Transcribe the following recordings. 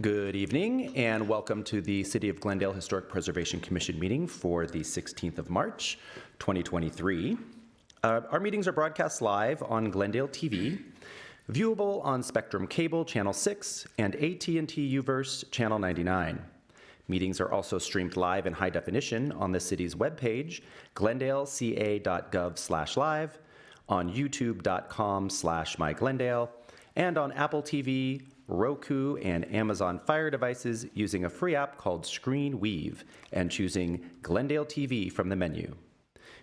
Good evening and welcome to the City of Glendale Historic Preservation Commission meeting for the 16th of March, 2023. Our meetings are broadcast live on Glendale TV, viewable on Spectrum Cable Channel 6 and AT&T UVerse Channel 99. Meetings are also streamed live in high definition on the city's webpage, glendaleca.gov/live, on youtube.com/myglendale, and on Apple TV, Roku, and Amazon Fire devices using a free app called ScreenWeave and choosing Glendale TV from the menu.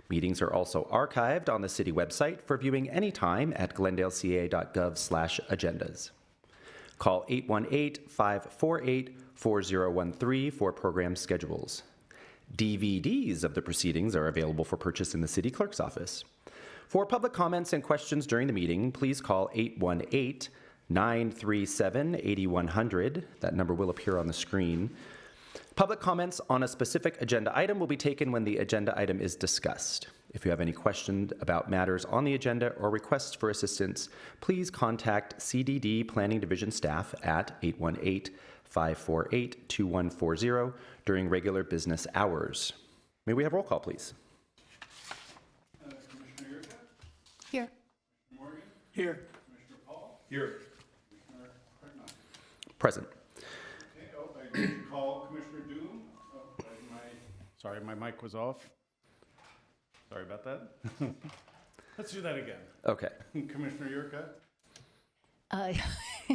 Meetings are also archived on the city website for viewing anytime at glendaleca.gov/agendas. Call 818-548-4013 for program schedules. DVDs of the proceedings are available for purchase in the city clerk's office. For public comments and questions during the meeting, please call 818-937-8100. That number will appear on the screen. Public comments on a specific agenda item will be taken when the agenda item is discussed. If you have any questions about matters on the agenda or requests for assistance, please contact CDD Planning Division staff at 818-548-2140 during regular business hours. May we have roll call, please? Commissioner Yurka? Here. Commissioner Morgan? Here. Commissioner Paul? Here. Commissioner Craignon? Present. Okay, I need to call Commissioner Doom. Sorry, my mic was off. Sorry about that. Let's do that again. Okay. Commissioner Yurka?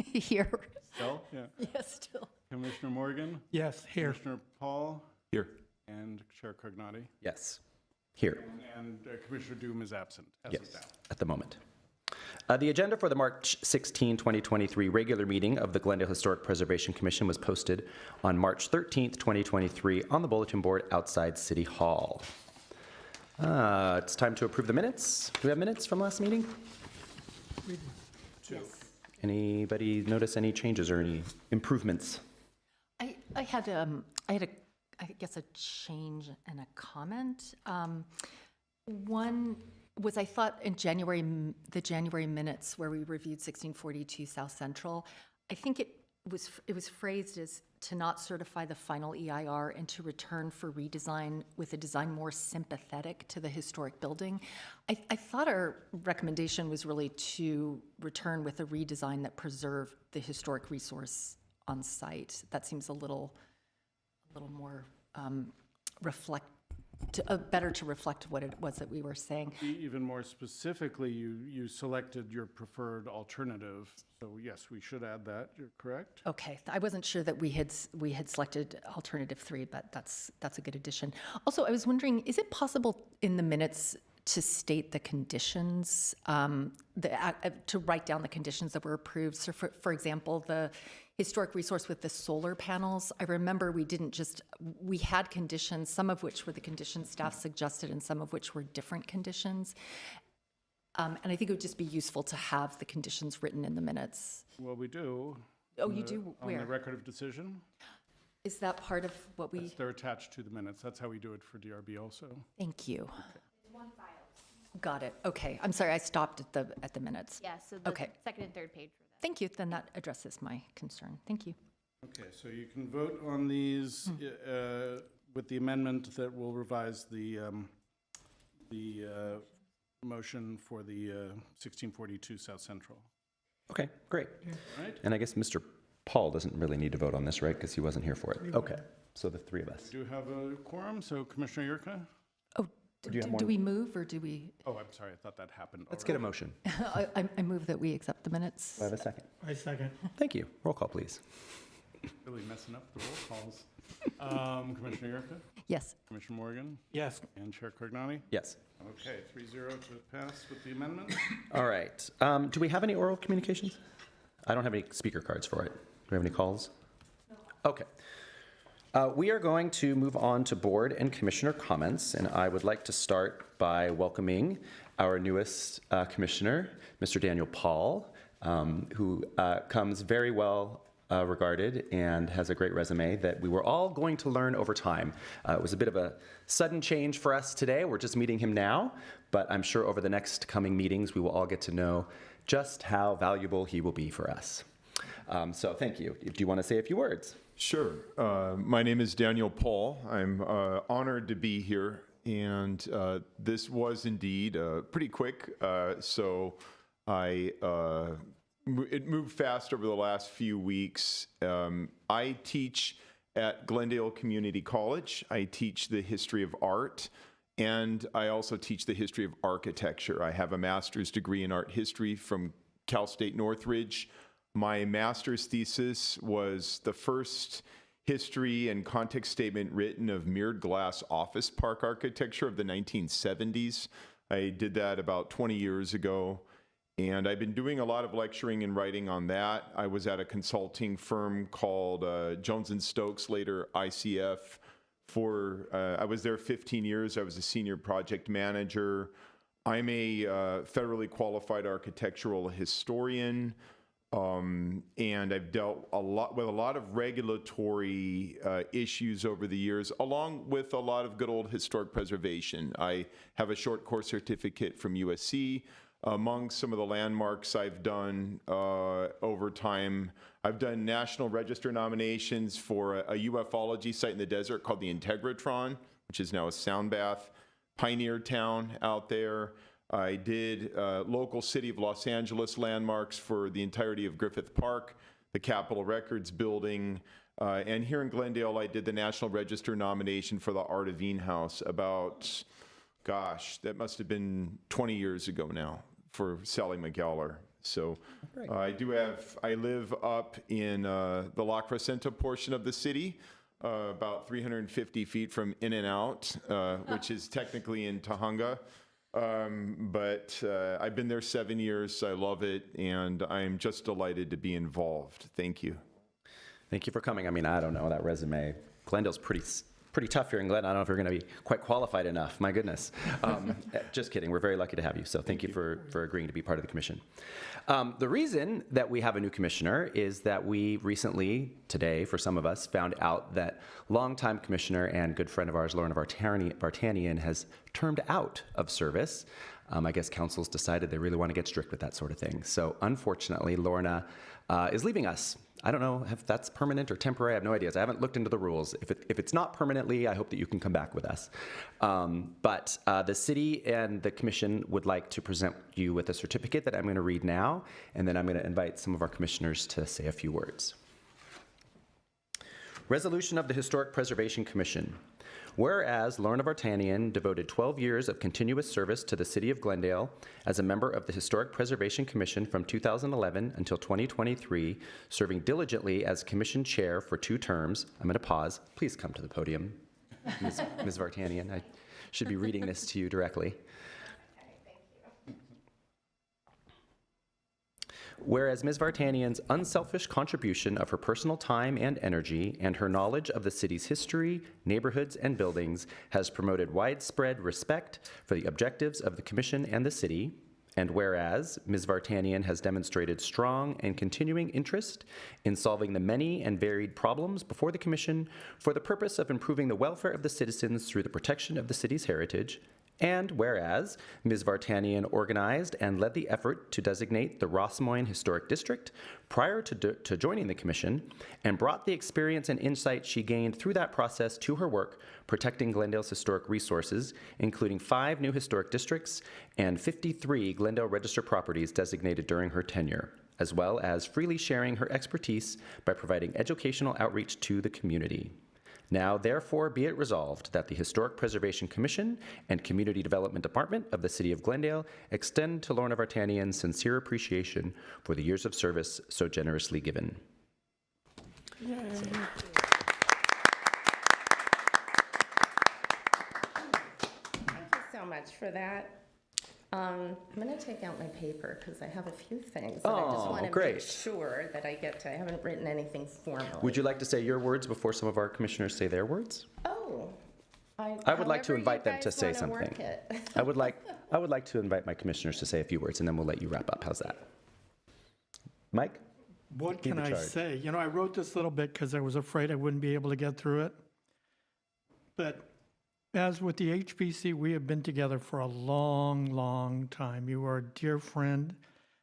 Here. Still? Yeah. Yes, still. Commissioner Morgan? Yes, here. Commissioner Paul? Here. And Chair Craignotti? Yes. Here. And Commissioner Doom is absent as of Yes, now. at the moment. The agenda for the March 16, 2023 regular meeting of the Glendale Historic Preservation Commission was posted on March 13th, 2023 on the bulletin board outside City Hall. It's time to approve the minutes. Do we have minutes from last meeting? Yes. Anybody notice any changes or any improvements? I had I guess a change and a comment. One was I thought in the January minutes where we reviewed 1642 South Central, I think it was phrased as to not certify the final EIR and to return for redesign with a design more sympathetic to the historic building. I thought our recommendation was really to return with a redesign that preserved the historic resource on site. That seems a little more better to reflect what it was that we were saying. Even more specifically, you selected your preferred alternative. So yes, we should add that. You're correct. Okay, I wasn't sure that we had selected alternative 3, but that's a good addition. Also, I was wondering, is it possible in the minutes to state the conditions, to write down the conditions that were approved? So for example, the historic resource with the solar panels, I remember we had conditions, some of which were the conditions staff suggested and some of which were different conditions. And I think it would just be useful to have the conditions written in the minutes. Well, we do. Oh, you do? On the Where? record of decision. Is that part of what we, They're attached to the minutes. That's how we do it for DRB also. thank you. Got it, okay. I'm sorry, I stopped at the minutes. Yeah, so the Okay. second and third page for that. Thank you, then that addresses my concern. Thank you. Okay, so you can vote on these with the amendment that will revise the motion for the 1642 South Central. Okay, great. Right? And I guess Mr. Paul doesn't really need to vote on this, right? Because he wasn't here for it. Okay, so the three of us. Do you have a quorum? So Commissioner Yurka? Oh, Do you have do one? we move or do we? Oh, I'm sorry. I thought that happened. Let's get a already. motion. I move that we accept the minutes. Do I have a second? I second. Thank you. Roll call, please. Really messing up the roll calls. Commissioner Yurka? Yes. Commissioner Morgan? Yes. And Chair Cognani? Yes. Okay, 3-0 to pass with the amendment. All right. Do we have any oral communications? I don't have any speaker cards for it. Do we have any calls? Okay. We are going to move on to board and commissioner comments, and I would like to start by welcoming our newest commissioner, Mr. Daniel Paul, who comes very well regarded and has a great resume that we were all going to learn over time. It was a bit of a sudden change for us today. We're just meeting him now, but I'm sure over the next coming meetings we will all get to know just how valuable he will be for us. So thank you. Do you want to say a few words? Sure. My name is Daniel Paul. I'm honored to be here, and this was indeed pretty quick. So it moved fast over the last few weeks. I teach at Glendale Community College. I teach the history of art, and I also teach the history of architecture. I have a master's degree in art history from Cal State Northridge. My master's thesis was the first history and context statement written of mirrored glass office park architecture of the 1970s. I did that about 20 years ago, and I've been doing a lot of lecturing and writing on that. I was at a consulting firm called Jones & Stokes, later ICF, I was there 15 years. I was a senior project manager. I'm a federally qualified architectural historian. And I've dealt with a lot of regulatory issues over the years, along with a lot of good old historic preservation. I have a short course certificate from USC. Among some of the landmarks I've done over time, I've done National Register nominations for a ufology site in the desert called the Integratron, which is now a sound bath, Pioneer Town out there. I did local City of Los Angeles landmarks for the entirety of Griffith Park, the Capitol Records Building, and here in Glendale, I did the National Register nomination for the Art of Veen House about, gosh, that must have been 20 years ago now for Sally McGowler. So I live up in the La Crescenta portion of the city, about 350 feet from In-N-Out, which is technically in Tahunga. But I've been there 7 years. I love it, and I'm just delighted to be involved. Thank you. Thank you for coming. I mean, I don't know, that resume. Glendale's pretty tough here in Glen. I don't know if you're going to be quite qualified enough. My goodness. Just kidding. We're very lucky to have you. So thank you for agreeing to be part of the commission. The reason that we have a new commissioner is that we recently, today for some of us, found out that longtime commissioner and good friend of ours, Lorna Vartanian, has termed out of service. I guess council's decided they really want to get strict with that sort of thing. So unfortunately, Lorna is leaving us. I don't know if that's permanent or temporary. I have no idea. I haven't looked into the rules. If it's not permanently, I hope that you can come back with us. But the city and the commission would like to present you with a certificate that I'm going to read now, and then I'm going to invite some of our commissioners to say a few words. Resolution of the Historic Preservation Commission. Whereas Lorna Vartanian devoted 12 years of continuous service to the City of Glendale as a member of the Historic Preservation Commission from 2011 until 2023, serving diligently as Commission Chair for 2 terms. I'm going to pause. Please come to the podium, Ms. Vartanian. I should be reading this to you directly. Whereas Ms. Vartanian's unselfish contribution of her personal time and energy and her knowledge of the city's history, neighborhoods, and buildings has promoted widespread respect for the objectives of the Commission and the city, and whereas Ms. Vartanian has demonstrated strong and continuing interest in solving the many and varied problems before the Commission for the purpose of improving the welfare of the citizens through the protection of the city's heritage, and whereas Ms. Vartanian organized and led the effort to designate the Ross Moines Historic District prior to joining the Commission and brought the experience and insight she gained through that process to her work protecting Glendale's historic resources, including 5 new historic districts and 53 Glendale Register properties designated during her tenure, as well as freely sharing her expertise by providing educational outreach to the community. Now, therefore, be it resolved that the Historic Preservation Commission and Community Development Department of the City of Glendale extend to Lorna Vartanian sincere appreciation for the years of service so generously given. Thank you so much for that. I'm going to take out my paper because I have a few things that I just want to great. make sure that I get to. I haven't written anything formally. Would you like to say your words before some of our commissioners say their words? Oh, I would like to however invite you them to guys say wanna something. work it. I would like to invite my commissioners to say a few words, and then we'll let you wrap up. How's that? Mike? What Lead can the I charge. say? You know, I wrote this little bit because I was afraid I wouldn't be able to get through it. But as with the HPC, we have been together for a long, long time. You are a dear friend.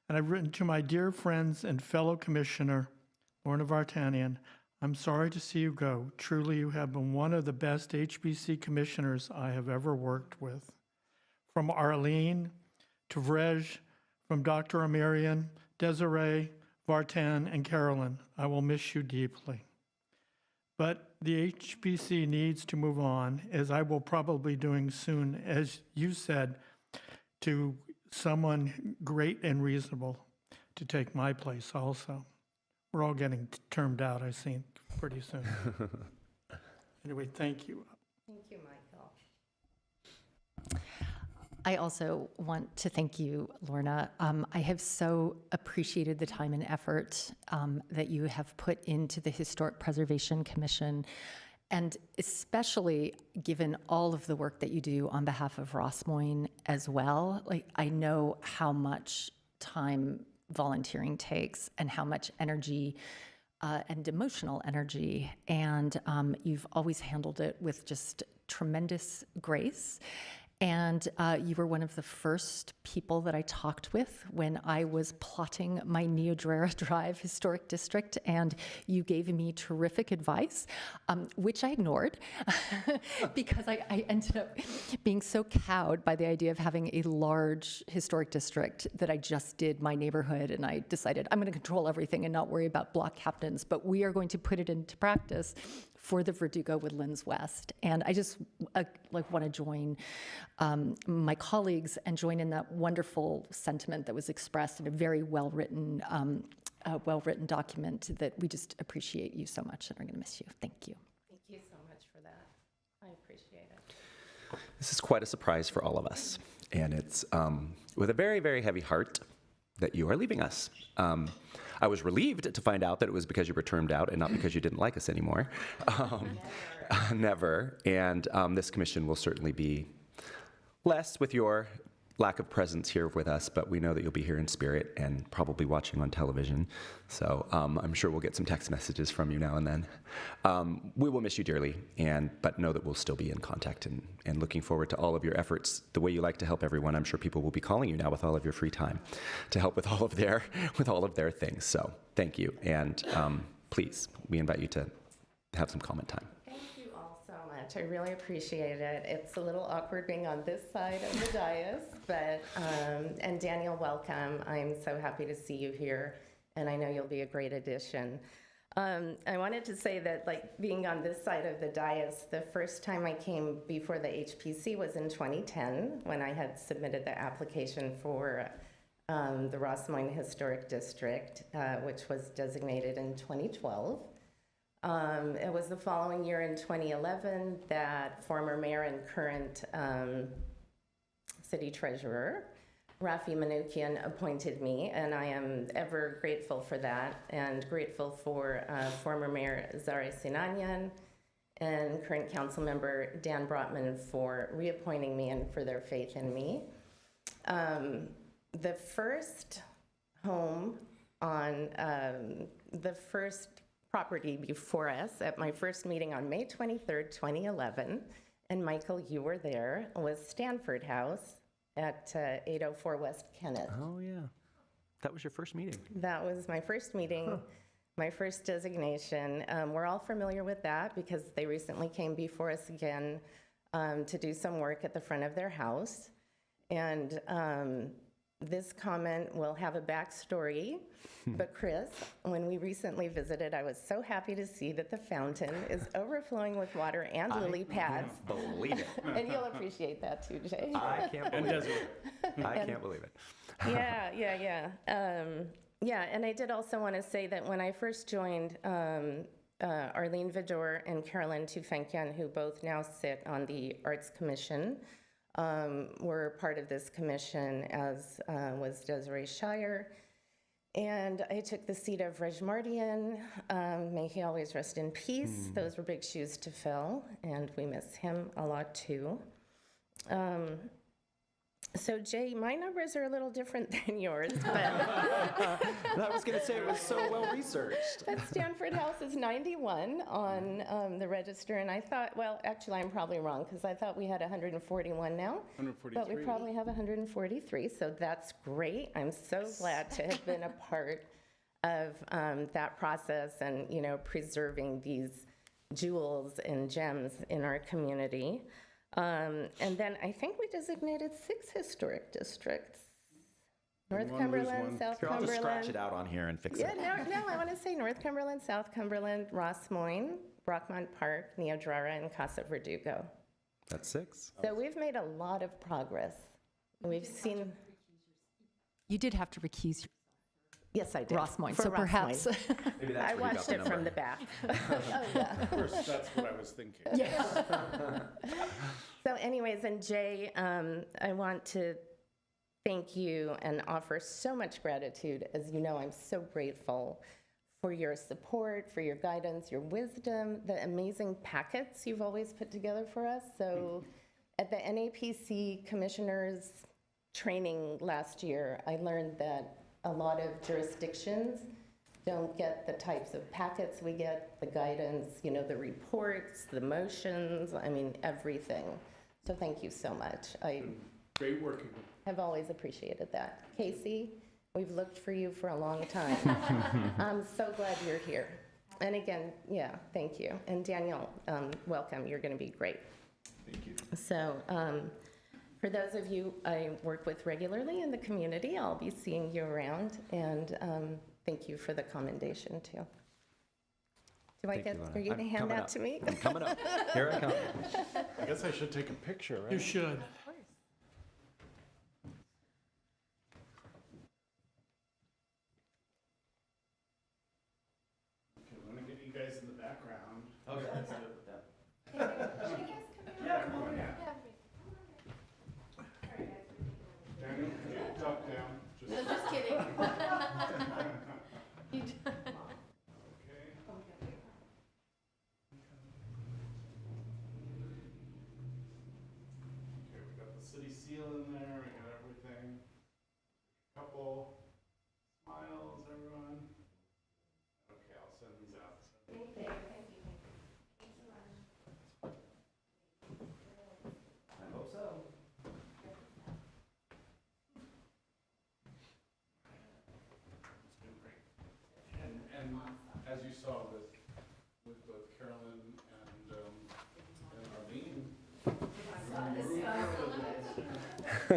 And I've written to my dear friends and fellow commissioner, Lorna Vartanian, I'm sorry to see you go. Truly, you have been one of the best HPC commissioners I have ever worked with. From Arlene to Vrej, from Dr. Amirian, Desiree, Vartan, and Carolyn, I will miss you deeply. But the HPC needs to move on, as I will probably doing soon, as you said, to someone great and reasonable to take my place also. We're all getting termed out, I think, pretty soon. Anyway, thank you. Thank you, Michael. I also want to thank you, Lorna. I have so appreciated the time and effort that you have put into the Historic Preservation Commission, and especially given all of the work that you do on behalf of Ross Moines as well. Like, I know how much time volunteering takes and how much energy and emotional energy, and you've always handled it with just tremendous grace. And you were one of the first people that I talked with when I was plotting my Neodrera Drive Historic District, and you gave me terrific advice, which I ignored because I ended up being so cowed by the idea of having a large historic district that I just did my neighborhood, and I decided I'm going to control everything and not worry about block captains, but we are going to put it into practice for the Verdugo Woodlands West. And I just want to join my colleagues and join in that wonderful sentiment that was expressed in a very well-written document that we just appreciate you so much and are going to miss you. Thank you. Thank you so much for that. I appreciate it. This is quite a surprise for all of us, and it's with a very, very heavy heart that you are leaving us. I was relieved to find out that it was because you were termed out and not because you didn't like us anymore. Never. And this commission will certainly be less with your lack of presence here with us, but we know that you'll be here in spirit and probably watching on television. So I'm sure we'll get some text messages from you now and then. We will miss you dearly, but know that we'll still be in contact and looking forward to all of your efforts. The way you like to help everyone, I'm sure people will be calling you now with all of your free time to help with all of their things. So thank you, and please, we invite you to have some comment time. Thank you all so much. I really appreciate it. It's a little awkward being on this side of the dais, but, and Daniel, welcome. I'm so happy to see you here, and I know you'll be a great addition. I wanted to say that, like, being on this side of the dais, the first time I came before the HPC was in 2010, when I had submitted the application for the Ross Moines Historic District, which was designated in 2012. It was the following year in 2011 that former mayor and current city treasurer, Rafi Manoukian, appointed me, and I am ever grateful for that, and grateful for former mayor Zare Sinanian and current council member Dan Brotman for reappointing me and for their faith in me. The first home on the first property before us at my first meeting on May 23rd, 2011, and Michael, you were there, was Stanford House at 804 West Kenneth. Oh, yeah. That was your first meeting. That was my first meeting, my first designation. We're all familiar with that because they recently came before us again to do some work at the front of their house. And this comment will have a backstory, but Chris, when we recently visited, I was so happy to see that the fountain is overflowing with water and lily pads. Believe it. And you'll appreciate that too, Jay. I can't believe it. I can't believe it. Yeah. And I did also want to say that when I first joined, Arlene Vidor and Carolyn Tufenkian, who both now sit on the Arts Commission, were part of this commission, as was Desiree Shire. And I took the seat of Reg Mardian. May he always rest in peace. Those were big shoes to fill, and we miss him a lot too. So Jay, my numbers are a little different than yours, but I was going to say it was so well researched. but Stanford House is 91 on the register, and I thought, well, actually, I'm probably wrong, because I thought we had 141 now. 143. But we probably have 143, so that's great. I'm so glad to have been a part of that process and, preserving these jewels and gems in our community. And then I think we designated 6 historic districts. North one, lose Cumberland, one. South Here, I'll just scratch Cumberland. it out on here and fix Yeah, it. no, I want to say North Cumberland, South Cumberland, Ross Moines, Brockmont Park, Neodrara, and Casa Verdugo. That's 6. So we've made a lot of progress. We've seen, You did have to recuse yes, I did. Ross Moines, For so Ross perhaps. Moines. Maybe that's I where you got watched the it from number. the back. Oh, yeah. Of course, that's what I was thinking. So anyways, and Jay, I want to thank you and offer so much gratitude. As you know, I'm so grateful for your support, for your guidance, your wisdom, the amazing packets you've always put together for us. So at the NAPC Commissioners training last year, I learned that a lot of jurisdictions don't get the types of packets we get, the guidance, the reports, the motions, everything. So thank you so much. I Great working with have always appreciated that. Casey, we've looked for you for a long time. I'm so glad you're here. And again, thank you. And Daniel, welcome. You're going to be great. Thank you. So for those of you I work with regularly in the community, I'll be seeing you around, and thank you for the commendation too. Thank you, Lorna. Are you going to I'm hand coming that up. to me? I'm coming up. Here I come. I guess I should take a picture, right? You should. Okay, I'm gonna get you guys in the background. Daniel, can you duck down? Just kidding. Okay. Okay, we got the city seal in there, we got everything. Couple smiles, everyone. Okay, I'll send these out. I hope so. It's been great. And as you saw with both Carolyn and Arlene. All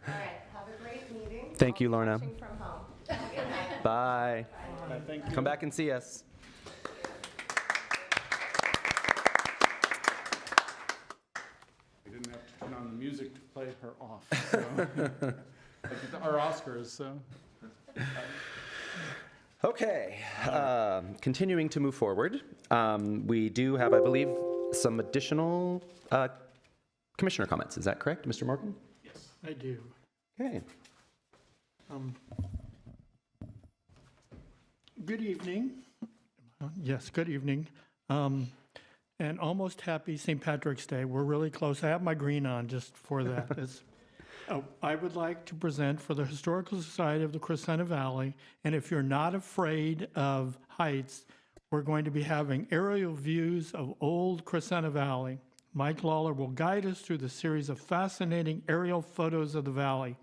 right, have a great meeting. Thank you, I'll be Lorna. watching from home. Good night. Bye. Thank you. Come back and see us. music to play her off. So. Like our Oscars, so. Okay, continuing to move forward, we do have, I believe, some additional commissioner comments. Is that correct, Mr. Morgan? Yes. I do. Okay. Good evening. Yes, good evening. And almost happy St. Patrick's Day. We're really close. I have my green on just for that. I would like to present for the Historical Society of the Crescenta Valley, and if you're not afraid of heights, we're going to be having aerial views of old Crescenta Valley. Mike Lawler will guide us through the series of fascinating aerial photos of the valley.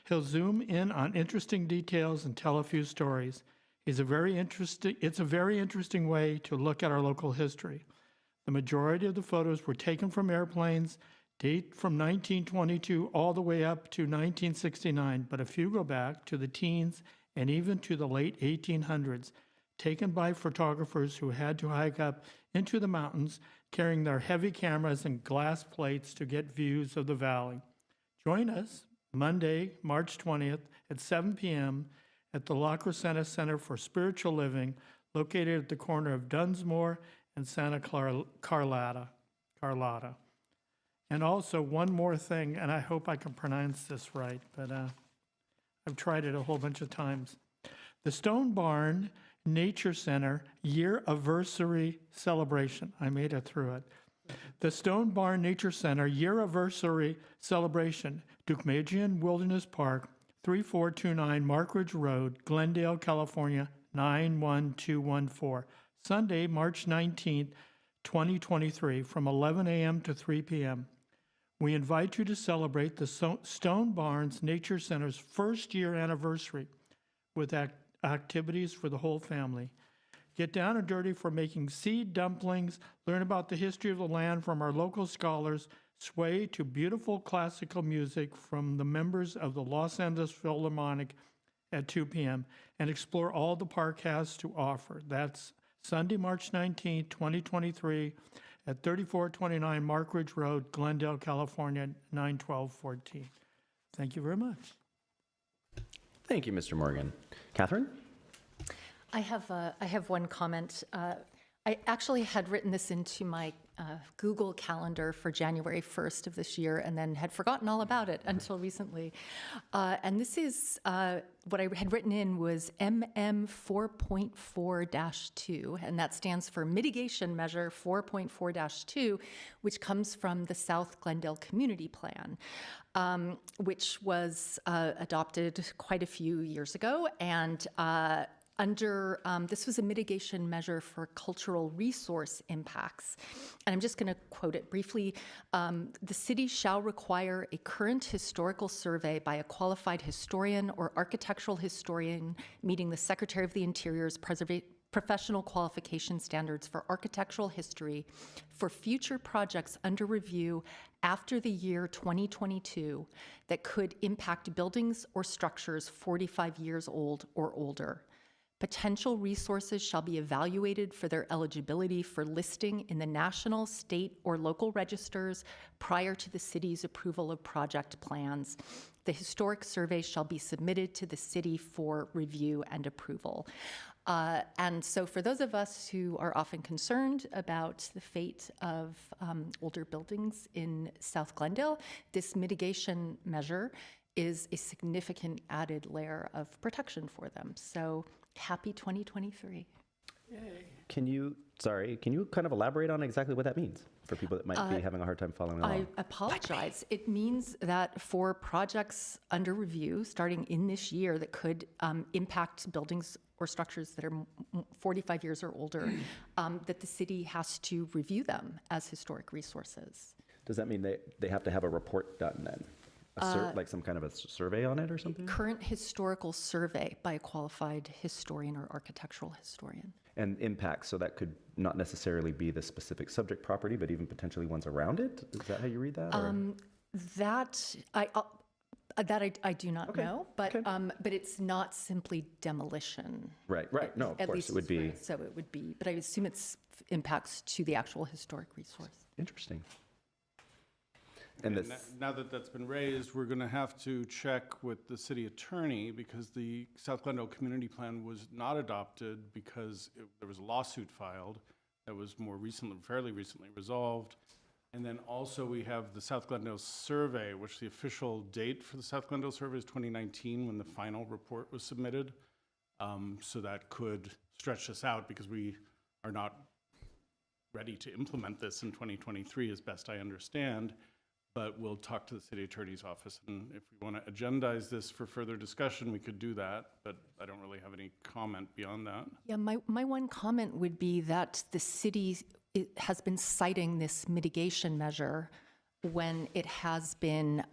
He'll zoom in on interesting details and tell a few stories. It's a very interesting way to look at our local history. The majority of the photos were taken from airplanes, date from 1922 all the way up to 1969, but a few go back to the teens and even to the late 1800s, taken by photographers who had to hike up into the mountains carrying their heavy cameras and glass plates to get views of the valley. Join us Monday, March 20th at 7 p.m. at the La Crescenta Center for Spiritual Living, located at the corner of Dunsmore and Santa Carlotta. And also, one more thing, and I hope I can pronounce this right, but I've tried it a whole bunch of times. The Stone Barn Nature Center Year Anniversary Celebration. I made it through it. The Stone Barn Nature Center Year Anniversary Celebration, Deukmejian Wilderness Park, 3429 Mark Ridge Road, Glendale, California, 91214. Sunday, March 19th, 2023, from 11 a.m. to 3 p.m. We invite you to celebrate the Stone Barns Nature Center's first year anniversary with activities for the whole family. Get down and dirty for making seed dumplings, learn about the history of the land from our local scholars, sway to beautiful classical music from the members of the Los Angeles Philharmonic at 2 p.m., and explore all the park has to offer. That's Sunday, March 19th, 2023, at 3429 Mark Ridge Road, Glendale, California, 91214. Thank you very much. Thank you, Mr. Morgan. Catherine? I have one comment. I actually had written this into my Google Calendar for January 1st of this year and then had forgotten all about it until recently. And this is what I had written in was MM 4.4-2, and that stands for Mitigation Measure 4.4-2, which comes from the South Glendale Community Plan, which was adopted quite a few years ago. And this was a mitigation measure for cultural resource impacts. And I'm just going to quote it briefly. The city shall require a current historical survey by a qualified historian or architectural historian meeting the Secretary of the Interior's professional qualification standards for architectural history for future projects under review after the year 2022 that could impact buildings or structures 45 years old or older. Potential resources shall be evaluated for their eligibility for listing in the national, state, or local registers prior to the city's approval of project plans. The historic survey shall be submitted to the city for review and approval. And so for those of us who are often concerned about the fate of older buildings in South Glendale, this mitigation measure is a significant added layer of protection for them. So happy 2023. Can you kind of elaborate on exactly what that means for people that might be having a hard time following along? I apologize. It means that for projects under review starting in this year that could impact buildings or structures that are 45 years or older, that the city has to review them as historic resources. Does that mean they have to have a report done then? Like some kind of a survey on it or something? Current historical survey by a qualified historian or architectural historian. And impacts, so that could not necessarily be the specific subject property, but even potentially ones around it? Is that how you read that? Or? I do not know, but it's not simply demolition. Right. No, of course, it would be. So it would be, but I assume it's impacts to the actual historic resource. Interesting. And And this, now that that's been raised, we're going to have to check with the city attorney because the South Glendale Community Plan was not adopted because there was a lawsuit filed that was fairly recently resolved. And then also we have the South Glendale Survey, which the official date for the South Glendale Survey is 2019 when the final report was submitted. So that could stretch this out because we are not ready to implement this in 2023 as best I understand. But we'll talk to the city attorney's office, and if we want to agendize this for further discussion, we could do that, but I don't really have any comment beyond that. Yeah, my one comment would be that the city has been citing this mitigation measure when it has been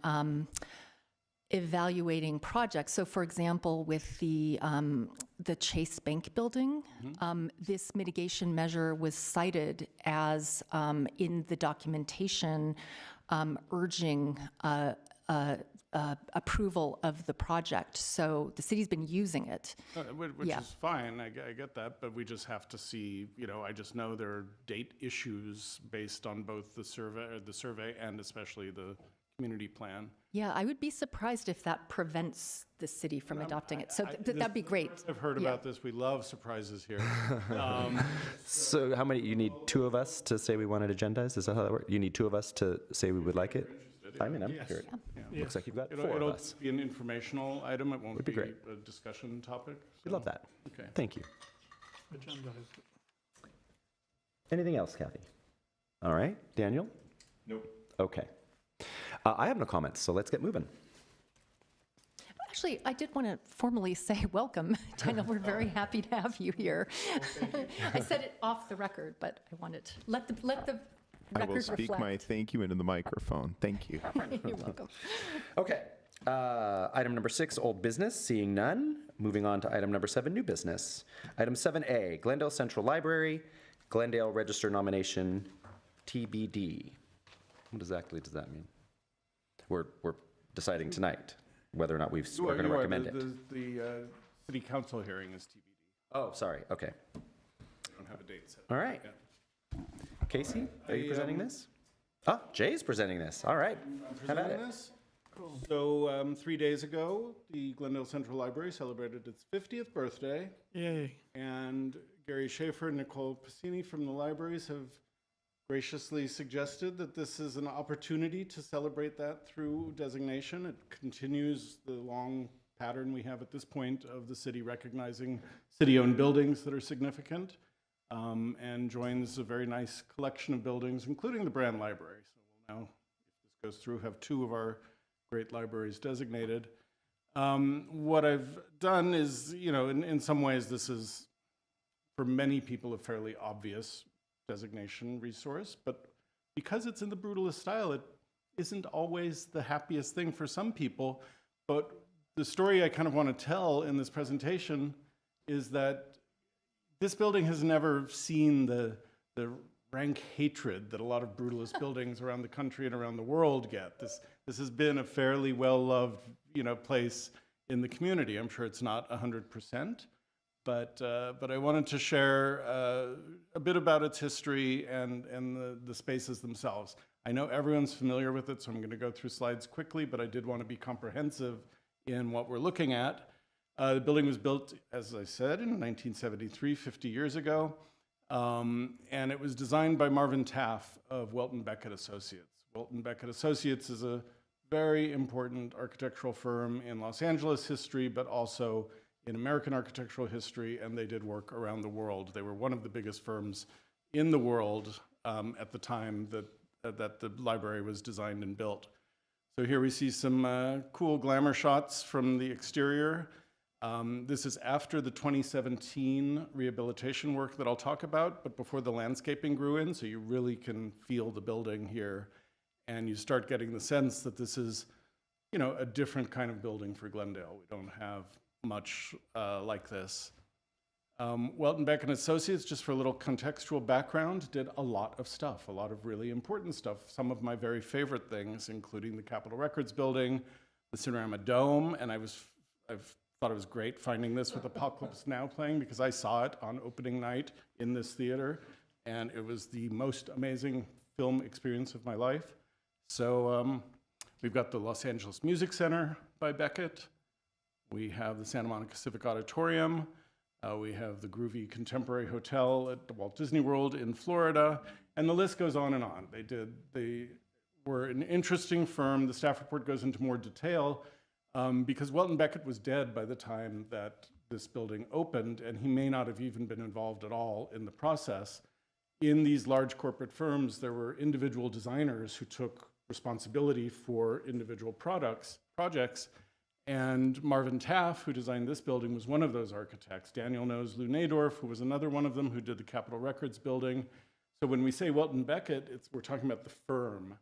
evaluating projects. So for example, with the Chase Bank building, this mitigation measure was cited as in the documentation urging approval of the project. So the city's been using it. Which Yeah. is fine, I get that, but we just have to see, I just know there are date issues based on both the survey and especially the community plan. Yeah, I would be surprised if that prevents the city from adopting it. So that'd be great. I've heard Yeah. about this, we love surprises here. so how many, you need two of us to say we want it agendized? Is that how that works? You need two of us to say we would like it? I mean, I'm here. Looks like you've got four of It'll us. be an informational item, it won't Would be be great. a discussion topic. We so- love that. Okay. Thank you. Agendized. Anything else, Kathy? All right, Daniel? Nope. Okay. I have no comments, so let's get moving. Actually, I did want to formally say welcome. Daniel, we're very happy to have you here. I said it off the record, but I wanted to let the I will record speak reflect. my thank you into the microphone. Thank you. You're welcome. Okay. Item number 6, old business, seeing none. Moving on to item number 7, new business. Item 7A, Glendale Central Library, Glendale Register nomination, TBD. What exactly does that mean? We're deciding tonight whether or not we're going to recommend it. The city council hearing is TBD. Oh, sorry, okay. I don't have a date set. All right. Yeah. Casey, are you I, presenting this? Oh, Jay's presenting this, all right. Have at it. Presenting this. So 3 days ago, the Glendale Central Library celebrated its 50th birthday, Yay. and Gary Schaefer and Nicole Pacini from the libraries have graciously suggested that this is an opportunity to celebrate that through designation. It continues the long pattern we have at this point of the city recognizing city-owned buildings that are significant, and joins a very nice collection of buildings, including the Brand Library. So we'll now, if this goes through, have 2 of our great libraries designated. What I've done is, in some ways, this is, for many people, a fairly obvious designation resource, but because it's in the brutalist style, it isn't always the happiest thing for some people. But the story I kind of want to tell in this presentation is that this building has never seen the rank hatred that a lot of brutalist buildings around the country and around the world get. This has been a fairly well-loved, place in the community. I'm sure it's not 100%. But I wanted to share a bit about its history and the spaces themselves. I know everyone's familiar with it, so I'm going to go through slides quickly, but I did want to be comprehensive in what we're looking at. The building was built, as I said, in 1973, 50 years ago, and it was designed by Marvin Taff of Welton Beckett Associates. Welton Beckett Associates is a very important architectural firm in Los Angeles history, but also in American architectural history, and they did work around the world. They were one of the biggest firms in the world at the time that the library was designed and built. So here we see some cool glamour shots from the exterior. This is after the 2017 rehabilitation work that I'll talk about, but before the landscaping grew in, so you really can feel the building here. And you start getting the sense that this is, a different kind of building for Glendale. We don't have much like this. Welton Beckett Associates, just for a little contextual background, did a lot of stuff, a lot of really important stuff. Some of my very favorite things, including the Capitol Records building, the Cinerama Dome, and I've thought it was great finding this with Apocalypse Now playing because I saw it on opening night in this theater, and it was the most amazing film experience of my life. So we've got the Los Angeles Music Center by Beckett. We have the Santa Monica Civic Auditorium. We have the Groovy Contemporary Hotel at the Walt Disney World in Florida, and the list goes on and on. They were an interesting firm. The staff report goes into more detail because Welton Beckett was dead by the time that this building opened, and he may not have even been involved at all in the process. In these large corporate firms, there were individual designers who took responsibility for individual projects, and Marvin Taff, who designed this building, was one of those architects. Daniel knows Lou Nadorf, who was another one of them who did the Capitol Records building. So when we say Welton Beckett, we're talking about the firm.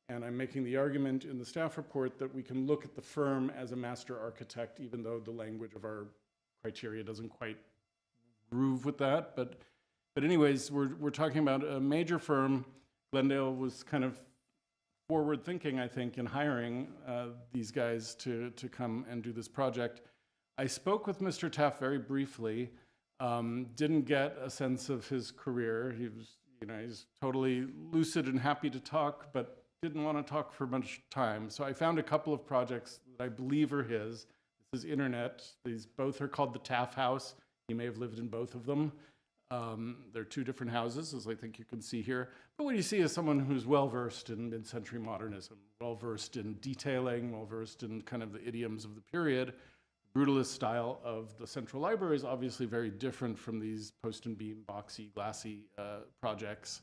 And I'm making the argument in the staff report that we can look at the firm as a master architect, even though the language of our criteria doesn't quite groove with that. But anyways, we're talking about a major firm. Glendale was kind of forward thinking, I think, in hiring these guys to come and do this project. I spoke with Mr. Taft very briefly, didn't get a sense of his career. He was, he's totally lucid and happy to talk, but didn't want to talk for much time. So I found a couple of projects that I believe are his. This is internet. These both are called the Taft House. He may have lived in both of them. They're two different houses, as I think you can see here. But what you see is someone who's well-versed in mid-century modernism, well-versed in detailing, well-versed in kind of the idioms of the period. The brutalist style of the Central Library is obviously very different from these post and beam, boxy, glassy projects.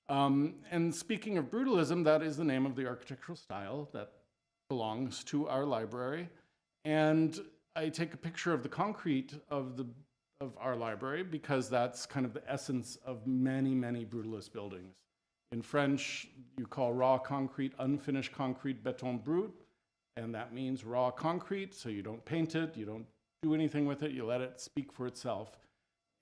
And speaking of brutalism, that is the name of the architectural style that belongs to our library. And I take a picture of the concrete of our library because that's kind of the essence of many, many brutalist buildings. In French, you call raw concrete, unfinished concrete, béton brut, and that means raw concrete, so you don't paint it, you don't do anything with it, you let it speak for itself.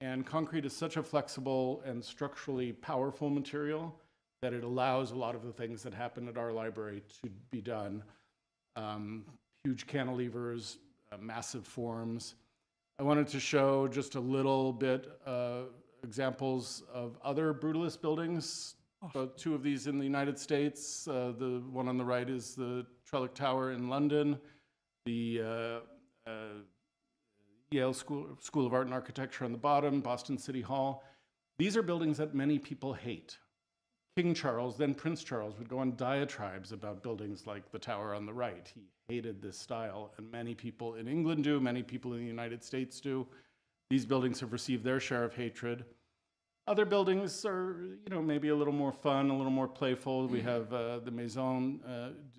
And concrete is such a flexible and structurally powerful material that it allows a lot of the things that happen at our library to be done. Huge cantilevers, massive forms. I wanted to show just a little bit examples of other brutalist buildings. Two of these in the United States. The one on the right is the Trellick Tower in London. The Yale School of Art and Architecture on the bottom, Boston City Hall. These are buildings that many people hate. King Charles, then Prince Charles, would go on diatribes about buildings like the tower on the right. He hated this style, and many people in England do, many people in the United States do. These buildings have received their share of hatred. Other buildings are, maybe a little more fun, a little more playful. We have the Maison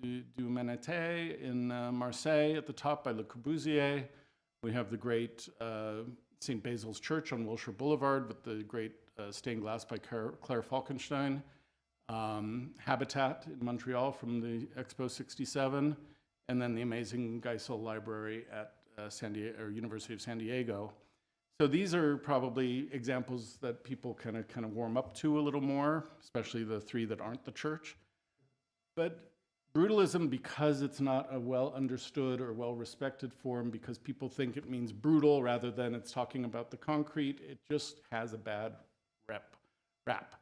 du Humanité in Marseille at the top by Le Corbusier. We have the great St. Basil's Church on Wilshire Boulevard with the great stained glass by Claire Falkenstein. Habitat in Montreal from the Expo 67, and then the amazing Geisel Library at University of San Diego. So these are probably examples that people kind of warm up to a little more, especially the three that aren't the church. But brutalism, because it's not a well understood or well respected form, because people think it means brutal rather than it's talking about the concrete, it just has a bad rap.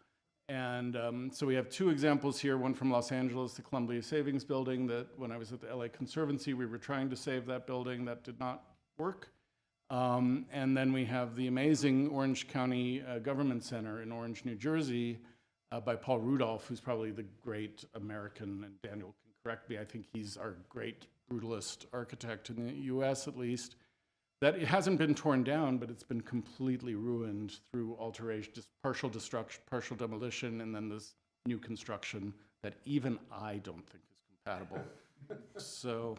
And so we have two examples here, one from Los Angeles, the Columbia Savings Building, that when I was at the LA Conservancy, we were trying to save that building. That did not work. And then we have the amazing Orange County Government Center in Orange, New Jersey, by Paul Rudolph, who's probably the great American, and Daniel can correct me, I think he's our great brutalist architect in the US at least. That it hasn't been torn down, but it's been completely ruined through alteration, just partial destruction, partial demolition, and then this new construction that even I don't think is compatible. So,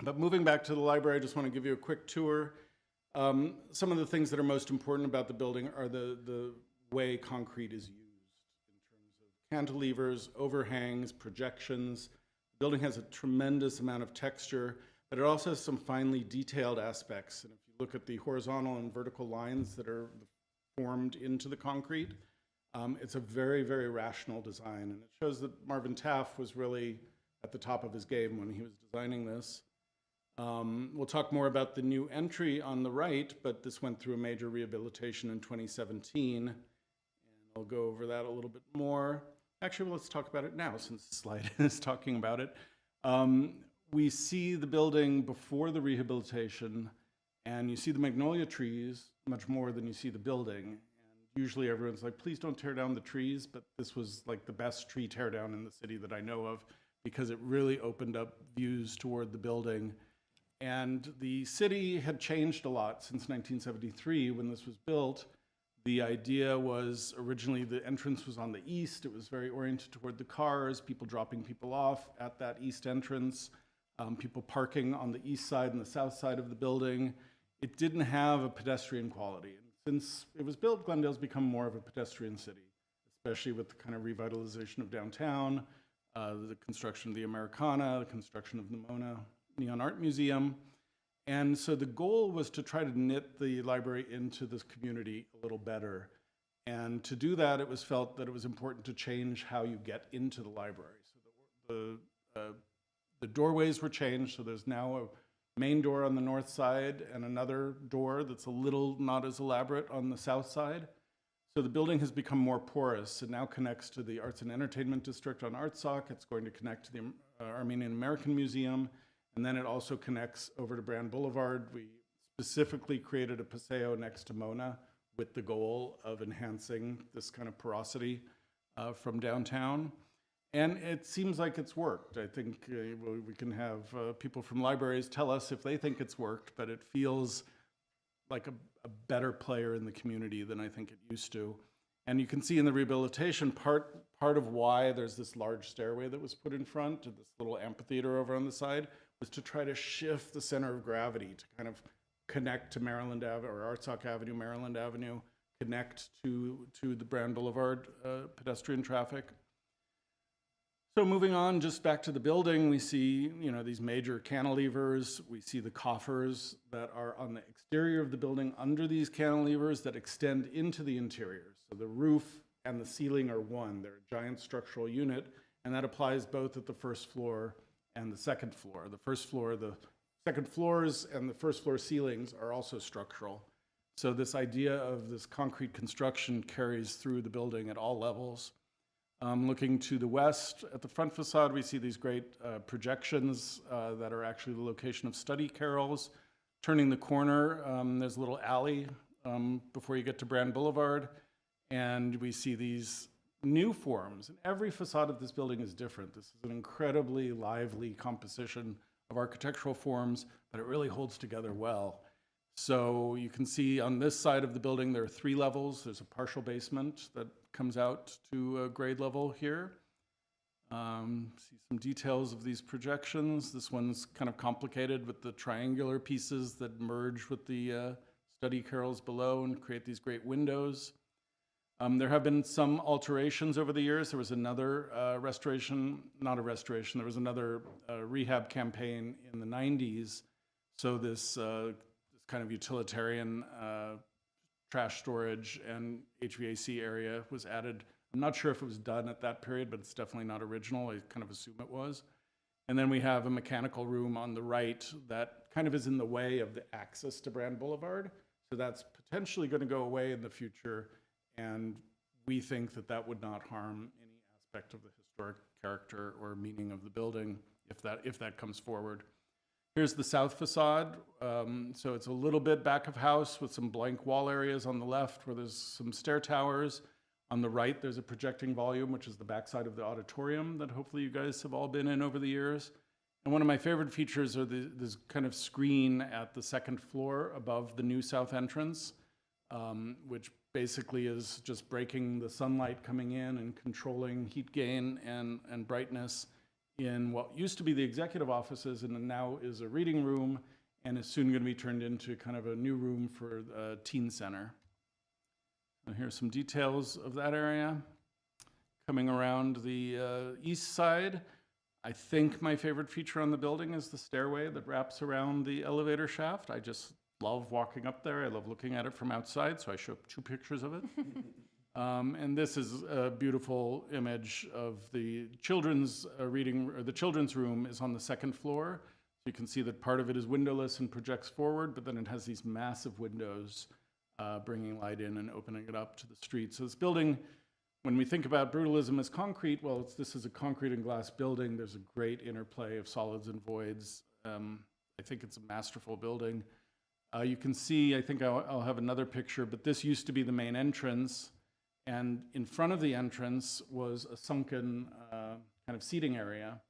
but moving back to the library, I just want to give you a quick tour. Some of the things that are most important about the building are the way concrete is used in terms of cantilevers, overhangs, projections. The building has a tremendous amount of texture, but it also has some finely detailed aspects. And if you look at the horizontal and vertical lines that are formed into the concrete, it's a very, very rational design. And it shows that Marvin Taff was really at the top of his game when he was designing this. We'll talk more about the new entry on the right, but this went through a major rehabilitation in 2017. And I'll go over that a little bit more. Actually, well, let's talk about it now since the slide is talking about it. We see the building before the rehabilitation, and you see the magnolia trees much more than you see the building. And usually everyone's like, please don't tear down the trees, but this was like the best tree tear down in the city that I know of because it really opened up views toward the building. And the city had changed a lot since 1973 when this was built. The idea was originally the entrance was on the east. It was very oriented toward the cars, people dropping people off at that east entrance, people parking on the east side and the south side of the building. It didn't have a pedestrian quality. And since it was built, Glendale's become more of a pedestrian city, especially with the kind of revitalization of downtown, the construction of the Americana, the construction of the Mona Neon Art Museum. And so the goal was to try to knit the library into this community a little better. And to do that, it was felt that it was important to change how you get into the library. So the doorways were changed, so there's now a main door on the north side and another door that's a little not as elaborate on the south side. So the building has become more porous. It now connects to the Arts and Entertainment District on Artsakh. It's going to connect to the Armenian American Museum. And then it also connects over to Brand Boulevard. We specifically created a paseo next to Mona with the goal of enhancing this kind of porosity from downtown. And it seems like it's worked. I think we can have people from libraries tell us if they think it's worked, but it feels like a better player in the community than I think it used to. And you can see in the rehabilitation, part of why there's this large stairway that was put in front to this little amphitheater over on the side was to try to shift the center of gravity to kind of connect to Maryland Avenue or Artsakh Avenue, Maryland Avenue, connect to the Brand Boulevard pedestrian traffic. So moving on, just back to the building, we see, these major cantilevers. We see the coffers that are on the exterior of the building under these cantilevers that extend into the interior. So the roof and the ceiling are one. They're a giant structural unit, and that applies both at the first floor and the second floor. The first floor, the second floors, and the first floor ceilings are also structural. So this idea of this concrete construction carries through the building at all levels. Looking to the west, at the front facade, we see these great projections that are actually the location of study carrels. Turning the corner, there's a little alley before you get to Brand Boulevard, and we see these new forms. And every facade of this building is different. This is an incredibly lively composition of architectural forms, but it really holds together well. So you can see on this side of the building, there are 3 levels. There's a partial basement that comes out to a grade level here. See some details of these projections. This one's kind of complicated with the triangular pieces that merge with the study carrels below and create these great windows. There have been some alterations over the years. There was another there was another rehab campaign in the 90s. So this kind of utilitarian trash storage and HVAC area was added. I'm not sure if it was done at that period, but it's definitely not original. I kind of assume it was. And then we have a mechanical room on the right that kind of is in the way of the access to Brand Boulevard. So that's potentially going to go away in the future. And we think that that would not harm any aspect of the historic character or meaning of the building if that comes forward. Here's the south facade. So it's a little bit back of house with some blank wall areas on the left where there's some stair towers. On the right, there's a projecting volume, which is the backside of the auditorium that hopefully you guys have all been in over the years. And one of my favorite features are this kind of screen at the second floor above the new south entrance, which basically is just breaking the sunlight coming in and controlling heat gain and brightness in what used to be the executive offices and now is a reading room and is soon going to be turned into kind of a new room for a teen center. And here's some details of that area. Coming around the east side, I think my favorite feature on the building is the stairway that wraps around the elevator shaft. I just love walking up there. I love looking at it from outside, so I show 2 pictures of it. And this is a beautiful image of the children's reading, or the children's room is on the second floor. So you can see that part of it is windowless and projects forward, but then it has these massive windows bringing light in and opening it up to the street. So this building when we think about brutalism as concrete, well, this is a concrete and glass building. There's a great interplay of solids and voids. I think it's a masterful building. You can see, I think I'll have another picture, but this used to be the main entrance. And in front of the entrance was a sunken kind of seating area.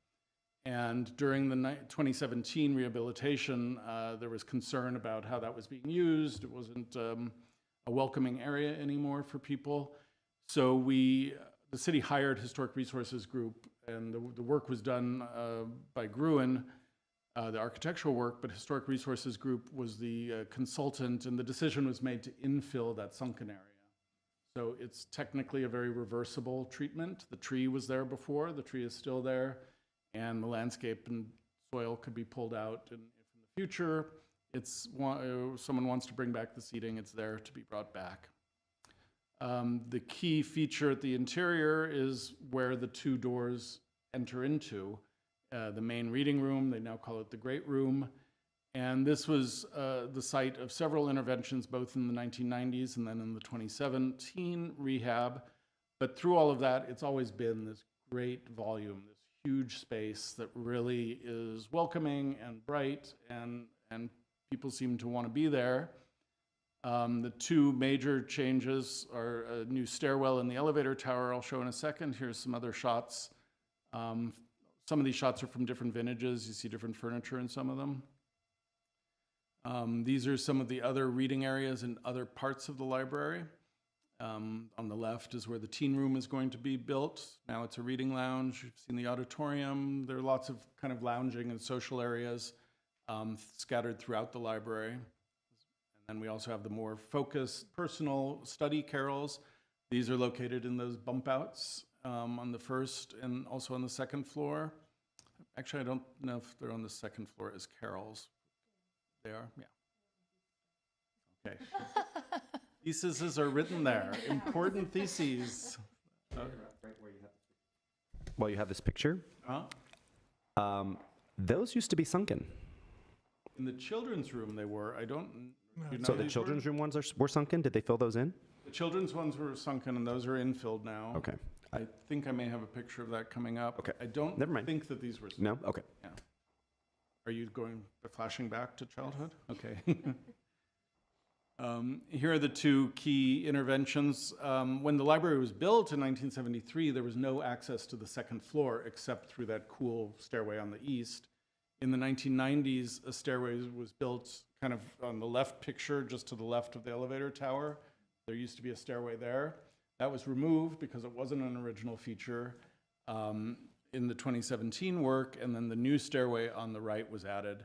And during the 2017 rehabilitation, there was concern about how that was being used. It wasn't a welcoming area anymore for people. So the city hired Historic Resources Group, and the work was done by Gruen, the architectural work, but Historic Resources Group was the consultant, and the decision was made to infill that sunken area. So it's technically a very reversible treatment. The tree was there before, the tree is still there, and the landscape and soil could be pulled out. And if in the future someone wants to bring back the seating, it's there to be brought back. The key feature at the interior is where the two doors enter into. The main reading room, they now call it the Great Room. And this was the site of several interventions, both in the 1990s and then in the 2017 rehab. But through all of that, it's always been this great volume, this huge space that really is welcoming and bright, and people seem to want to be there. The two major changes are a new stairwell in the elevator tower I'll show in a second. Here's some other shots. Some of these shots are from different vintages. You see different furniture in some of them. These are some of the other reading areas in other parts of the library. On the left is where the teen room is going to be built. Now it's a reading lounge. You've seen the auditorium. There are lots of kind of lounging and social areas scattered throughout the library. And then we also have the more focused personal study carrels. These are located in those bump outs on the first and also on the second floor. Actually, I don't know if they're on the second floor as carrels. They are? Yeah. Okay. Theses are written there. Important theses. Well, you have this picture. Huh? Those used to be sunken. In the children's room they were. I don't... you know So the these children's were? room ones were sunken? Did they fill those in? The children's ones were sunken, and those are infilled now. Okay. I think I may have a picture of that coming up. Okay. I don't Never mind. think that these were sunken. No? Okay. Yeah. Are you flashing back to childhood? Okay. Here are the two key interventions. When the library was built in 1973, there was no access to the second floor except through that cool stairway on the east. In the 1990s, a stairway was built kind of on the left picture, just to the left of the elevator tower. There used to be a stairway there. That was removed because it wasn't an original feature in the 2017 work, and then the new stairway on the right was added.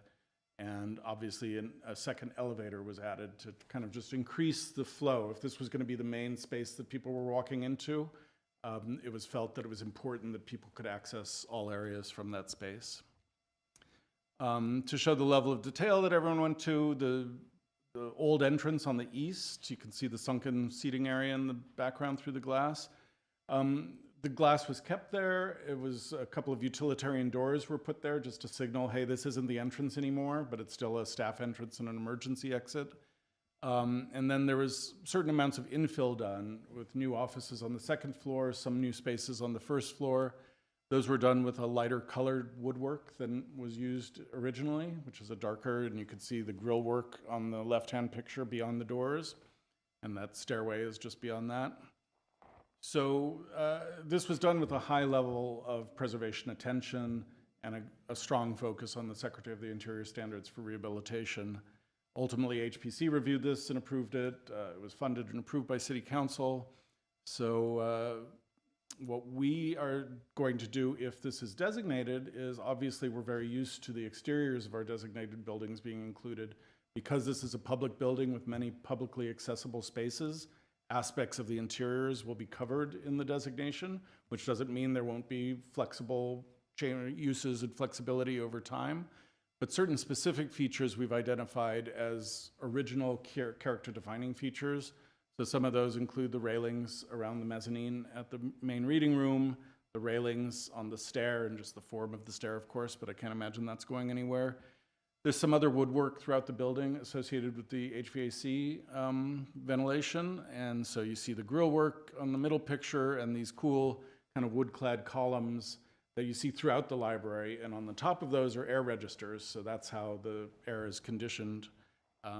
And obviously a second elevator was added to kind of just increase the flow. If this was going to be the main space that people were walking into, it was felt that it was important that people could access all areas from that space. To show the level of detail that everyone went to, the old entrance on the east, you can see the sunken seating area in the background through the glass. The glass was kept there. It was a couple of utilitarian doors were put there just to signal, hey, this isn't the entrance anymore, but it's still a staff entrance and an emergency exit. And then there was certain amounts of infill done with new offices on the second floor, some new spaces on the first floor. Those were done with a lighter colored woodwork than was used originally, which is a darker, and you could see the grill work on the left-hand picture beyond the doors, and that stairway is just beyond that. So this was done with a high level of preservation attention and a strong focus on the Secretary of the Interior standards for rehabilitation. Ultimately, HPC reviewed this and approved it. It was funded and approved by City Council. So what we are going to do if this is designated is, obviously we're very used to the exteriors of our designated buildings being included. Because this is a public building with many publicly accessible spaces, aspects of the interiors will be covered in the designation, which doesn't mean there won't be flexible uses and flexibility over time. But certain specific features we've identified as original character-defining features. So some of those include the railings around the mezzanine at the main reading room, the railings on the stair, and just the form of the stair, of course, but I can't imagine that's going anywhere. There's some other woodwork throughout the building associated with the HVAC ventilation. And so you see the grill work on the middle picture and these cool kind of wood-clad columns that you see throughout the library. And on the top of those are air registers. So that's how the air is conditioned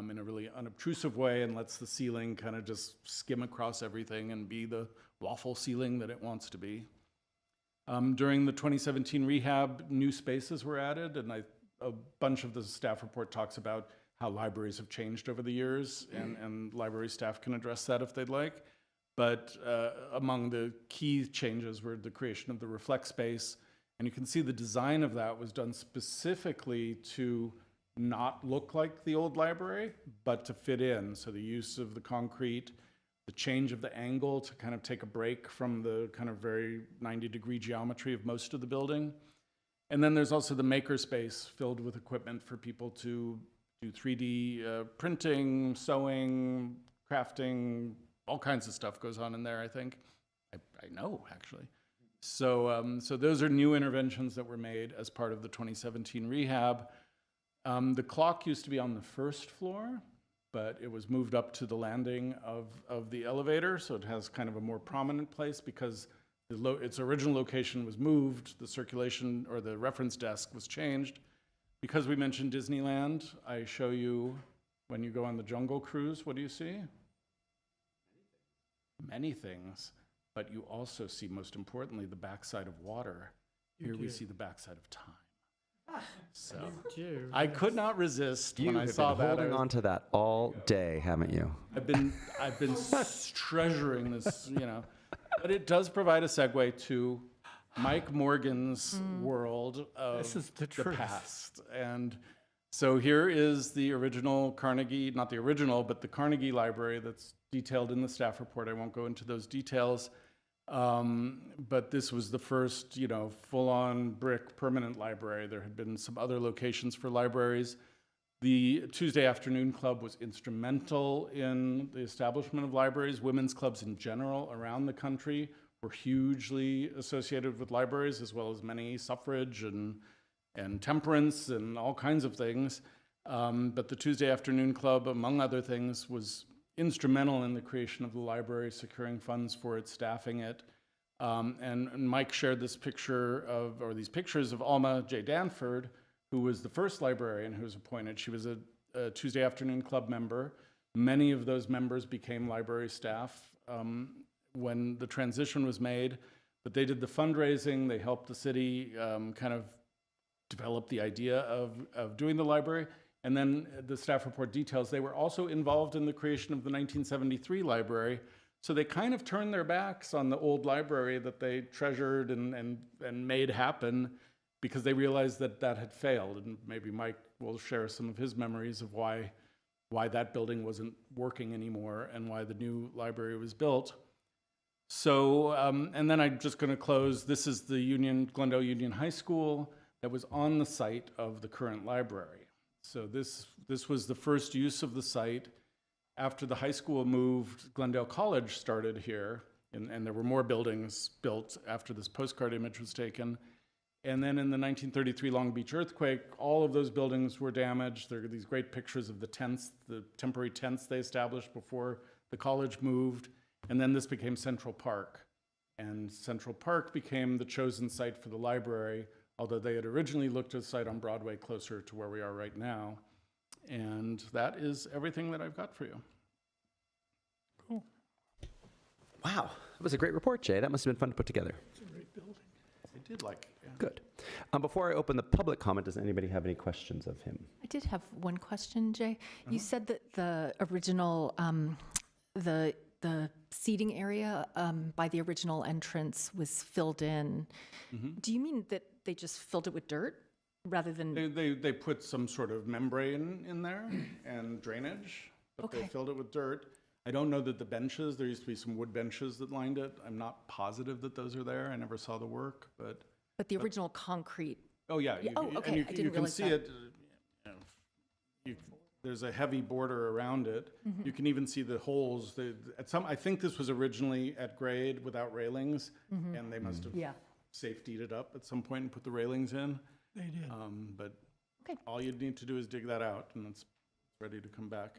in a really unobtrusive way and lets the ceiling kind of just skim across everything and be the waffle ceiling that it wants to be. During the 2017 rehab, new spaces were added, and a bunch of the staff report talks about how libraries have changed over the years, and library staff can address that if they'd like. But among the key changes were the creation of the Reflect space, and you can see the design of that was done specifically to not look like the old library, but to fit in. So the use of the concrete, the change of the angle to kind of take a break from the kind of very 90-degree geometry of most of the building. And then there's also the makerspace filled with equipment for people to do 3D printing, sewing, crafting, all kinds of stuff goes on in there, I think. I know, actually. So, so those are new interventions that were made as part of the 2017 rehab. The clock used to be on the first floor, but it was moved up to the landing of the elevator, so it has kind of a more prominent place because its original location was moved, the circulation or the reference desk was changed. Because we mentioned Disneyland, I show you when you go on the Jungle Cruise, what do you see? Many things, but you also see, most importantly, the backside of water. Here we see the backside of time. So I could not resist when I saw that. Holding on to that all day, haven't you? I've been treasuring this, you know, but it does provide a segue to Mike Morgan's world of This is the truth. past. And so here is the original Carnegie, not the original, but the Carnegie Library that's detailed in the staff report. I won't go into those details. But this was the first, you know, full-on brick permanent library. There had been some other locations for libraries. The Tuesday Afternoon Club was instrumental in the establishment of libraries. Women's clubs in general around the country were hugely associated with libraries, as well as many suffrage and temperance and all kinds of things. But the Tuesday Afternoon Club, among other things, was instrumental in the creation of the library, securing funds for it, staffing it. And Mike shared this picture of, or these pictures of Alma J. Danford, who was the first librarian who was appointed. She was a Tuesday Afternoon Club member. Many of those members became library staff when the transition was made, but they did the fundraising, they helped the city kind of develop the idea of doing the library. And then the staff report details they were also involved in the creation of the 1973 library. So they kind of turned their backs on the old library that they treasured and made happen because they realized that that had failed. And maybe Mike will share some of his memories of why that building wasn't working anymore and why the new library was built. So, and then I'm just going to close. This is the Glendale Union High School that was on the site of the current library. So this was the first use of the site. After the high school moved, Glendale College started here, and there were more buildings built after this postcard image was taken. And then in the 1933 Long Beach earthquake, all of those buildings were damaged. There are these great pictures of the tents, the temporary tents they established before the college moved. And then this became Central Park. And Central Park became the chosen site for the library, although they had originally looked at a site on Broadway closer to where we are right now. And that is everything that I've got for you. Wow, that was a great report, Jay. That must have been fun to put together. I did like it. Yeah. Good. Before I open the public comment, does anybody have any questions of him? I did have one question, Jay. You said that the original, the seating area by the original entrance was filled in. Do you mean that they just filled it with dirt rather than? They put some sort of membrane in there and drainage, but they Okay. filled it with dirt. I don't know that the benches, there used to be some wood benches that lined it. I'm not positive that those are there. I never saw the work, but, But the original concrete. oh yeah. Yeah, oh, and okay, I didn't you can realize see that. it. There's a heavy border around it. You can even see the holes. I think this was originally at grade without railings, and they must have Yeah. safetied it up at some point and put the railings in. They did. But Okay. All you'd need to do is dig that out, and it's ready to come back.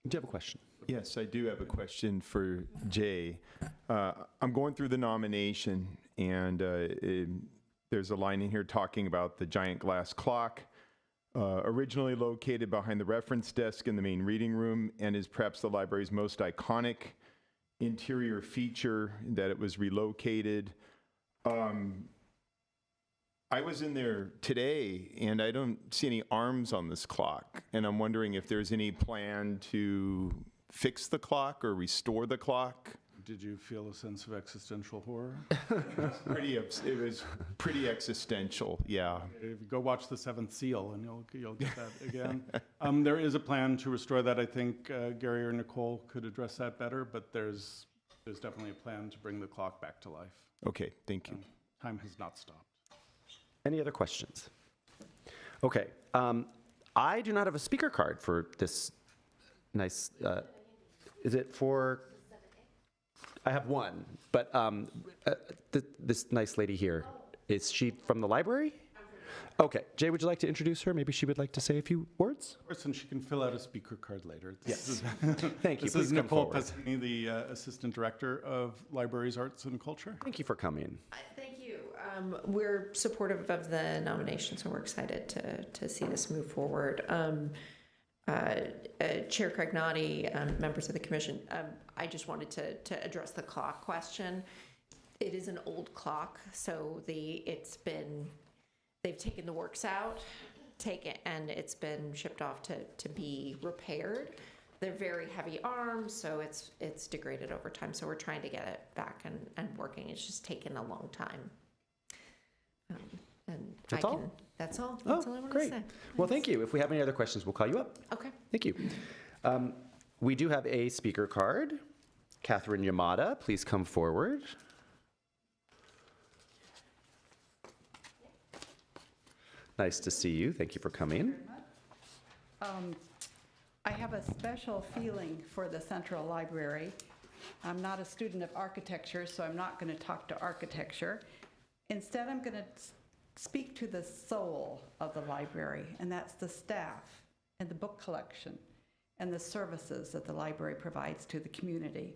Do you have a question? Yes, I do have a question for Jay. I'm going through the nomination, and there's a line in here talking about the giant glass clock, originally located behind the reference desk in the main reading room, and is perhaps the library's most iconic interior feature, that it was relocated. I was in there today, and I don't see any arms on this clock, and I'm wondering if there's any plan to fix the clock or restore the clock. Did you feel a sense of existential horror? It was pretty existential, yeah. If you go watch The Seventh Seal, and you'll get that again. There is a plan to restore that. I think Gary or Nicole could address that better, but there's definitely a plan to bring the clock back to life. Okay, thank you. Time has not stopped. Any other questions? Okay. I do not have a speaker card for this nice, is it for? I have one, but this nice lady here, is she from the library? Okay. Jay, would you like to introduce her? Maybe she would like to say a few words? Of course, and she can fill out a speaker card later. Yes. Thank you. This Please is come Nicole forward. Passini, the Assistant Director of Libraries, Arts, and Culture. Thank you for coming. Thank you. We're supportive of the nomination, so we're excited to see this move forward. Chair Craig Noddy, members of the commission, I just wanted to address the clock question. It is an old clock, so they've taken the works out, and it's been shipped off to be repaired. They're very heavy arms, so it's degraded over time. So we're trying to get it back and working. It's just taken a long time. And That's all? That's all. Oh, That's all I want great. to say. Well, thank you. If we have any other questions, we'll call you up. Okay. Thank you. We do have a speaker card. Catherine Yamada, please come forward. Nice to see you. Thank you for coming. I have a special feeling for the Central Library. I'm not a student of architecture, so I'm not going to talk to architecture. Instead, I'm going to speak to the soul of the library, and that's the staff and the book collection and the services that the library provides to the community.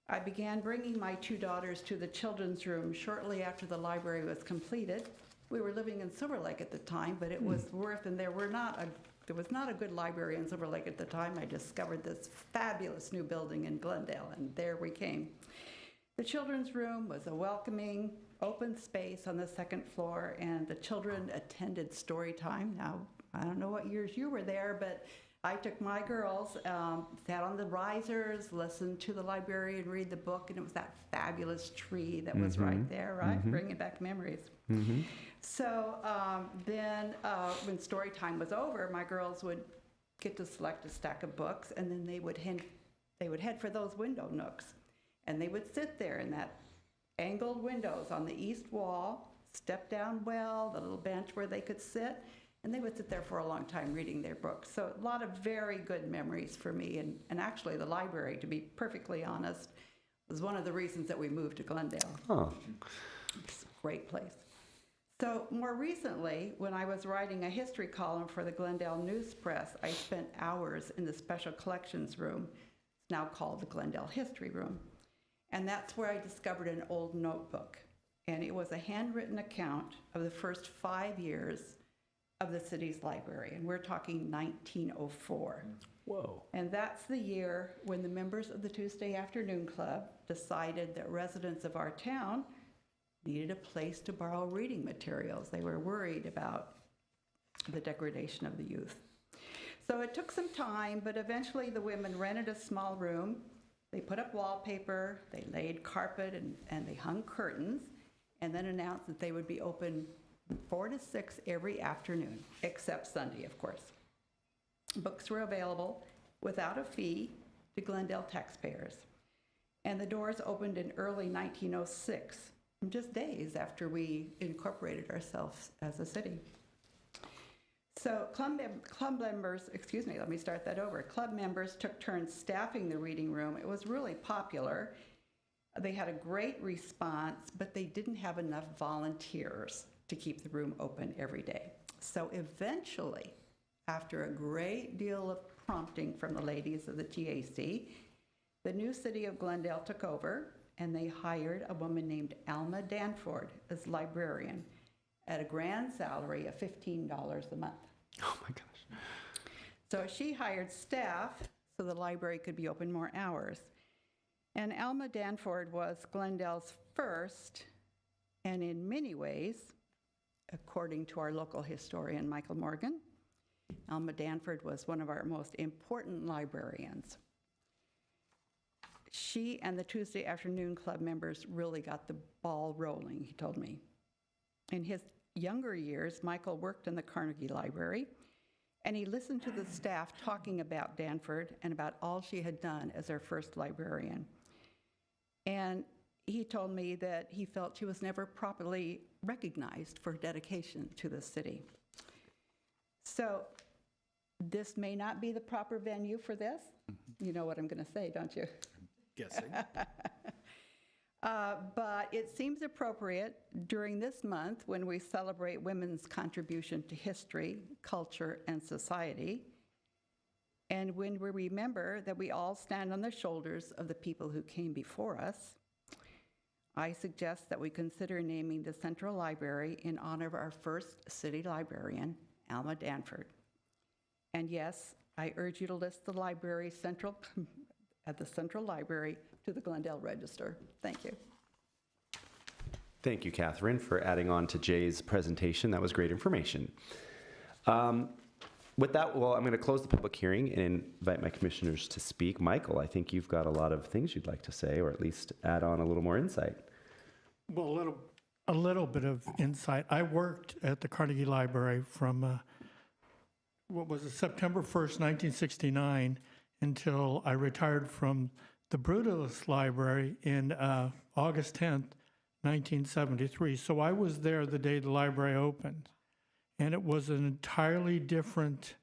I began bringing my two daughters to the children's room shortly after the library was completed. We were living in Silver Lake at the time, but it was worth, and there was not a good library in Silver Lake at the time. I discovered this fabulous new building in Glendale, and there we came. The children's room was a welcoming, open space on the second floor, and the children attended story time. Now, I don't know what years you were there, but I took my girls, sat on the risers, listened to the librarian read the book, and it was that fabulous tree that was right there, right? Bringing back memories. So then when story time was over, my girls would get to select a stack of books, and then they would head for those window nooks. And they would sit there in that angled windows on the east wall, step down well, the little bench where they could sit, and they would sit there for a long time reading their books. So a lot of very good memories for me. And actually the library, to be perfectly honest, was one of the reasons that we moved to Glendale. Oh, It's a great place. So more recently, when I was writing a history column for the Glendale News Press, I spent hours in the special collections room. It's now called the Glendale History Room. And that's where I discovered an old notebook. And it was a handwritten account of the first 5 years of the city's library. And we're talking 1904. whoa. And that's the year when the members of the Tuesday Afternoon Club decided that residents of our town needed a place to borrow reading materials. They were worried about the degradation of the youth. So it took some time, but eventually the women rented a small room. They put up wallpaper, they laid carpet, and they hung curtains, and then announced that they would be open 4 to 6 every afternoon, except Sunday, of course. Books were available without a fee to Glendale taxpayers. And the doors opened in early 1906, just days after we incorporated ourselves as a city. So club members, let me start that over. Club members took turns staffing the reading room. It was really popular. They had a great response, but they didn't have enough volunteers to keep the room open every day. So eventually, after a great deal of prompting from the ladies of the TAC, the new city of Glendale took over, and they hired a woman named Alma Danford as librarian at a grand salary of $15 a month. Oh my gosh. So she hired staff so the library could be open more hours. And Alma Danford was Glendale's first, and in many ways, according to our local historian, Michael Morgan, Alma Danford was one of our most important librarians. She and the Tuesday Afternoon Club members really got the ball rolling, he told me. In his younger years, Michael worked in the Carnegie Library, and he listened to the staff talking about Danford and about all she had done as their first librarian. And he told me that he felt she was never properly recognized for her dedication to the city. So this may not be the proper venue for this. You know what I'm going to say, don't you? Guessing. But it seems appropriate during this month when we celebrate women's contribution to history, culture, and society, and when we remember that we all stand on the shoulders of the people who came before us. I suggest that we consider naming the Central Library in honor of our first city librarian, Alma Danford. And yes, I urge you to list the library at the Central Library to the Glendale Register. Thank you. Thank you, Catherine, for adding on to Jay's presentation. That was great information. With that, well, I'm going to close the public hearing and invite my commissioners to speak. Michael, I think you've got a lot of things you'd like to say, or at least add on a little more insight. Well, a little bit of insight. I worked at the Carnegie Library from, September 1st, 1969, until I retired from the Brutalist Library in August 10th, 1973. So I was there the day the library opened. And it was an entirely different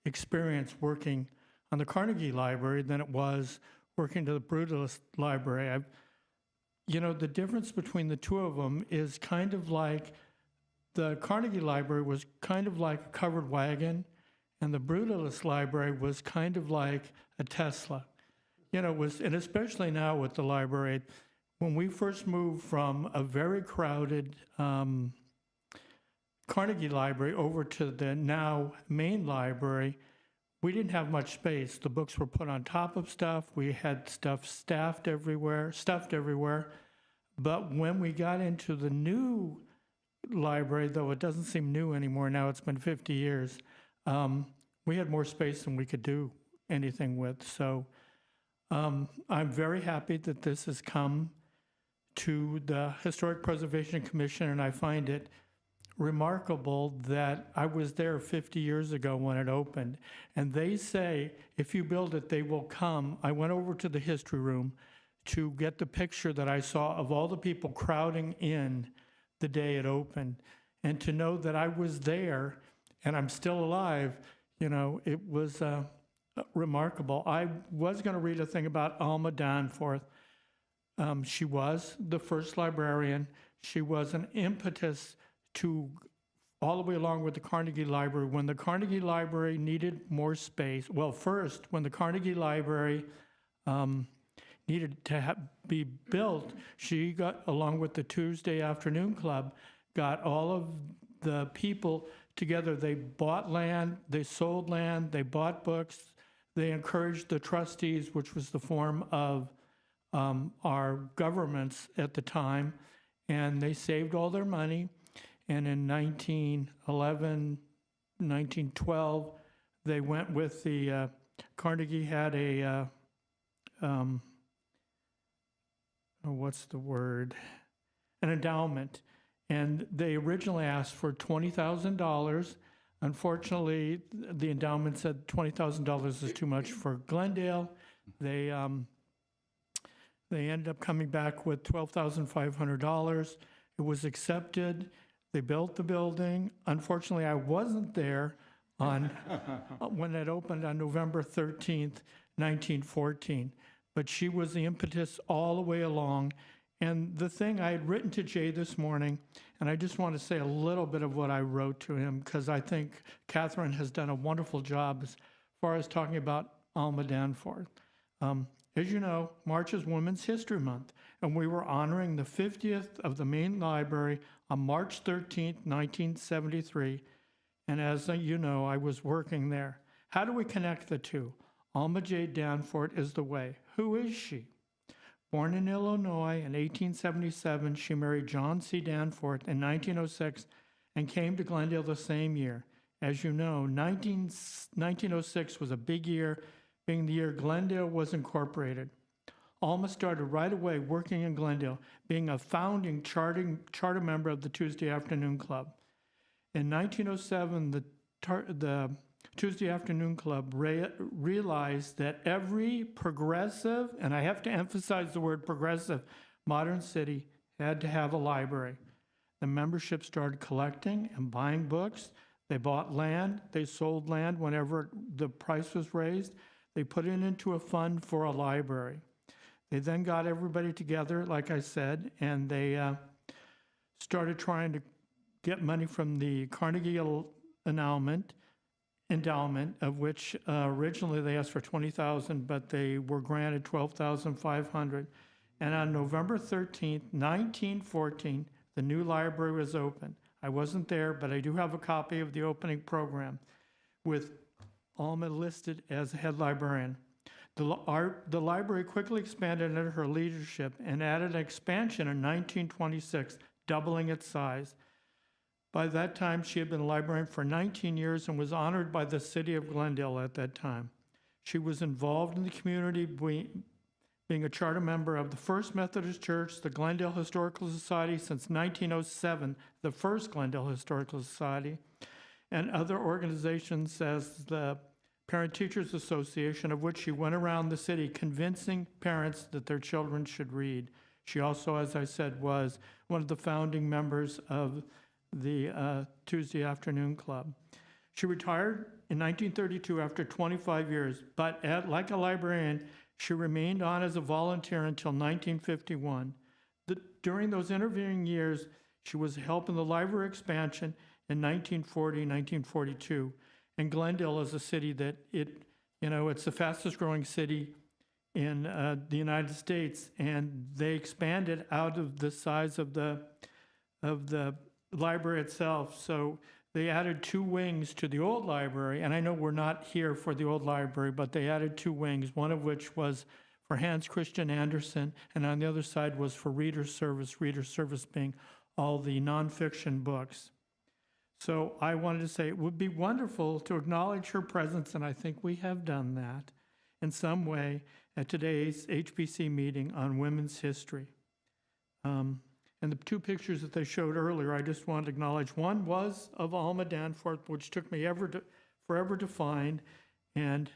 experience working on the Carnegie Library than it was working to the Brutalist Library. The difference between the two of them is kind of like the Carnegie Library was kind of like a covered wagon, and the Brutalist Library was kind of like a Tesla. And especially now with the library, when we first moved from a very crowded Carnegie Library over to the now main library, we didn't have much space. The books were put on top of stuff. We had stuff stuffed everywhere. But when we got into the new library, though it doesn't seem new anymore, now it's been 50 years, we had more space than we could do anything with. So I'm very happy that this has come to the Historic Preservation Commission, and I find it remarkable that I was there 50 years ago when it opened, and they say, if you build it, they will come. I went over to the history room to get the picture that I saw of all the people crowding in the day it opened, and to know that I was there and I'm still alive, it was remarkable. I was going to read a thing about Alma Danforth. She was the first librarian. She was an impetus to all the way along with the Carnegie Library. When the Carnegie Library needed more space, first, when the Carnegie Library needed to be built, she got, along with the Tuesday Afternoon Club, got all of the people together. They bought land, they sold land, they bought books, they encouraged the trustees, which was the form of our governments at the time, and they saved all their money. And in 1911, 1912, they went with the, Carnegie had a, an endowment. And they originally asked for $20,000. Unfortunately, the endowment said $20,000 is too much for Glendale. They ended up coming back with $12,500. It was accepted. They built the building. Unfortunately, I wasn't there on when it opened on November 13th, 1914. But she was the impetus all the way along. And the thing I had written to Jay this morning, and I just want to say a little bit of what I wrote to him, because I think Catherine has done a wonderful job as far as talking about Alma Danforth. As you know, March is Women's History Month, and we were honoring the 50th of the main library on March 13th, 1973. And as you know, I was working there. How do we connect the two? Alma J. Danforth is the way. Who is she? Born in Illinois in 1877, she married John C. Danforth in 1906 and came to Glendale the same year. As you know, 1906 was a big year, being the year Glendale was incorporated. Alma started right away working in Glendale, being a founding charter member of the Tuesday Afternoon Club. In 1907, the Tuesday Afternoon Club realized that every progressive, and I have to emphasize the word progressive, modern city had to have a library. The membership started collecting and buying books. They bought land. They sold land whenever the price was raised. They put it into a fund for a library. They then got everybody together, like I said, and they started trying to get money from the Carnegie endowment, of which originally they asked for $20,000, but they were granted $12,500. And on November 13th, 1914, the new library was opened. I wasn't there, but I do have a copy of the opening program with Alma listed as head librarian. The library quickly expanded under her leadership and added an expansion in 1926, doubling its size. By that time, she had been a librarian for 19 years and was honored by the city of Glendale at that time. She was involved in the community, being a charter member of the First Methodist Church, the Glendale Historical Society since 1907, the first Glendale Historical Society, and other organizations as the Parent Teachers Association, of which she went around the city convincing parents that their children should read. She also, as I said, was one of the founding members of the Tuesday Afternoon Club. She retired in 1932 after 25 years, but like a librarian, she remained on as a volunteer until 1951. During those intervening years, she was helping the library expansion in 1940, 1942. And Glendale is a city that it's the fastest growing city in the United States, and they expanded out of the size of the library itself. So they added 2 wings to the old library, and I know we're not here for the old library, but they added 2 wings, one of which was for Hans Christian Andersen, and on the other side was for reader's service being all the nonfiction books. So I wanted to say it would be wonderful to acknowledge her presence, and I think we have done that in some way at today's HBC meeting on women's history. And the 2 pictures that they showed earlier, I just wanted to acknowledge. One was of Alma Danforth, which took me forever to find. And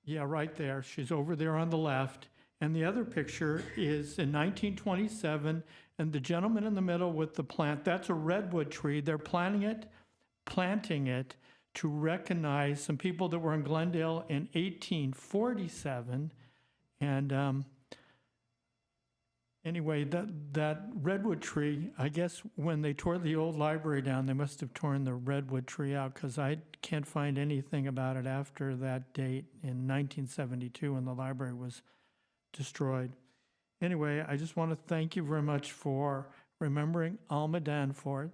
yeah, right there, she's over there on the left. And the other picture is in 1927, and the gentleman in the middle with the plant, that's a redwood tree. They're planting it to recognize some people that were in Glendale in 1847. And anyway, that redwood tree, I guess when they tore the old library down, they must have torn the redwood tree out, because I can't find anything about it after that date in 1972 when the library was destroyed. Anyway, I just want to thank you very much for remembering Alma Danforth.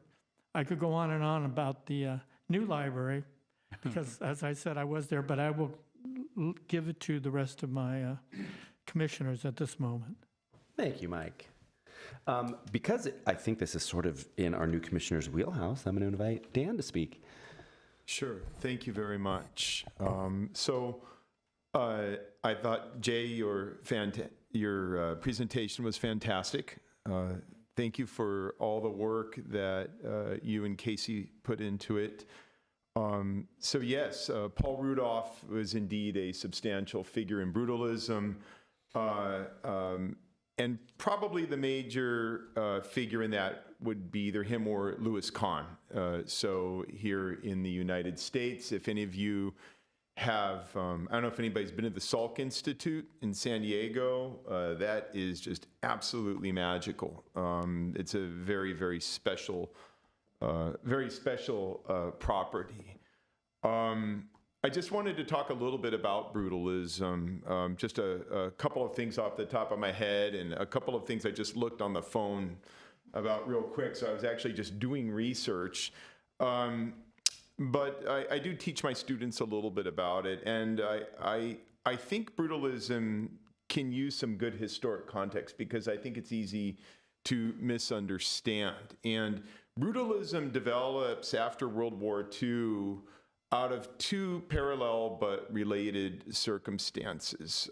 I could go on and on about the new library, because as I said, I was there, but I will give it to the rest of my commissioners at this moment. Thank you, Mike. Because I think this is sort of in our new commissioner's wheelhouse, I'm going to invite Dan to speak. Sure. Thank you very much. I thought, Jay, your presentation was fantastic. Thank you for all the work that you and Casey put into it. So yes, Paul Rudolph was indeed a substantial figure in brutalism, and probably the major figure in that would be either him or Louis Kahn. So here in the United States, if any of you have, I don't know if anybody's been to the Salk Institute in San Diego. That is just absolutely magical. It's a very, very special property. I just wanted to talk a little bit about brutalism, just a couple of things off the top of my head and a couple of things I just looked on the phone about real quick. So I was actually just doing research. But I do teach my students a little bit about it, and I think brutalism can use some good historic context because I think it's easy to misunderstand. And brutalism develops after World War II out of two parallel but related circumstances.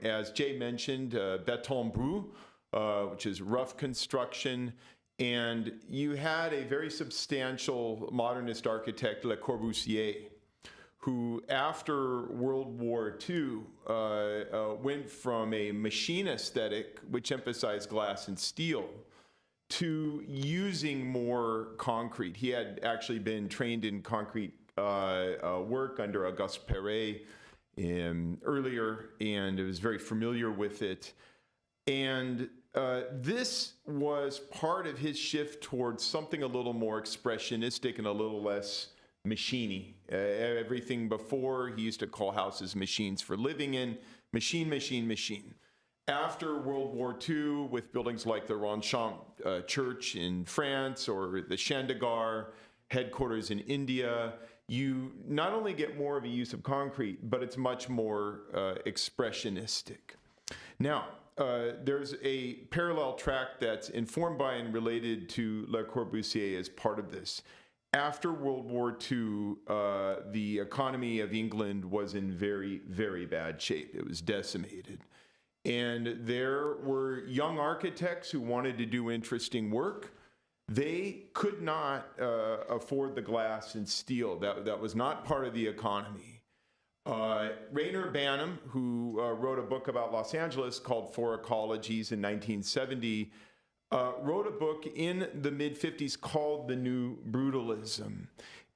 As Jay mentioned, béton brut, which is rough construction, and you had a very substantial modernist architect, Le Corbusier, who after World War II went from a machine aesthetic, which emphasized glass and steel, to using more concrete. He had actually been trained in concrete work under Auguste Perret earlier, and was very familiar with it. And this was part of his shift towards something a little more expressionistic and a little less machiney. Everything before, he used to call houses machines for living in, machine, machine, machine. After World War II, with buildings like the Ronchamp Church in France or the Chandigarh headquarters in India, you not only get more of a use of concrete, but it's much more expressionistic. Now, there's a parallel track that's informed by and related to Le Corbusier as part of this. After World War II, the economy of England was in very, very bad shape. It was decimated. And there were young architects who wanted to do interesting work. They could not afford the glass and steel. That was not part of the economy. Reyner Banham, who wrote a book about Los Angeles called Four Ecologies in 1970, wrote a book in the mid-50s called The New Brutalism.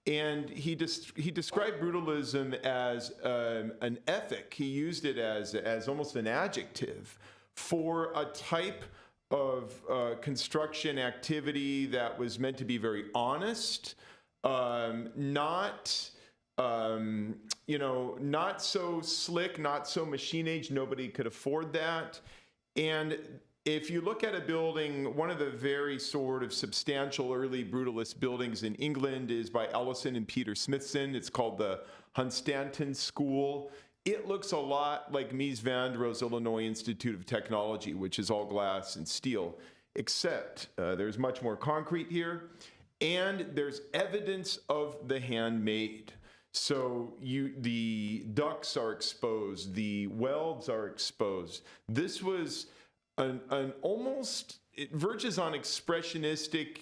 And he described brutalism as an ethic. He used it as almost an adjective for a type of construction activity that was meant to be very honest, not so slick, not so machine age, nobody could afford that. And if you look at a building, one of the very sort of substantial early brutalist buildings in England is by Ellison and Peter Smithson. It's called the Hunstanton School. It looks a lot like Mies van der Rohe's Illinois Institute of Technology, which is all glass and steel, except there's much more concrete here, and there's evidence of the handmade. So the ducts are exposed, the welds are exposed. This was an almost, it verges on expressionistic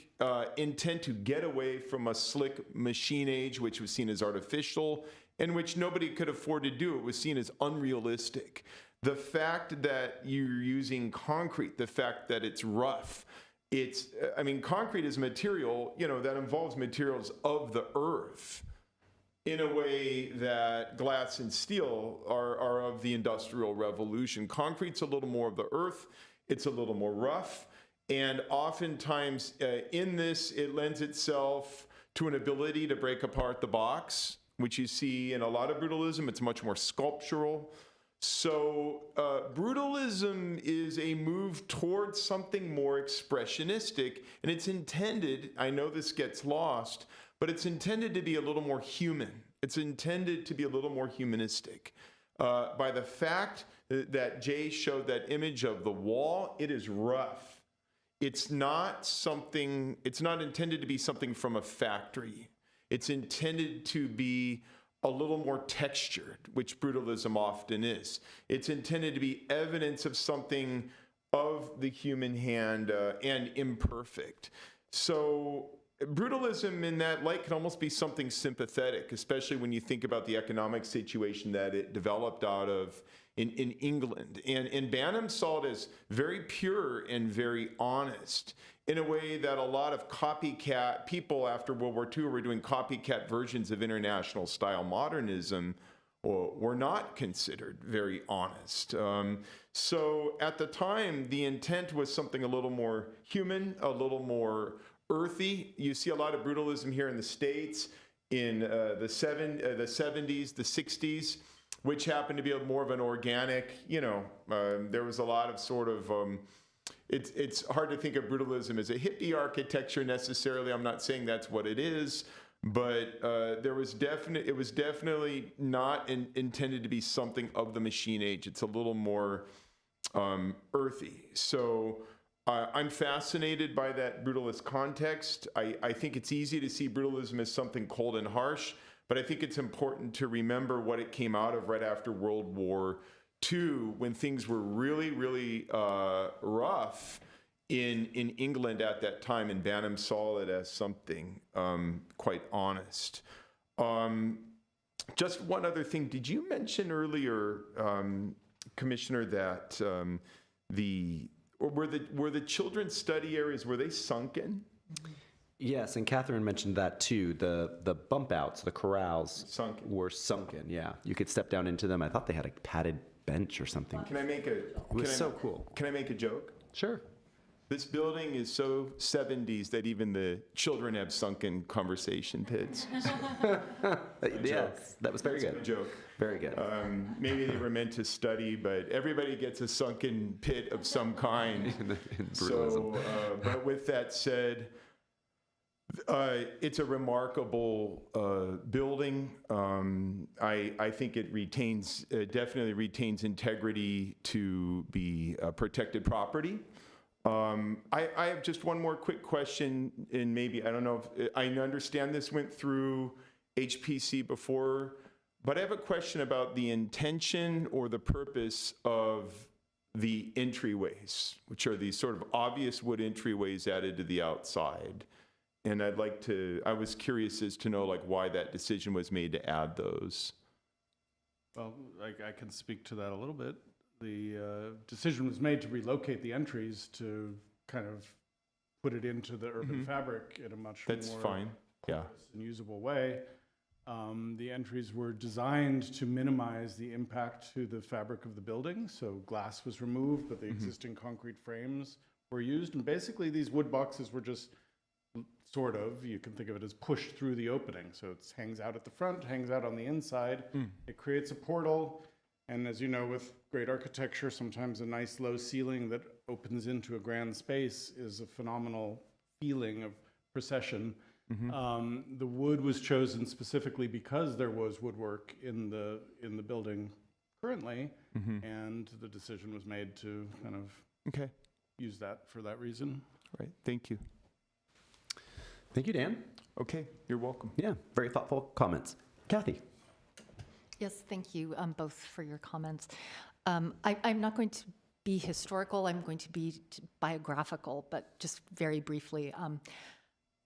intent to get away from a slick machine age, which was seen as artificial, and which nobody could afford to do. It was seen as unrealistic. The fact that you're using concrete, the fact that it's rough, concrete is material, that involves materials of the earth, in a way that glass and steel are of the Industrial Revolution. Concrete's a little more of the earth, it's a little more rough, and oftentimes in this, it lends itself to an ability to break apart the box, which you see in a lot of brutalism. It's much more sculptural. So brutalism is a move towards something more expressionistic, and it's intended, I know this gets lost, but it's intended to be a little more human. It's intended to be a little more humanistic. By the fact that Jay showed that image of the wall, it is rough. It's not intended to be something from a factory. It's intended to be a little more textured, which brutalism often is. It's intended to be evidence of something of the human hand and imperfect. So brutalism in that light can almost be something sympathetic, especially when you think about the economic situation that it developed out of in England. And Banham saw it as very pure and very honest, in a way that a lot of copycat people after World War II who were doing copycat versions of international style modernism were not considered very honest. So at the time, the intent was something a little more human, a little more earthy. You see a lot of brutalism here in the States in the 70s, the 60s, which happened to be more of an organic, there was a lot of sort of, it's hard to think of brutalism as a hippie architecture necessarily. I'm not saying that's what it is, but it was definitely not intended to be something of the machine age. It's a little more earthy. So I'm fascinated by that brutalist context. I think it's easy to see brutalism as something cold and harsh, but I think it's important to remember what it came out of right after World War II, when things were really, really rough in England at that time, and Banham saw it as something quite honest. Just one other thing. Did you mention earlier, Commissioner, that were the children's study areas, were they sunken? Yes, and Catherine mentioned that too. The bump outs, the corrals were sunken. Yeah, you could step down into them. I thought they had a padded bench or something. Can I make a? It was so cool. Can I make a joke? Sure. This building is so 70s that even the children have sunken conversation pits. Yes, that was very That's good. a joke. Very good. Maybe they were meant to study, but everybody gets a sunken pit of some kind. In brutalism. So, but with that said, it's a remarkable building. I think it definitely retains integrity to be protected property. I have just one more quick question, and maybe, I don't know if, I understand this went through HPC before, but I have a question about the intention or the purpose of the entryways, which are these sort of obvious wood entryways added to the outside. And I was curious as to know why that decision was made to add those. Well, I can speak to that a little bit. The decision was made to relocate the entries to kind of put it into the urban fabric in a much That's more fine. Yeah. porous and usable way. The entries were designed to minimize the impact to the fabric of the building. So glass was removed, but the existing concrete frames were used. And basically these wood boxes were just sort of, you can think of it as pushed through the opening. So it hangs out at the front, hangs out on the inside. It creates a portal. And as you know, with great architecture, sometimes a nice low ceiling that opens into a grand space is a phenomenal feeling of procession. The wood was chosen specifically because there was woodwork in the building currently, and the decision was made to kind of use that for that reason. Right. Thank you. Thank you, Dan. Okay. You're welcome. Yeah, very thoughtful comments. Kathy. Yes, thank you both for your comments. I'm not going to be historical, I'm going to be biographical, but just very briefly.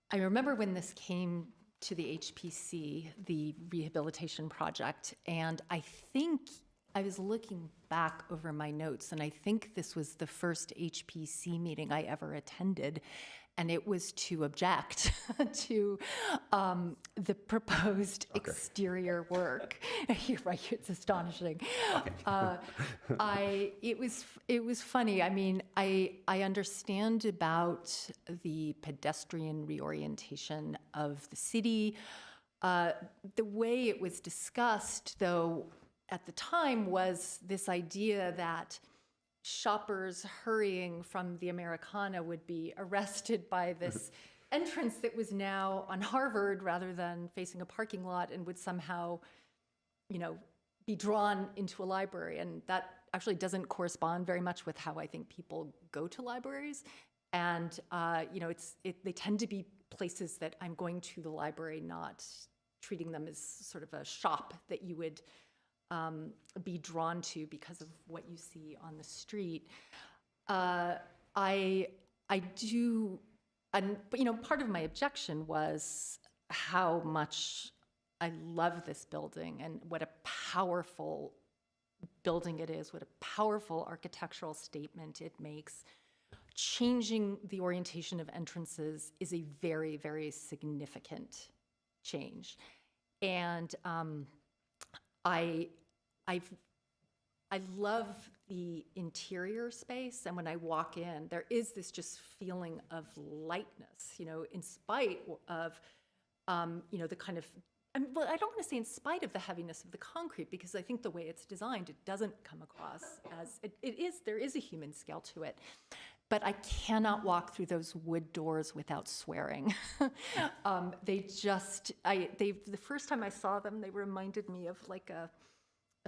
I remember when this came to the HPC, the rehabilitation project, and I think I was looking back over my notes, and I think this was the first HPC meeting I ever attended, and it was to object to the proposed exterior work. You're right, it's astonishing. It was funny. I mean, I understand about the pedestrian reorientation of the city. The way it was discussed, though, at the time was this idea that shoppers hurrying from the Americana would be arrested by this entrance that was now on Harvard rather than facing a parking lot and would somehow, be drawn into a library. And that actually doesn't correspond very much with how I think people go to libraries. And, they tend to be places that I'm going to the library, not treating them as sort of a shop that you would be drawn to because of what you see on the street. I do, but part of my objection was how much I love this building and what a powerful building it is, what a powerful architectural statement it makes. Changing the orientation of entrances is a very, very significant change. And I love the interior space, and when I walk in, there is this just feeling of lightness, in spite of, the kind of, well, I don't want to say in spite of the heaviness of the concrete, because I think the way it's designed, it doesn't come across as, there is a human scale to it. But I cannot walk through those wood doors without swearing. The first time I saw them, they reminded me of like a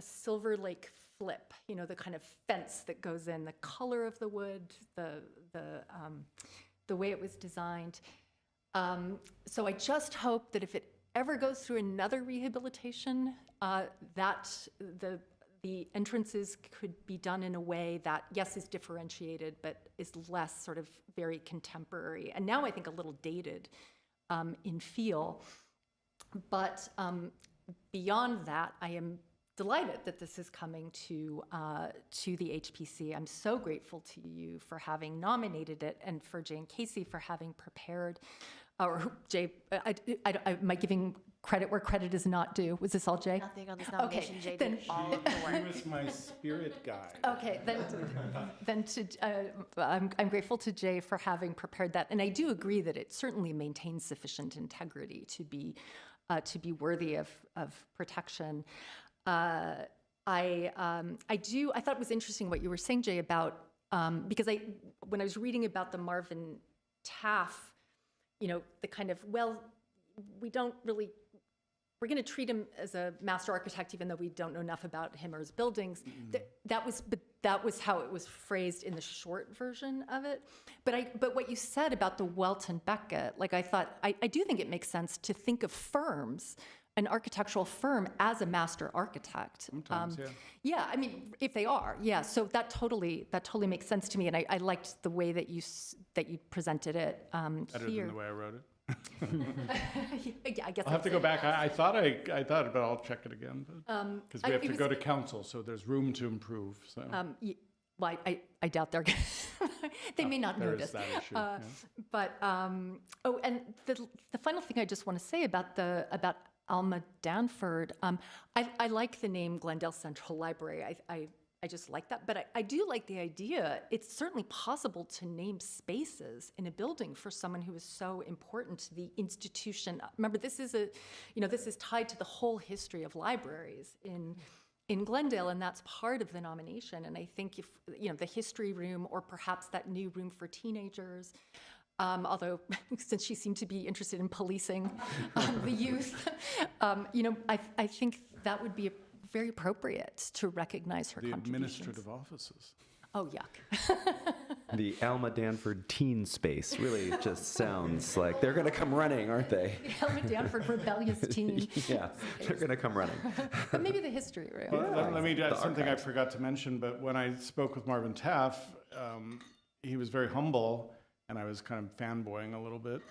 Silver Lake flip, the kind of fence that goes in, the color of the wood, the way it was designed. So I just hope that if it ever goes through another rehabilitation, that the entrances could be done in a way that, yes, is differentiated, but is less sort of very contemporary. And now I think a little dated in feel. But beyond that, I am delighted that this is coming to the HPC. I'm so grateful to you for having nominated it, and for Jay and Casey for having prepared. Or Jay, am I giving credit where credit is not due? Was this all Jay? Nothing on this nomination. Okay, Jay then, did all of the He work. was my spirit guide. Okay, I'm grateful to Jay for having prepared that, and I do agree that it certainly maintains sufficient integrity to be worthy of protection. I thought it was interesting what you were saying, Jay, about because when I was reading about the Marvin Taff, the kind of, well, we're going to treat him as a master architect, even though we don't know enough about him or his buildings. That was how it was phrased in the short version of it. But what you said about the Welton Beckett, like I thought, I do think it makes sense to think of firms, an architectural firm, as a master architect. Sometimes, yeah. Yeah, I mean, if they are, yeah. So that totally makes sense to me, and I liked the way that you presented it Better here. than the way I wrote it. Yeah, I guess I'll have to go back. I thought, but I'll check it again. Because we have to go to council, so there's room to improve. So Well, I doubt they're. They may not there notice. is that issue. Yeah. But and the final thing I just want to say about Alma Danford, I like the name Glendale Central Library. I just like that, but I do like the idea. It's certainly possible to name spaces in a building for someone who is so important to the institution. Remember, this is tied to the whole history of libraries in Glendale, and that's part of the nomination. And I think if the history room, or perhaps that new room for teenagers. Although, since she seemed to be interested in policing the youth, I think that would be very appropriate to recognize her The contributions. administrative offices. Oh, yuck. The Alma Danford Teen Space really just sounds like they're going to come running, aren't they? The Alma Danford rebellious teen. Yeah, they're going to come running. But maybe the history room. Well, let me add something I archives. forgot to mention, but when I spoke with Marvin Taff, he was very humble, and I was kind of fanboying a little bit.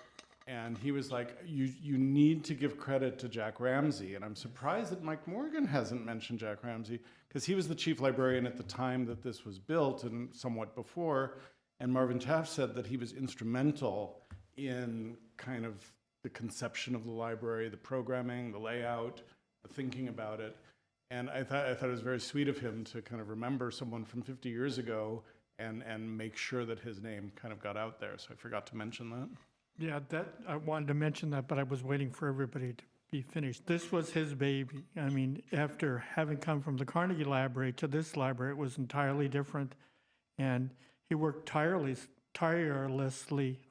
And he was like, you need to give credit to Jack Ramsey. And I'm surprised that Mike Morgan hasn't mentioned Jack Ramsey, because he was the chief librarian at the time that this was built and somewhat before. And Marvin Taff said that he was instrumental in kind of the conception of the library, the programming, the layout, the thinking about it. And I thought it was very sweet of him to kind of remember someone from 50 years ago and make sure that his name kind of got out there. So I forgot to mention that. Yeah, I wanted to mention that, but I was waiting for everybody to be finished. This was his baby. I mean, after having come from the Carnegie Library to this library, it was entirely different. And he worked tirelessly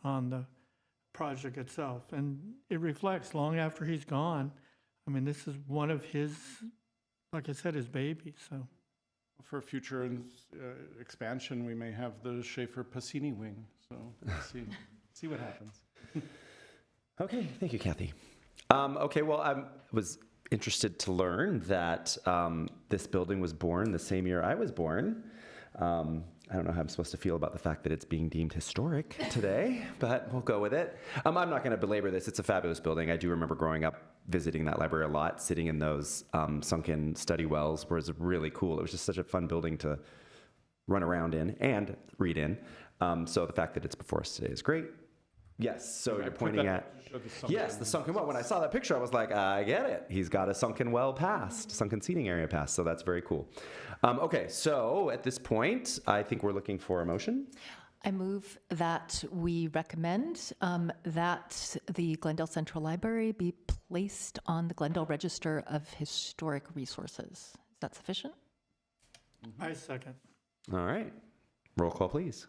on the project itself. And it reflects long after he's gone. I mean, this is one of his, like I said, his baby, so. For future expansion, we may have the Schaefer Passini wing. So let's see what happens. Okay, thank you, Kathy. Okay, well, I was interested to learn that this building was born the same year I was born. I don't know how I'm supposed to feel about the fact that it's being deemed historic today, but we'll go with it. I'm not going to belabor this. It's a fabulous building. I do remember growing up visiting that library a lot, sitting in those sunken study wells, was really cool. It was just such a fun building to run around in and read in. So the fact that it's before us today is great. Yes, so I you're put pointing that at, up to show the sunken yes, the sunken well. When I saw that picture, I was like, I get it. He's got a sunken well past, sunken seating area past, so that's very cool. Okay, so at this point, I think we're looking for a motion. I move that we recommend that the Glendale Central Library be placed on the Glendale Register of Historic Resources. Is that sufficient? I second. All right, roll call, please.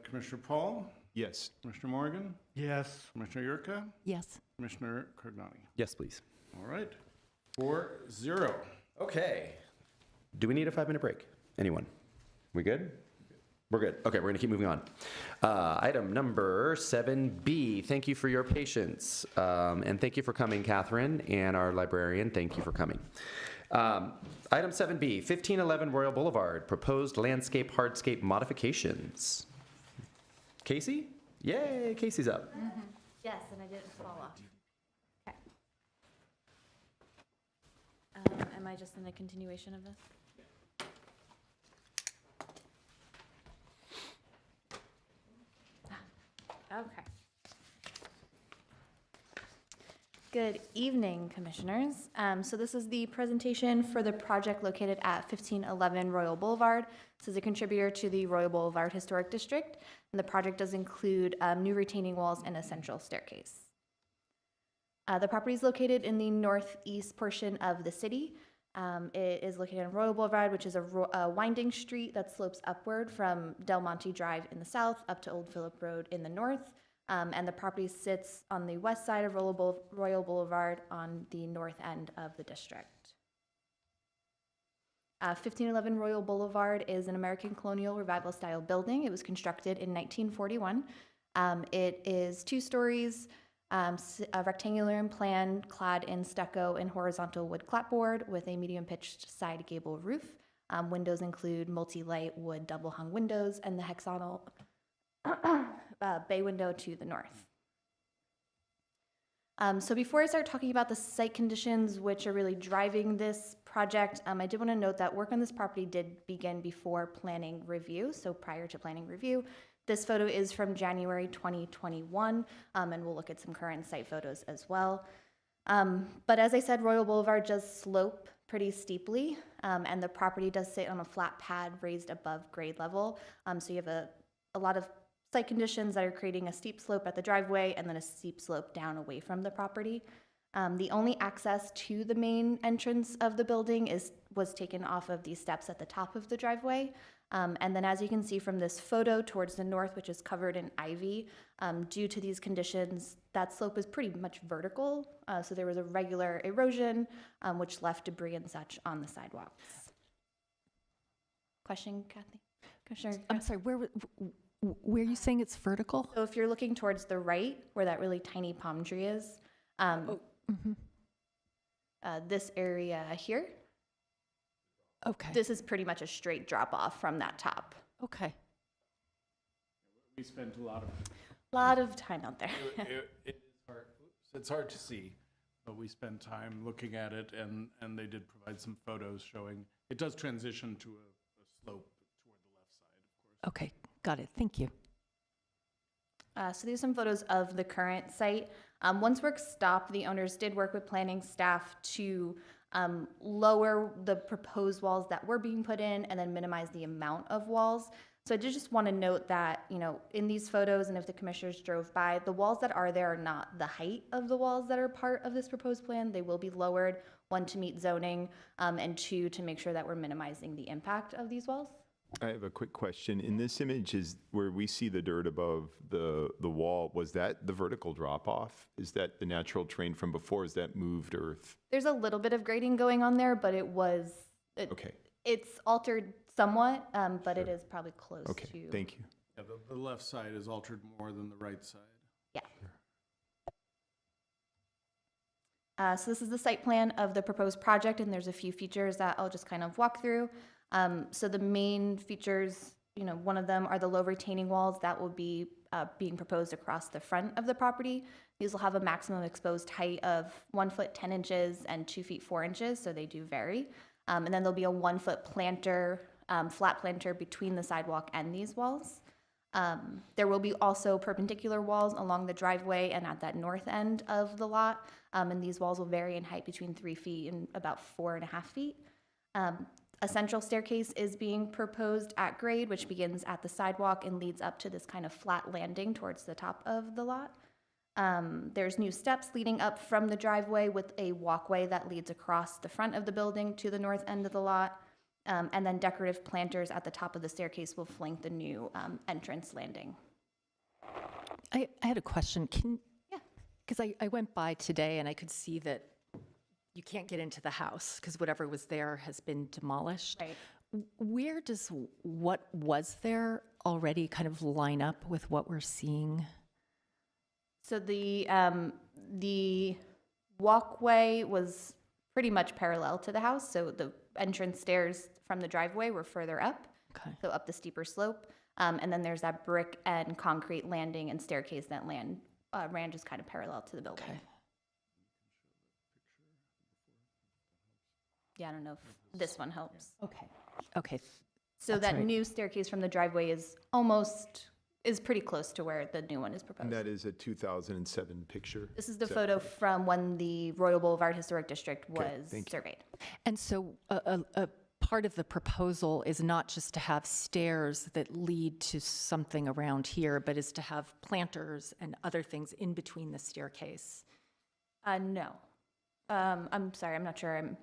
Commissioner Paul, Yes. Commissioner Morgan, Yes. Commissioner Yurka, Yes. Commissioner Carnani. Yes, please. All right, 4-0. Okay. Do we need a 5-minute break? Anyone? We good? We're good. Okay, we're gonna keep moving on. Item number 7B, thank you for your patience. And thank you for coming, Catherine, and our librarian, thank you for coming. Item 7B, 1511 Royal Boulevard, proposed landscape hardscape modifications. Casey? Yay, Casey's up. Yes, and I didn't fall off. Okay. Am I just in a continuation of this? Okay. Good evening, Commissioners. So this is the presentation for the project located at 1511 Royal Boulevard. This is a contributor to the Royal Boulevard Historic District, and the project does include new retaining walls and a central staircase. The property is located in the northeast portion of the city. It is located on Royal Boulevard, which is a winding street that slopes upward from Del Monte Drive in the south up to Old Phillip Road in the north. And the property sits on the west side of Royal Boulevard on the north end of the district. 1511 Royal Boulevard is an American colonial revival style building. It was constructed in 1941. It is 2 stories, rectangular in plan, clad in stucco and horizontal wood clapboard with a medium pitched side gable roof. Windows include multi-light wood double hung windows and the hexagonal bay window to the north. So before I start talking about the site conditions which are really driving this project, I did want to note that work on this property did begin before planning review, so prior to planning review. This photo is from January 2021, and we'll look at some current site photos as well. But as I said, Royal Boulevard does slope pretty steeply, and the property does sit on a flat pad raised above grade level. So you have a lot of site conditions that are creating a steep slope at the driveway and then a steep slope down away from the property. The only access to the main entrance of the building was taken off of these steps at the top of the driveway. And then as you can see from this photo towards the north, which is covered in ivy, due to these conditions, that slope is pretty much vertical. So there was a regular erosion, which left debris and such on the sidewalks. Question, Kathy? Commissioner? I'm sorry, where are you saying it's vertical? So if you're looking towards the right, where that really tiny palm tree is, this area here, Okay. this is pretty much a straight drop off from that top. Okay. We spent a lot of, Lot of time out there. it's hard to see, but we spent time looking at it, and they did provide some photos showing, it does transition to a slope toward the left side, of course. Okay, got it. Thank you. So these are some photos of the current site. Once work stopped, the owners did work with planning staff to lower the proposed walls that were being put in and then minimize the amount of walls. So I did just want to note that, you know, in these photos, and if the commissioners drove by, the walls that are there are not the height of the walls that are part of this proposed plan. They will be lowered, 1, to meet zoning, and 2, to make sure that we're minimizing the impact of these walls. I have a quick question. In this image is where we see the dirt above the wall. Was that the vertical drop off? Is that the natural terrain from before? Is that moved earth? There's a little bit of grading going on there, but Okay. it's altered somewhat, but it Sure. is probably close Okay. to. Thank you. Yeah, the left side is altered more than the right side. So this is the site plan of the proposed project, and there's a few features that I'll just kind of walk through. So the main features, you know, one of them are the low retaining walls that will be being proposed across the front of the property. These will have a maximum exposed height of 1 foot 10 inches and 2 feet 4 inches, so they do vary. And then there'll be a 1 foot planter, flat planter between the sidewalk and these walls. There will be also perpendicular walls along the driveway and at that north end of the lot. And these walls will vary in height between 3 feet and about 4.5 feet. A central staircase is being proposed at grade, which begins at the sidewalk and leads up to this kind of flat landing towards the top of the lot. There's new steps leading up from the driveway with a walkway that leads across the front of the building to the north end of the lot. And then decorative planters at the top of the staircase will flank the new entrance landing. I had a question. Yeah. Because I went by today and I could see that you can't get into the house because whatever was there has been demolished. Right. Where does what was there already kind of line up with what we're seeing? So the walkway was pretty much parallel to the house. So the entrance stairs from the driveway were further up, Okay. so up the steeper slope. And then there's that brick and concrete landing and staircase that ran just kind of parallel to the building. Okay. Yeah, I don't know if this one helps. Okay. Okay. So That's that right. new staircase from the driveway is pretty close to where the new one is proposed. And that is a 2007 picture. This is the photo from when the Royal Boulevard Historic District Okay, was thank you. surveyed. And so a part of the proposal is not just to have stairs that lead to something around here, but is to have planters and other things in between the staircase. No. I'm sorry, I'm not sure.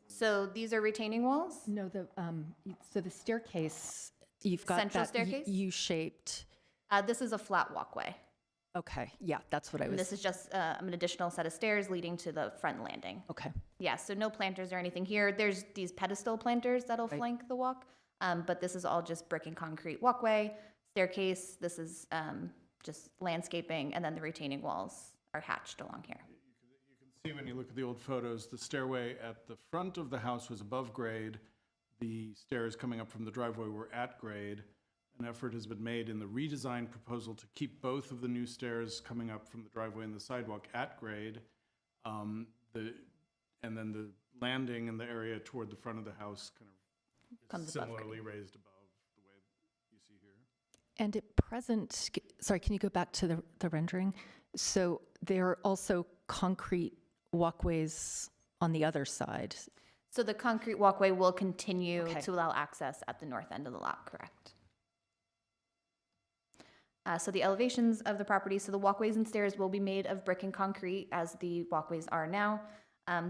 So these are retaining walls? No, so the staircase, you've got Central that staircase? U-shaped. This is a flat walkway. Okay, yeah, that's what I And was. this is just an additional set of stairs leading to the front landing. Okay. Yeah, so no planters or anything here. There's these pedestal planters that'll Right. flank the walk, but this is all just brick and concrete walkway, staircase. This is just landscaping, and then the retaining walls are hatched along here. See, when you look at the old photos, the stairway at the front of the house was above grade. The stairs coming up from the driveway were at grade. An effort has been made in the redesign proposal to keep both of the new stairs coming up from the driveway and the sidewalk at grade. And then the landing in the area toward the front of the house kind of Comes is above grade. similarly raised above the way you see here. And at present, sorry, can you go back to the rendering? So there are also concrete walkways on the other side. So the concrete walkway will continue Okay. to allow access at the north end of the lot, correct? So the elevations of the property, so the walkways and stairs will be made of brick and concrete as the walkways are now.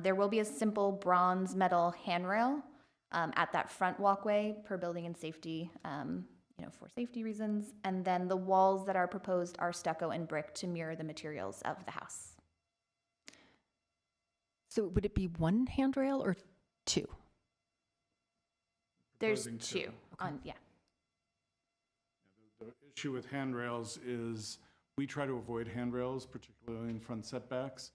There will be a simple bronze metal handrail at that front walkway per building and safety, for safety reasons. And then the walls that are proposed are stucco and brick to mirror the materials of the house. So would it be one handrail or two? There's Proposing two on, yeah. The issue with handrails is we try to avoid handrails, particularly in front setbacks.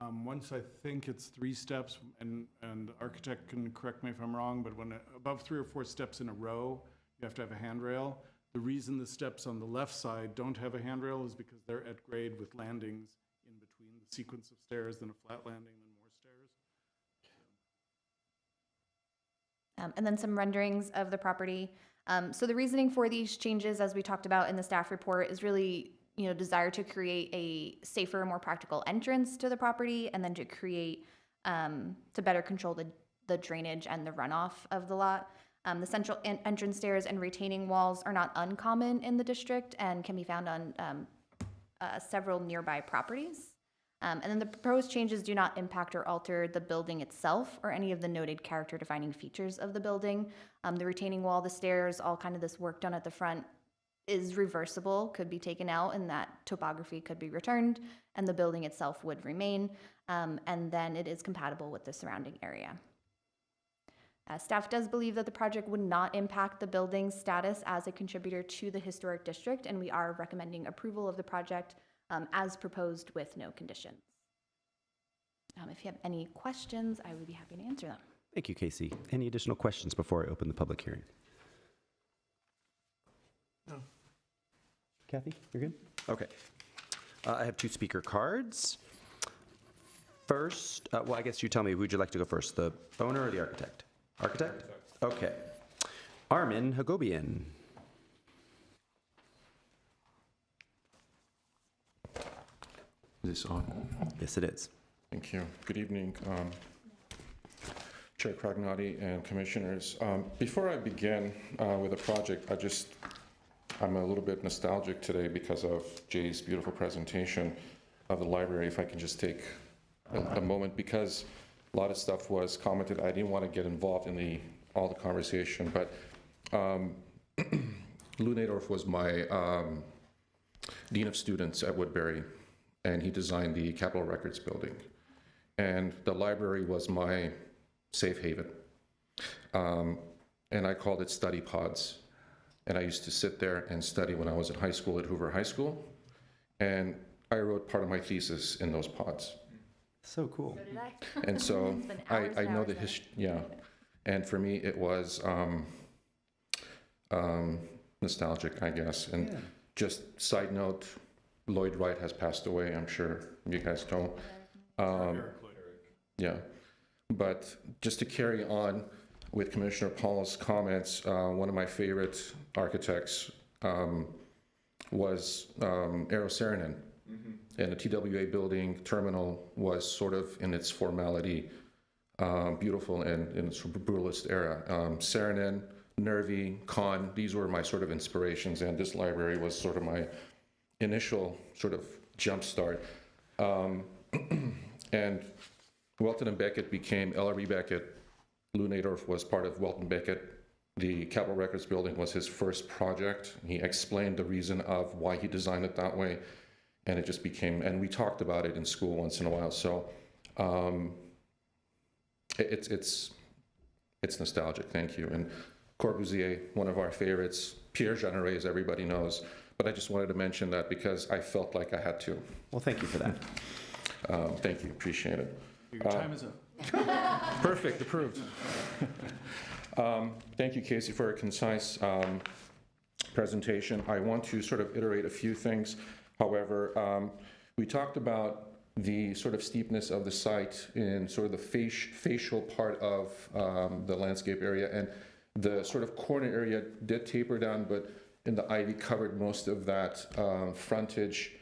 Once I think it's 3 steps, and the architect can correct me if I'm wrong, but when above 3 or 4 steps in a row, you have to have a handrail. The reason the steps on the left side don't have a handrail is because they're at grade with landings in between the sequence of stairs, then a flat landing, then more stairs. And then some renderings of the property. So the reasoning for these changes, as we talked about in the staff report, is really, desire to create a safer, more practical entrance to the property, and then to create, to better control the drainage and the runoff of the lot. The central entrance stairs and retaining walls are not uncommon in the district and can be found on several nearby properties. And then the proposed changes do not impact or alter the building itself or any of the noted character-defining features of the building. The retaining wall, the stairs, all kind of this work done at the front is reversible, could be taken out, and that topography could be returned, and the building itself would remain. And then it is compatible with the surrounding area. Staff does believe that the project would not impact the building's status as a contributor to the historic district, and we are recommending approval of the project as proposed with no conditions. If you have any questions, I would be happy to answer them. Thank you, Casey. Any additional questions before I open the public hearing? No. Kathy, you're good? Okay. I have 2 speaker cards. First, I guess you tell me, would you like to go first, the owner or the architect? Architect? Okay. Armin Hagobian. Is this on? Yes, it is. Thank you. Good evening, Chair Cragnotti and Commissioners. Before I begin with the project, I'm a little bit nostalgic today because of Jay's beautiful presentation of the library. If I can just take a moment, because a lot of stuff was commented. I didn't want to get involved in all the conversation, but Lou Nadorf was my Dean of Students at Woodbury, and he designed the Capitol Records building. And the library was my safe haven. And I called it study pods. And I used to sit there and study when I was in high school at Hoover High School. And I wrote part of my thesis in those pods. So cool. And so Spent I hours and know hours the there. history, yeah. And for me, it was nostalgic, I guess. And just side note, Lloyd Wright has passed away. I'm sure you guys know. Yeah. But just to carry on with Commissioner Paul's comments, one of my favorite architects was Eero Saarinen. And the TWA building terminal was sort of in its formality, beautiful and in its brutalist era. Saarinen, Nervi, Kahn, these were my sort of inspirations, and this library was sort of my initial sort of jump start. And Welton and Beckett became Ellery Beckett. Lou Nadorf was part of Welton Beckett. The Capitol Records building was his first project. He explained the reason of why he designed it that way, and it just became, and we talked about it in school once in a while. So it's nostalgic, thank you. And Corbusier, one of our favorites. Pierre Jeanneret, as everybody knows. But I just wanted to mention that because I felt like I had to. Well, thank you for that. Thank you, appreciate it. Your time is up. Perfect, approved. Thank you, Casey, for a concise presentation. I want to sort of iterate a few things. However, we talked about the sort of steepness of the site in sort of the facial part of the landscape area, and the sort of corner area did taper down, but in the ivy covered most of that frontage.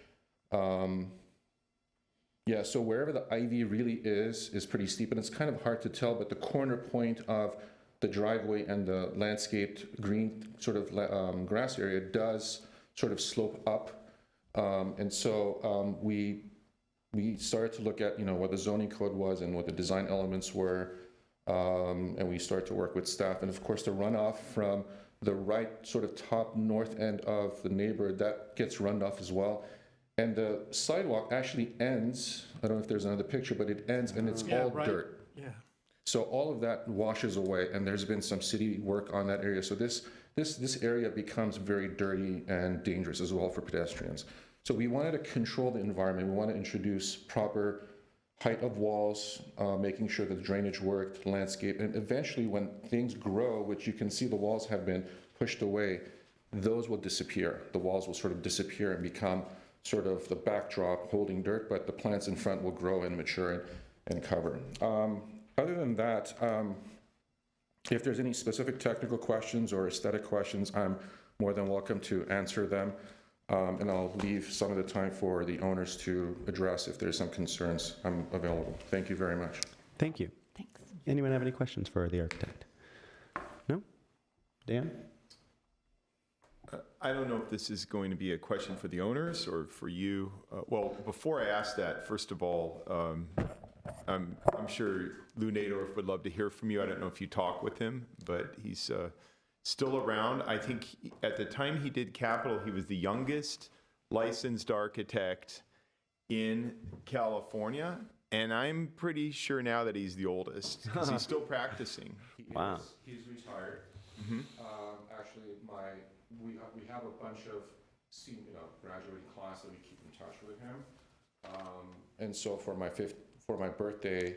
Yeah, so wherever the ivy really is pretty steep, and it's kind of hard to tell, but the corner point of the driveway and the landscaped green sort of grass area does sort of slope up. And so we started to look at, what the zoning code was and what the design elements were, and we started to work with staff. And of course, the runoff from the right sort of top north end of the neighborhood, that gets run off as well. And the sidewalk actually ends, I don't know if there's another picture, but it ends and it's all right. dirt. Yeah. So all of that washes away, and there's been some city work on that area. So this area becomes very dirty and dangerous as well for pedestrians. So we wanted to control the environment. We want to introduce proper height of walls, making sure that the drainage worked, landscape, and eventually when things grow, which you can see the walls have been pushed away, those will disappear. The walls will sort of disappear and become sort of the backdrop holding dirt, but the plants in front will grow and mature and cover. Other than that, if there's any specific technical questions or aesthetic questions, I'm more than welcome to answer them. And I'll leave some of the time for the owners to address if there's some concerns. I'm available. Thank you very much. Thank you. Thanks. Anyone have any questions for the architect? No? Dan? I don't know if this is going to be a question for the owners or for you. Well, before I ask that, first of all, I'm sure Lou Nadorf would love to hear from you. I don't know if you talk with him, but he's still around. I think at the time he did Capitol, he was the youngest licensed architect in California. And I'm pretty sure now that he's the oldest because he's still practicing. Wow. He's retired. Actually, we have a bunch of graduating class that we keep in touch with him. And so for my birthday,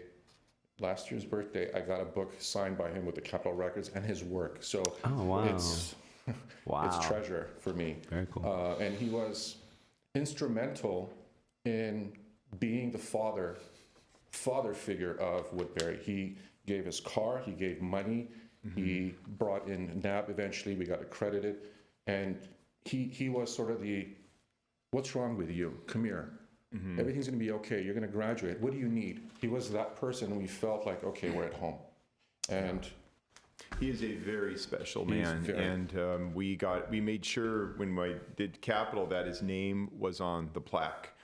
last year's birthday, I got a book signed by him with the Capitol Records and his work. So Oh, wow. it's treasure for me. Very cool. And he was instrumental in being the father figure of Woodbury. He gave his car, he gave money, he brought in NAB eventually, we got accredited, and he was sort of the, what's wrong with you? Come here. Everything's going to be okay. You're going to graduate. What do you need? He was that person. We felt like, okay, we're at home. And He is a very special He is man, very- and we made sure when I did Capital that his name was on the plaque,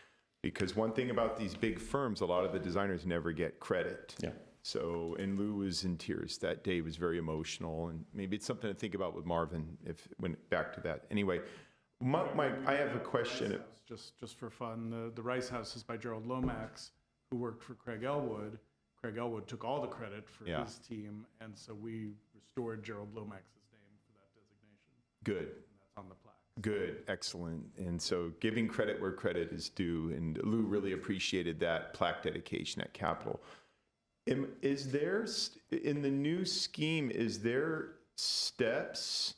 because one thing about these big firms, a lot of the designers never get credit. Yeah. So, and Lou was in tears that day. It was very emotional, and maybe it's something to think about with Marvin if when back to that. Anyway, I have a question. Just for fun, the Rice House is by Gerald Lomax, who worked for Craig Elwood. Craig Elwood took all the credit for Yeah. his team, and so we restored Gerald Lomax's name for that designation. Good. And that's on the plaque. Good, excellent. And so giving credit where credit is due, and Lou really appreciated that plaque dedication at Capitol. Is there, in the new scheme, is there steps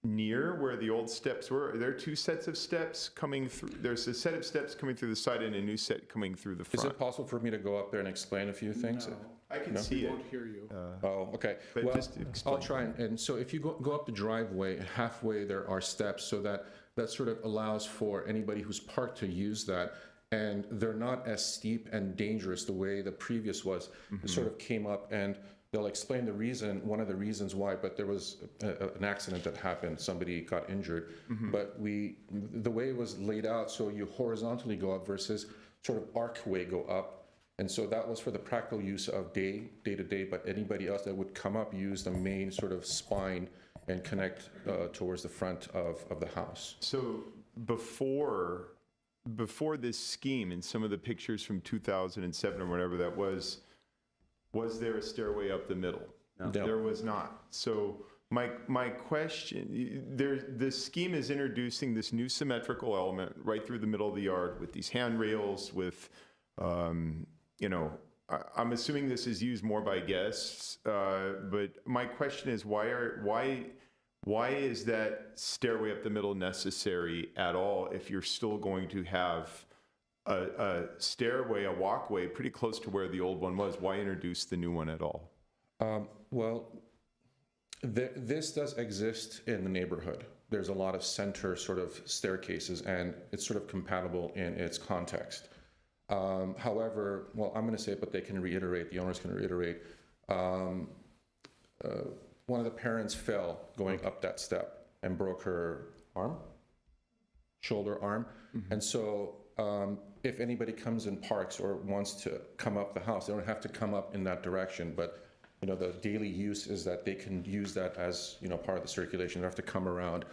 near where the old steps were? Are there two sets of steps coming through? There's a set of steps coming through the side and a new set coming through the is front. it possible for me to go up there and explain a few things? No, I can No? see we it. won't hear you. Oh, okay. But Well, just explain. I'll try. And so if you go up the driveway, halfway there are steps, so that sort of allows for anybody who's parked to use that. And they're not as steep and dangerous the way the previous was. It sort of came up, and they'll explain the reason, one of the reasons why, but there was an accident that happened. Somebody got injured. But the way it was laid out, so you horizontally go up versus sort of archway go up. And so that was for the practical use of day to day, but anybody else that would come up use the main sort of spine and connect towards the front of the house. So before this scheme, in some of the pictures from 2007 or whatever that was there a stairway up the middle? No. There was not. So my question, the scheme is introducing this new symmetrical element right through the middle of the yard with these handrails, with, I'm assuming this is used more by guests, but my question is why is that stairway up the middle necessary at all if you're still going to have a stairway, a walkway pretty close to where the old one was? Why introduce the new one at all? This does exist in the neighborhood. There's a lot of center sort of staircases, and it's sort of compatible in its context. However, well, I'm going to say it, but they can reiterate, the owners can reiterate. One of the parents fell going up that step and broke her shoulder arm. And so if anybody comes and parks or wants to come up the house, they don't have to come up in that direction. But the daily use is that they can use that as part of the circulation. They don't have to come around.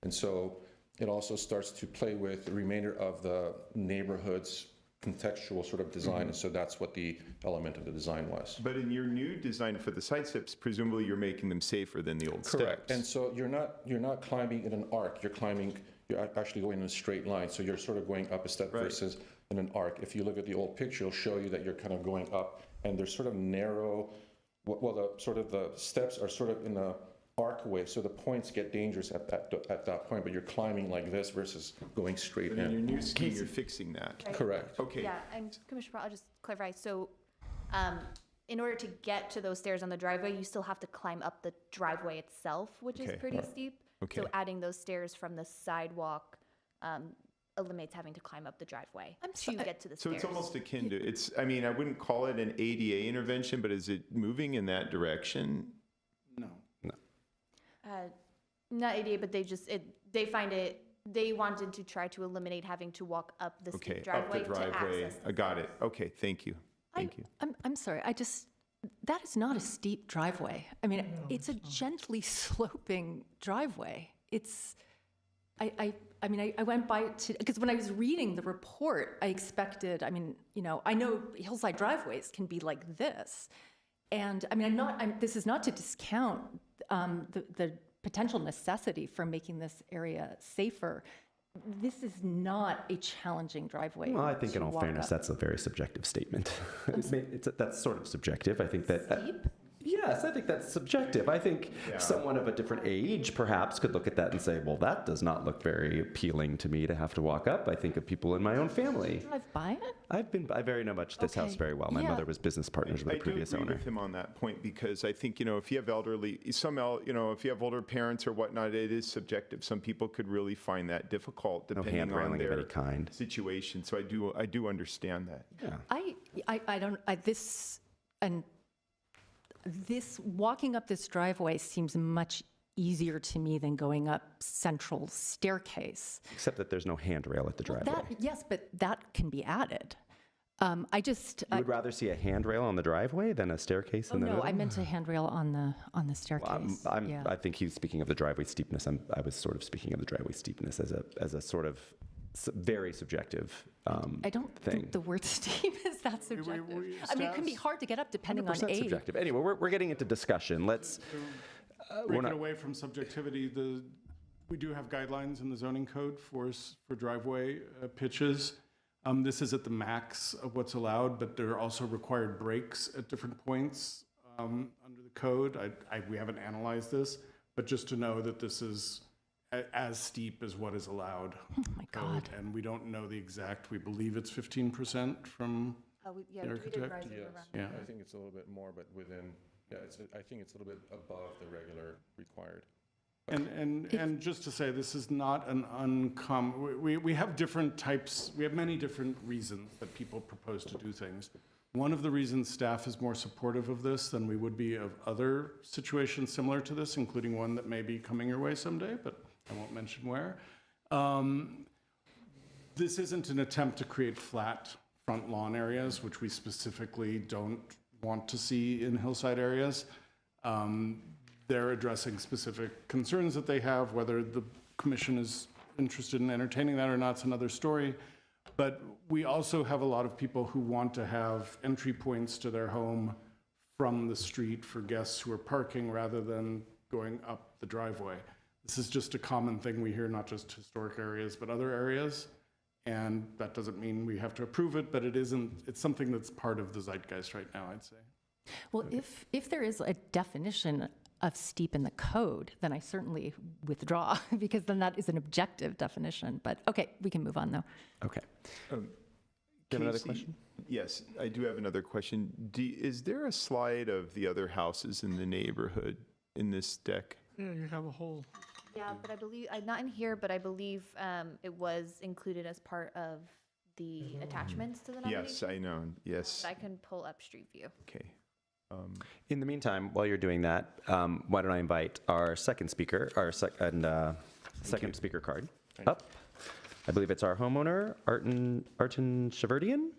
And so it also starts to play with the remainder of the neighborhood's contextual sort of design, and so that's what the element of the design was. But in your new design for the side steps, presumably you're making them safer than the old Correct. steps. And so you're not climbing in an arc. You're actually going in a straight line. So you're sort of going up a step Right. versus in an arc. If you look at the old picture, it'll show you that you're kind of going up, and they're sort of narrow. Well, the steps are sort of in a arcway, so the points get dangerous at that point. But you're climbing like this versus going straight But in your in. new scheme, you're fixing that. Right. Correct. Okay. Yeah, and Commissioner Paul, I'll just clarify. So, in order to get to those stairs on the driveway, you still have to climb up the driveway itself, which is Okay. pretty steep. Okay. So adding those stairs from the sidewalk eliminates having to climb up the driveway to get to the So stairs. it's almost akin to, I mean, I wouldn't call it an ADA intervention, but is it moving in that direction? No. Not ADA, but they wanted to try to eliminate having to walk up the Okay, steep up the driveway to driveway. access. I got it. Okay, thank you. Thank you. I'm sorry, that is not a steep driveway. I mean, it's a gently sloping driveway. I went by because when I was reading the report, I expected, I know hillside driveways can be like this. And this is not to discount the potential necessity for making this area safer. This is not a challenging driveway. Well, I think to in all walk fairness, up. that's a very subjective statement. That's sort of subjective. I think that. Steep? Yes, I think that's subjective. I think someone of a different age perhaps could look at that and say, well, that does not look very appealing to me to have to walk up. I think of people in my own family. Drive by it? I very know much this house Okay. very well. My Yeah. mother was business partners with I the previous do agree owner. with him on that point because I think, if you have elderly, if you have older parents or whatnot, it is subjective. Some people could really find that difficult No depending hand on railing of their any kind. situation. So I do understand that. Yeah. This, walking up this driveway seems much easier to me than going up central staircase. Except that there's no handrail at the driveway. Yes, but that can be added. You would rather see a handrail on the driveway than a staircase in the no, middle? I meant a handrail on the staircase. Yeah. I think he's speaking of the driveway steepness. I was sort of speaking of the driveway steepness as a sort of very subjective I don't thing. think the word steep is that subjective. we- I mean, it can be staff's hard to get up depending on 100% age. subjective. Anyway, we're getting into discussion. Let's. Break not- it away from subjectivity, we do have guidelines in the zoning code for driveway pitches. This is at the max of what's allowed, but there are also required breaks at different points under the code. We haven't analyzed this, but just to know that this is as steep as what is allowed. Oh my God. And we don't know the exact, we believe it's 15% from Yeah, the architect. Yeah. I think it's a little bit more, but within, I think it's a little bit above the regular required. And just to say, this is not an uncommon, we have different types, we have many different reasons that people propose to do things. One of the reasons staff is more supportive of this than we would be of other situations similar to this, including one that may be coming your way someday, but I won't mention where. This isn't an attempt to create flat front lawn areas, which we specifically don't want to see in hillside areas. They're addressing specific concerns that they have. Whether the commission is interested in entertaining that or not is another story. But we also have a lot of people who want to have entry points to their home from the street for guests who are parking rather than going up the driveway. This is just a common thing we hear, not just historic areas, but other areas. And that doesn't mean we have to approve it, but it's something that's part of the zeitgeist right now, I'd say. Well, if there is a definition of steep in the code, then I certainly withdraw because then that is an objective definition. But okay, we can move on though. Okay. Do you have another Casey, question? Yes, I do have another question. Is there a slide of the other houses in the neighborhood in this deck? Yeah, you have a whole, Yeah, but I believe, not in here, but I believe it was included as part of the attachments to the nomination. Yes, I know. Yes. But I can pull up Street View. Okay. In the meantime, while you're doing that, why don't I invite our second speaker, second speaker card up. I believe it's our homeowner, Artin Shaverdian.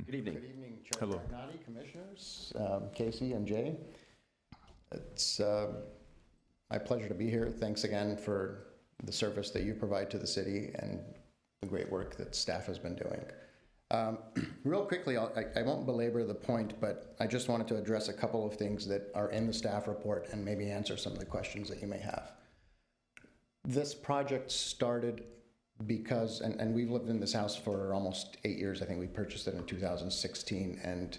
Good evening. Good evening, Chair Hello. Magnati, Commissioners, Casey and Jay. It's my pleasure to be here. Thanks again for the service that you provide to the city and the great work that staff has been doing. Real quickly, I won't belabor the point, but I just wanted to address a couple of things that are in the staff report and maybe answer some of the questions that you may have. This project started because, and we've lived in this house for almost 8 years. I think we purchased it in 2016, and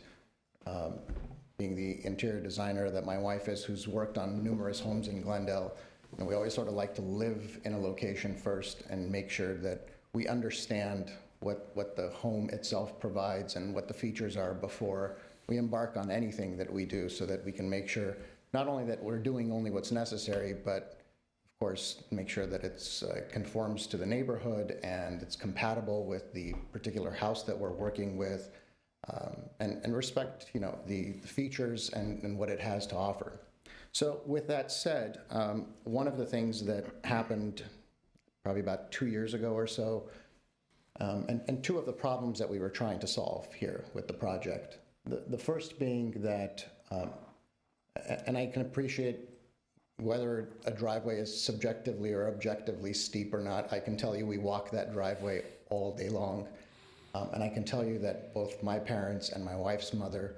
being the interior designer that my wife is, who's worked on numerous homes in Glendale, and we always sort of like to live in a location first and make sure that we understand what the home itself provides and what the features are before we embark on anything that we do, so that we can make sure not only that we're doing only what's necessary, but of course make sure that it's conforms to the neighborhood and it's compatible with the particular house that we're working with, and respect the features and what it has to offer. So with that said, one of the things that happened probably about 2 years ago or so, and two of the problems that we were trying to solve here with the project. The first being that, and I can appreciate whether a driveway is subjectively or objectively steep or not. I can tell you we walk that driveway all day long. And I can tell you that both my parents and my wife's mother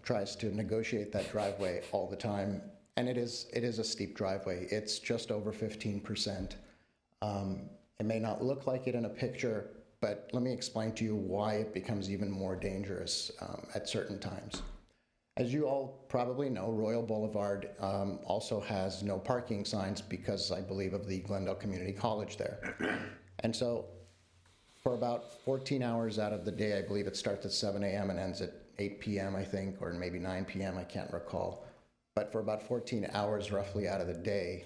tries to negotiate that driveway all the time. And it is a steep driveway. It's just over 15%. It may not look like it in a picture, but let me explain to you why it becomes even more dangerous at certain times. As you all probably know, Royal Boulevard also has no parking signs because I believe of the Glendale Community College there. And so for about 14 hours out of the day, I believe it starts at 7 a.m. and ends at 8 p.m., I think, or maybe 9 p.m., I can't recall. But for about 14 hours roughly out of the day,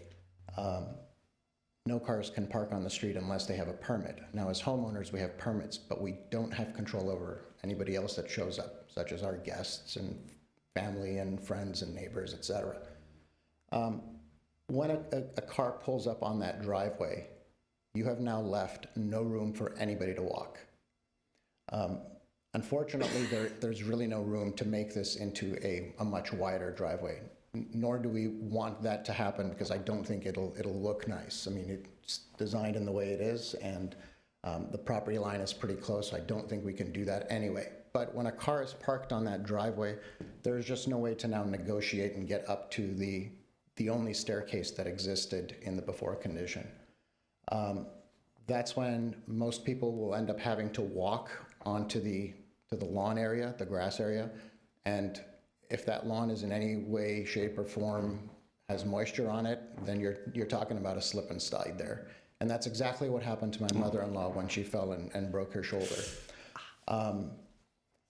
no cars can park on the street unless they have a permit. Now, as homeowners, we have permits, but we don't have control over anybody else that shows up, such as our guests and family and friends and neighbors, et cetera. When a car pulls up on that driveway, you have now left no room for anybody to walk. Unfortunately, there's really no room to make this into a much wider driveway, nor do we want that to happen because I don't think it'll look nice. I mean, it's designed in the way it is, and the property line is pretty close, so I don't think we can do that anyway. But when a car is parked on that driveway, there's just no way to now negotiate and get up to the only staircase that existed in the before condition. That's when most people will end up having to walk onto the lawn area, the grass area, and if that lawn is in any way, shape, or form has moisture on it, then you're talking about a slip and slide there. And that's exactly what happened to my mother-in-law when she fell and broke her shoulder.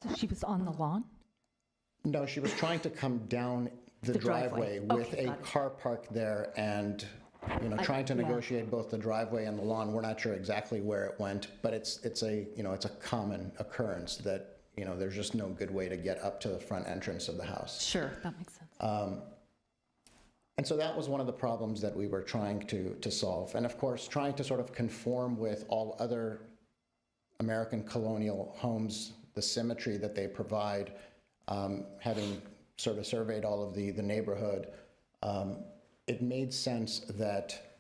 So she was on the lawn? No, she was trying to come down the driveway with Okay, a got it. car parked there and, trying to negotiate both the driveway and the lawn. We're not sure exactly where it went, but it's a common occurrence that, there's just no good way to get up to the front entrance of the house. Sure, that makes sense. And so that was one of the problems that we were trying to solve. And of course, trying to sort of conform with all other American colonial homes, the symmetry that they provide, having sort of surveyed all of the neighborhood, it made sense that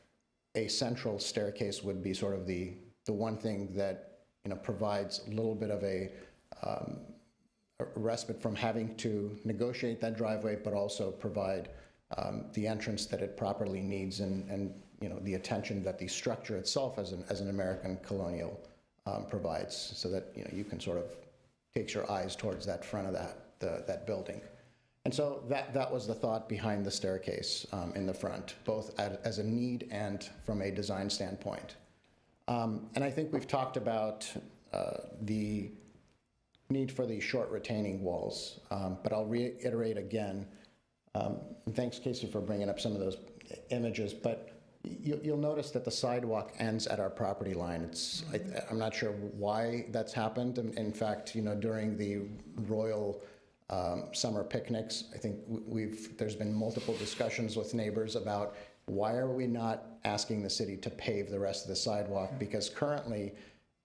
a central staircase would be sort of the one thing that provides a little bit of a respite from having to negotiate that driveway, but also provide the entrance that it properly needs and the attention that the structure itself as an American colonial provides, so that you can sort of take your eyes towards that front of that building. And so that was the thought behind the staircase in the front, both as a need and from a design standpoint. And I think we've talked about the need for the short retaining walls, but I'll reiterate again, and thanks, Casey, for bringing up some of those images, but you'll notice that the sidewalk ends at our property line. I'm not sure why that's happened. In fact, during the Royal summer picnics, I think there's been multiple discussions with neighbors about why are we not asking the city to pave the rest of the sidewalk? Because currently,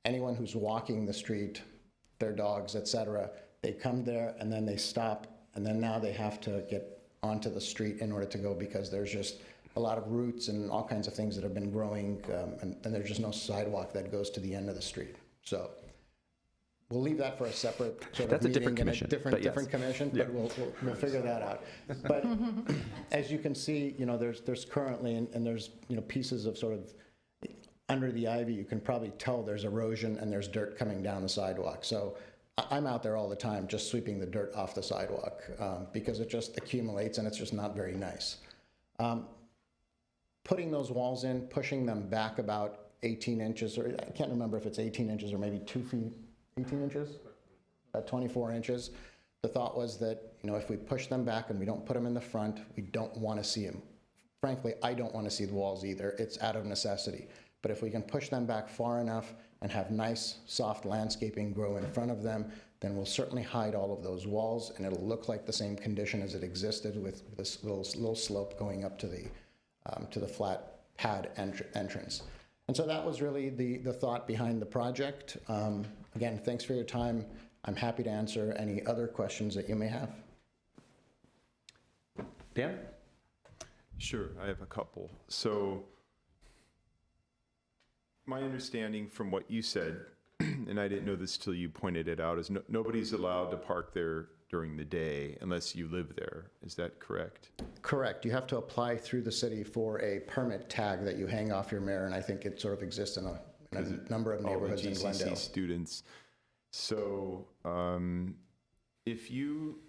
anyone who's walking the street, their dogs, et cetera, they come there and then they stop, and then now they have to get onto the street in order to go because there's just a lot of roots and all kinds of things that have been growing, and there's just no sidewalk that goes to the end of the street. So we'll leave that for a separate sort That's of a different meeting commission, and but yes. different commission, but we'll figure that out. But as you can see, there's currently, and there's pieces of sort of under the ivy, you can probably tell there's erosion and there's dirt coming down the sidewalk. So I'm out there all the time just sweeping the dirt off the sidewalk because it just accumulates and it's just not very nice. Putting those walls in, pushing them back about 18 inches, or I can't remember if it's 18 inches or maybe 2 feet, 18 inches, about 24 inches. The thought was that, if we push them back and we don't put them in the front, we don't want to see them. Frankly, I don't want to see the walls either. It's out of necessity. But if we can push them back far enough and have nice, soft landscaping grow in front of them, then we'll certainly hide all of those walls, and it'll look like the same condition as it existed with this little slope going up to the flat pad entrance. And so that was really the thought behind the project. Again, thanks for your time. I'm happy to answer any other questions that you may have. Dan? Sure, I have a couple. So my understanding from what you said, and I didn't know this till you pointed it out, is nobody's allowed to park there during the day unless you live there. Is that correct? Correct. You have to apply through the city for a permit tag that you hang off your mirror, and I think it sort of exists in in a number of all the neighborhoods in GCC Glendale. students. So if you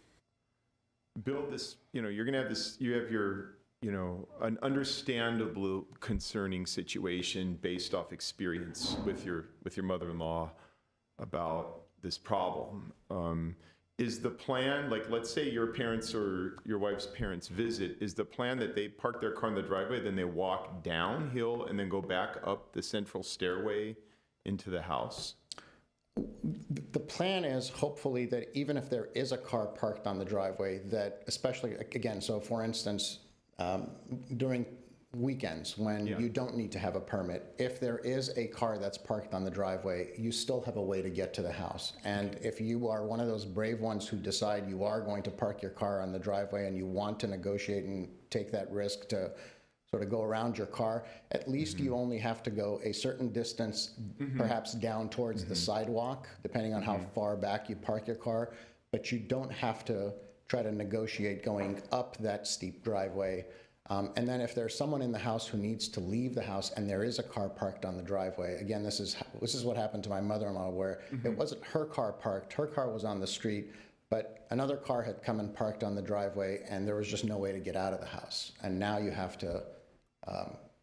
build this, you're going to have this, you have your, an understandable concerning situation based off experience with your mother-in-law about this problem. Is the plan, like, let's say your parents or your wife's parents visit, is the plan that they park their car in the driveway, then they walk downhill and then go back up the central stairway into the house? The plan is hopefully that even if there is a car parked on the driveway, that especially, again, so for instance, during weekends when you don't need to have a permit, if there is a car that's parked on the driveway, you still have a way to get to the house. And if you are one of those brave ones who decide you are going to park your car on the driveway and you want to negotiate and take that risk to sort of go around your car, at least you only have to go a certain distance, perhaps down towards the sidewalk, depending on how far back you park your car, but you don't have to try to negotiate going up that steep driveway. And then if there's someone in the house who needs to leave the house and there is a car parked on the driveway, again, this is what happened to my mother-in-law, where it wasn't her car parked, her car was on the street, but another car had come and parked on the driveway and there was just no way to get out of the house. And now you have to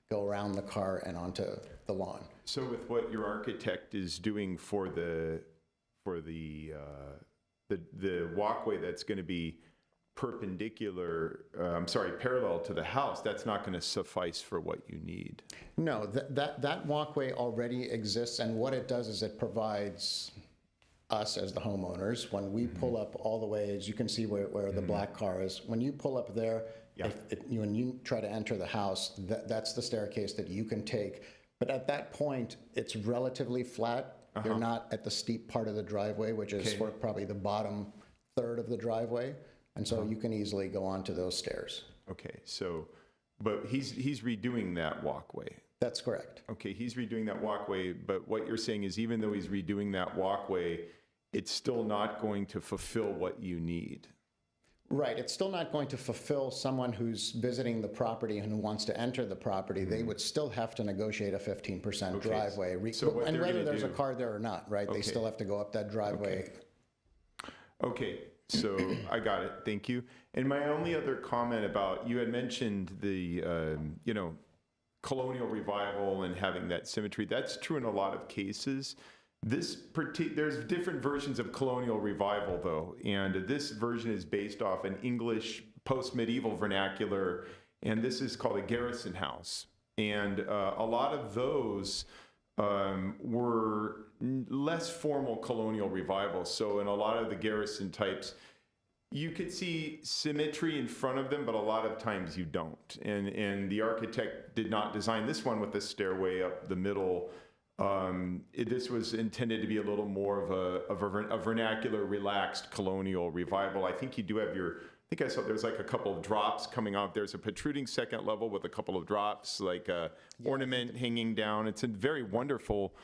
go around the car and onto the lawn. So with what your architect is doing for the walkway that's going to be parallel to the house, that's not going to suffice for what you need. No, that walkway already exists, and what it does is it provides us as the homeowners, when we pull up all the way, as you can see where the black car is, when you pull up there, when you try to enter the house, that's the staircase that you can take. But at that point, it's relatively flat. You're not at the steep part of the driveway, which is for probably the bottom third of the driveway. And so you can easily go onto those stairs. Okay, so, but he's redoing that walkway. That's correct. Okay, he's redoing that walkway, but what you're saying is even though he's redoing that walkway, it's still not going to fulfill what you need. Right, it's still not going to fulfill someone who's visiting the property and who wants to enter the property. They would still have to negotiate a 15% driveway. And whether there's a car there or not, right? They still have to go up that driveway. Okay, so I got it. Thank you. And my only other comment about, you had mentioned the, colonial revival and having that symmetry. That's true in a lot of cases. There's different versions of colonial revival, though, and this version is based off an English post-medieval vernacular, and this is called a garrison house. And a lot of those were less formal colonial revivals. So in a lot of the garrison types, you could see symmetry in front of them, but a lot of times you don't. And the architect did not design this one with a stairway up the middle. This was intended to be a little more of a vernacular, relaxed colonial revival. I think you do have I think I saw there's like a couple of drops coming out. There's a protruding second level with a couple of drops, like a ornament hanging down. It's a wonderful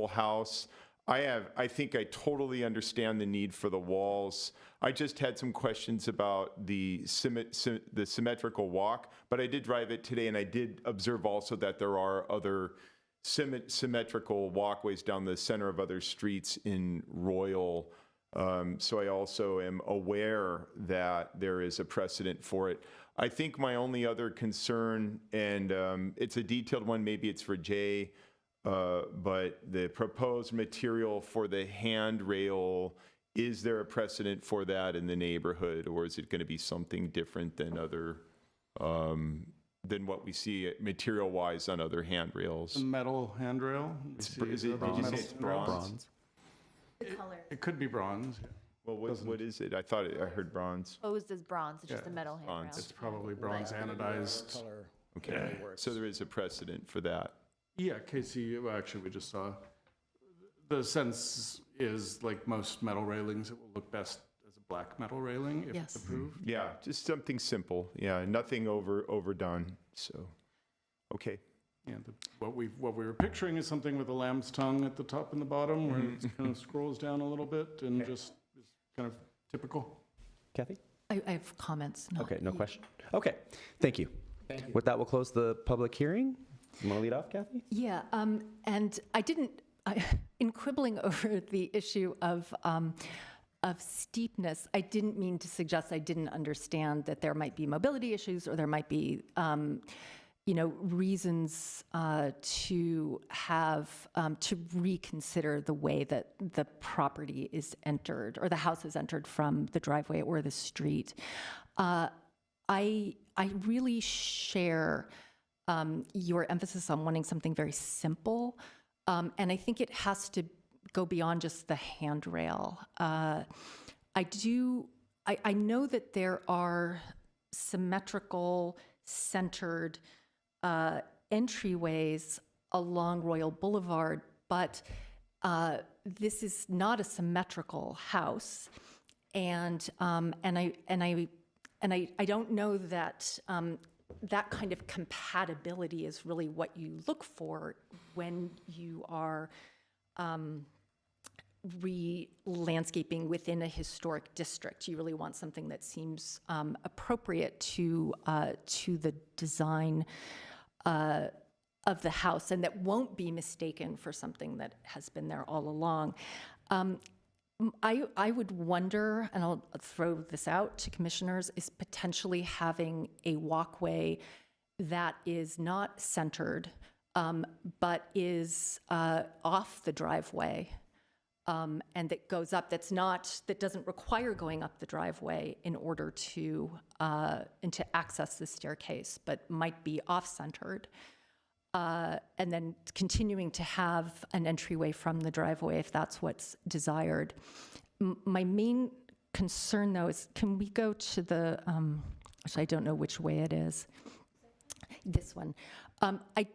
house. I think I totally understand the need for the walls. I just had some questions about the symmetrical walk, but I did drive it today, and I did observe also that there are other symmetrical walkways down the center of other streets in Royal. So I also am aware that there is a precedent for it. I think my only other concern, and it's a detailed one, maybe it's for Jay, but the proposed material for the handrail, is there a precedent for that in the neighborhood, or is it going to be something different than than what we see material-wise on other handrails? Metal handrail. Did you say it's bronze? The color. It could be bronze. Well, what is it? I heard bronze. Proposed as bronze, it's just a metal handrail. It's probably bronze anodized. Color. Okay, so there is a precedent for that. Yeah, Casey, well, actually, we just saw. The sense is, like most metal railings, it will look best as a black metal railing if Yes. it's approved. Yeah, just something simple. Yeah, nothing overdone. So, okay. Yeah, what we were picturing is something with a lamb's tongue at the top and the bottom, where it kind of scrolls down a little bit and just is kind of typical. Kathy? I have comments. Okay, no question. Okay, thank you. With that, we'll close the public hearing. You want to lead off, Kathy? Yeah, and in quibbling over the issue of steepness, I didn't mean to suggest I didn't understand that there might be mobility issues or there might be, reasons to have, to reconsider the way that the property is entered or the house is entered from the driveway or the street. I really share your emphasis on wanting something very simple, and I think it has to go beyond just the handrail. I know that there are symmetrical, centered entryways along Royal Boulevard, but this is not a symmetrical house, and I don't know that that kind of compatibility is really what you look for when you are re-landscaping within a historic district. You really want something that seems appropriate to the design of the house and that won't be mistaken for something that has been there all along. I would wonder, and I'll throw this out to commissioners, is potentially having a walkway that is not centered, but is off the driveway, and that goes up, that doesn't require going up the driveway in order to access the staircase, but might be off-centered. And then continuing to have an entryway from the driveway if that's what's desired. My main concern, though, is can we go to the, which I don't know which way it is, this one. I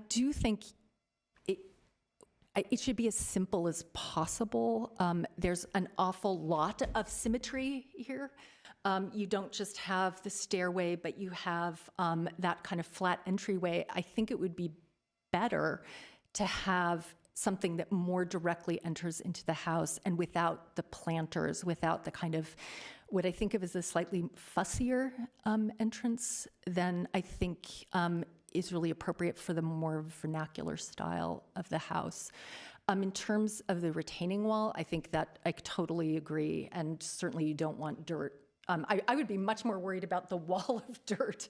do think it should be as simple as possible. There's an awful lot of symmetry here. You don't just have the stairway, but you have that kind of flat entryway. I think it would be better to have something that more directly enters into the house and without the planters, without the kind of what I think of as a slightly fussier entrance than I think is really appropriate for the more vernacular style of the house. In terms of the retaining wall, I think that I totally agree, and certainly you don't want dirt. I would be much more worried about the wall of dirt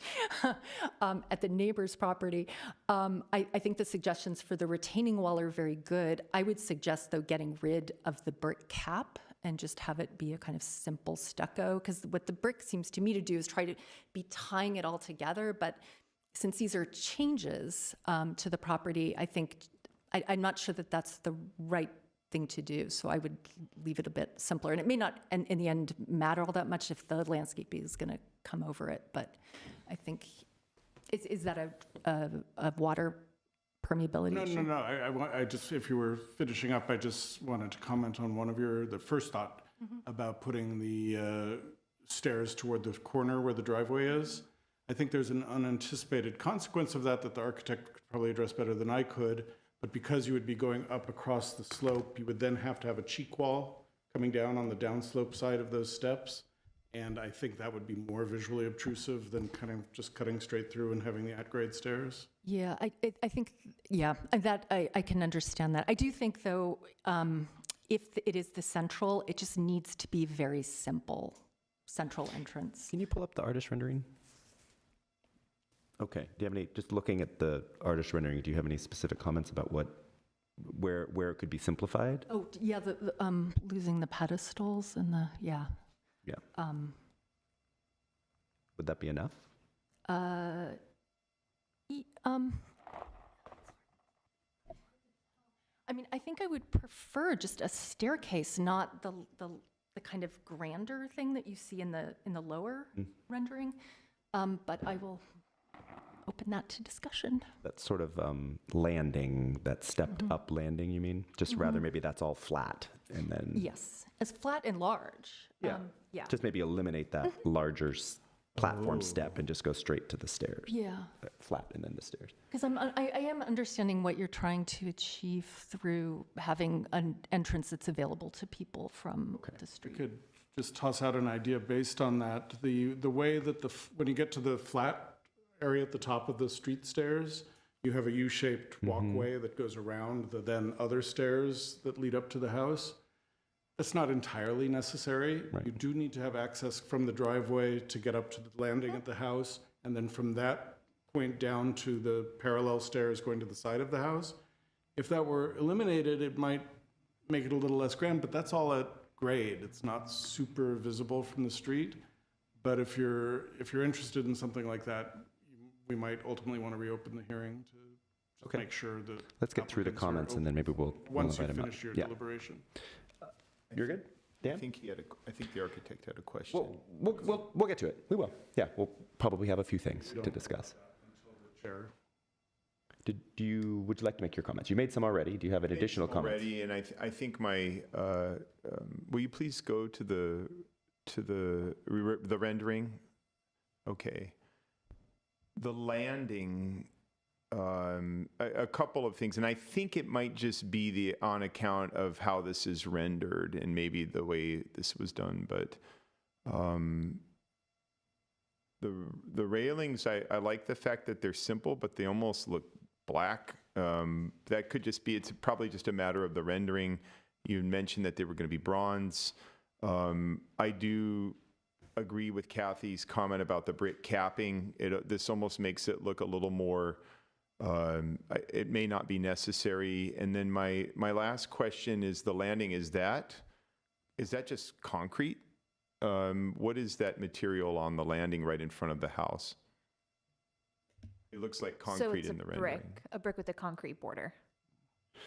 at the neighbor's property. I think the suggestions for the retaining wall are very good. I would suggest, though, getting rid of the brick cap and just have it be a kind of simple stucco, because what the brick seems to me to do is try to be tying it all together. But since these are changes to the property, I think I'm not sure that that's the right thing to do. So I would leave it a bit simpler. And it may not, in the end, matter all that much if the landscape is going to come over it. But I think, is that a water permeability issue? No. I just, if you were finishing up, I just wanted to comment on the first thought about putting the stairs toward the corner where the driveway is. I think there's an unanticipated consequence of that the architect could probably address better than I could. But because you would be going up across the slope, you would then have to have a cheek wall coming down on the downslope side of those steps. And I think that would be more visually obtrusive than kind of just cutting straight through and having the at-grade stairs. Yeah, I think, yeah, that I can understand that. I do think, though, if it is the central, it just needs to be very simple, central entrance. Can you pull up the artist rendering? Okay. Do you have any, just looking at the artist rendering, do you have any specific comments about where it could be simplified? Oh, yeah, the losing the pedestals and Yeah. Would that be enough? I mean, I think I would prefer just a staircase, not the kind of grander thing that you see in the lower rendering. But I will open that to discussion. That sort of landing, that stepped up landing, you mean? Just rather maybe that's all flat and then. Yes, as flat and large. Yeah. Just maybe eliminate that larger platform step and just go straight to the stairs. Yeah. Flat and then the stairs. Because I am understanding what you're trying to achieve through having an entrance that's available to people from the street. I could just toss out an idea based on that. The way that when you get to the flat area at the top of the street stairs, you have a U-shaped walkway that goes around the then other stairs that lead up to the house. That's not entirely necessary. You do need to have access from the driveway to get up to the landing at the house, and then from that point down to the parallel stairs going to the side of the house. If that were eliminated, it might make it a little less grand, but that's all at grade. It's not super visible from the street. But if you're interested in something like that, we might ultimately want to reopen the hearing to just make sure that. Let's get through the applicants are comments and then maybe we'll Once you invite 'em up. finish your Yeah. deliberation. You're good? I Dan? think I think the architect had a question. We'll get to it. We will. Yeah, we'll probably have a few things to discuss. Chair. Would you like to make your comments? You made some already. Do you have an additional comment? Already, and I think my, will you please go to the rendering? Okay. The landing, a couple of things, and I think it might just be on account of how this is rendered and maybe the way this was done, but the railings, I like the fact that they're simple, but they almost look black. That could just be, it's probably just a matter of the rendering. You mentioned that they were going to be bronze. I do agree with Kathy's comment about the brick capping. This almost makes it look a little more, it may not be necessary. And then my last question is the landing, is that just concrete? What is that material on the landing right in front of the house? It looks like concrete in the rendering. A brick with a concrete border.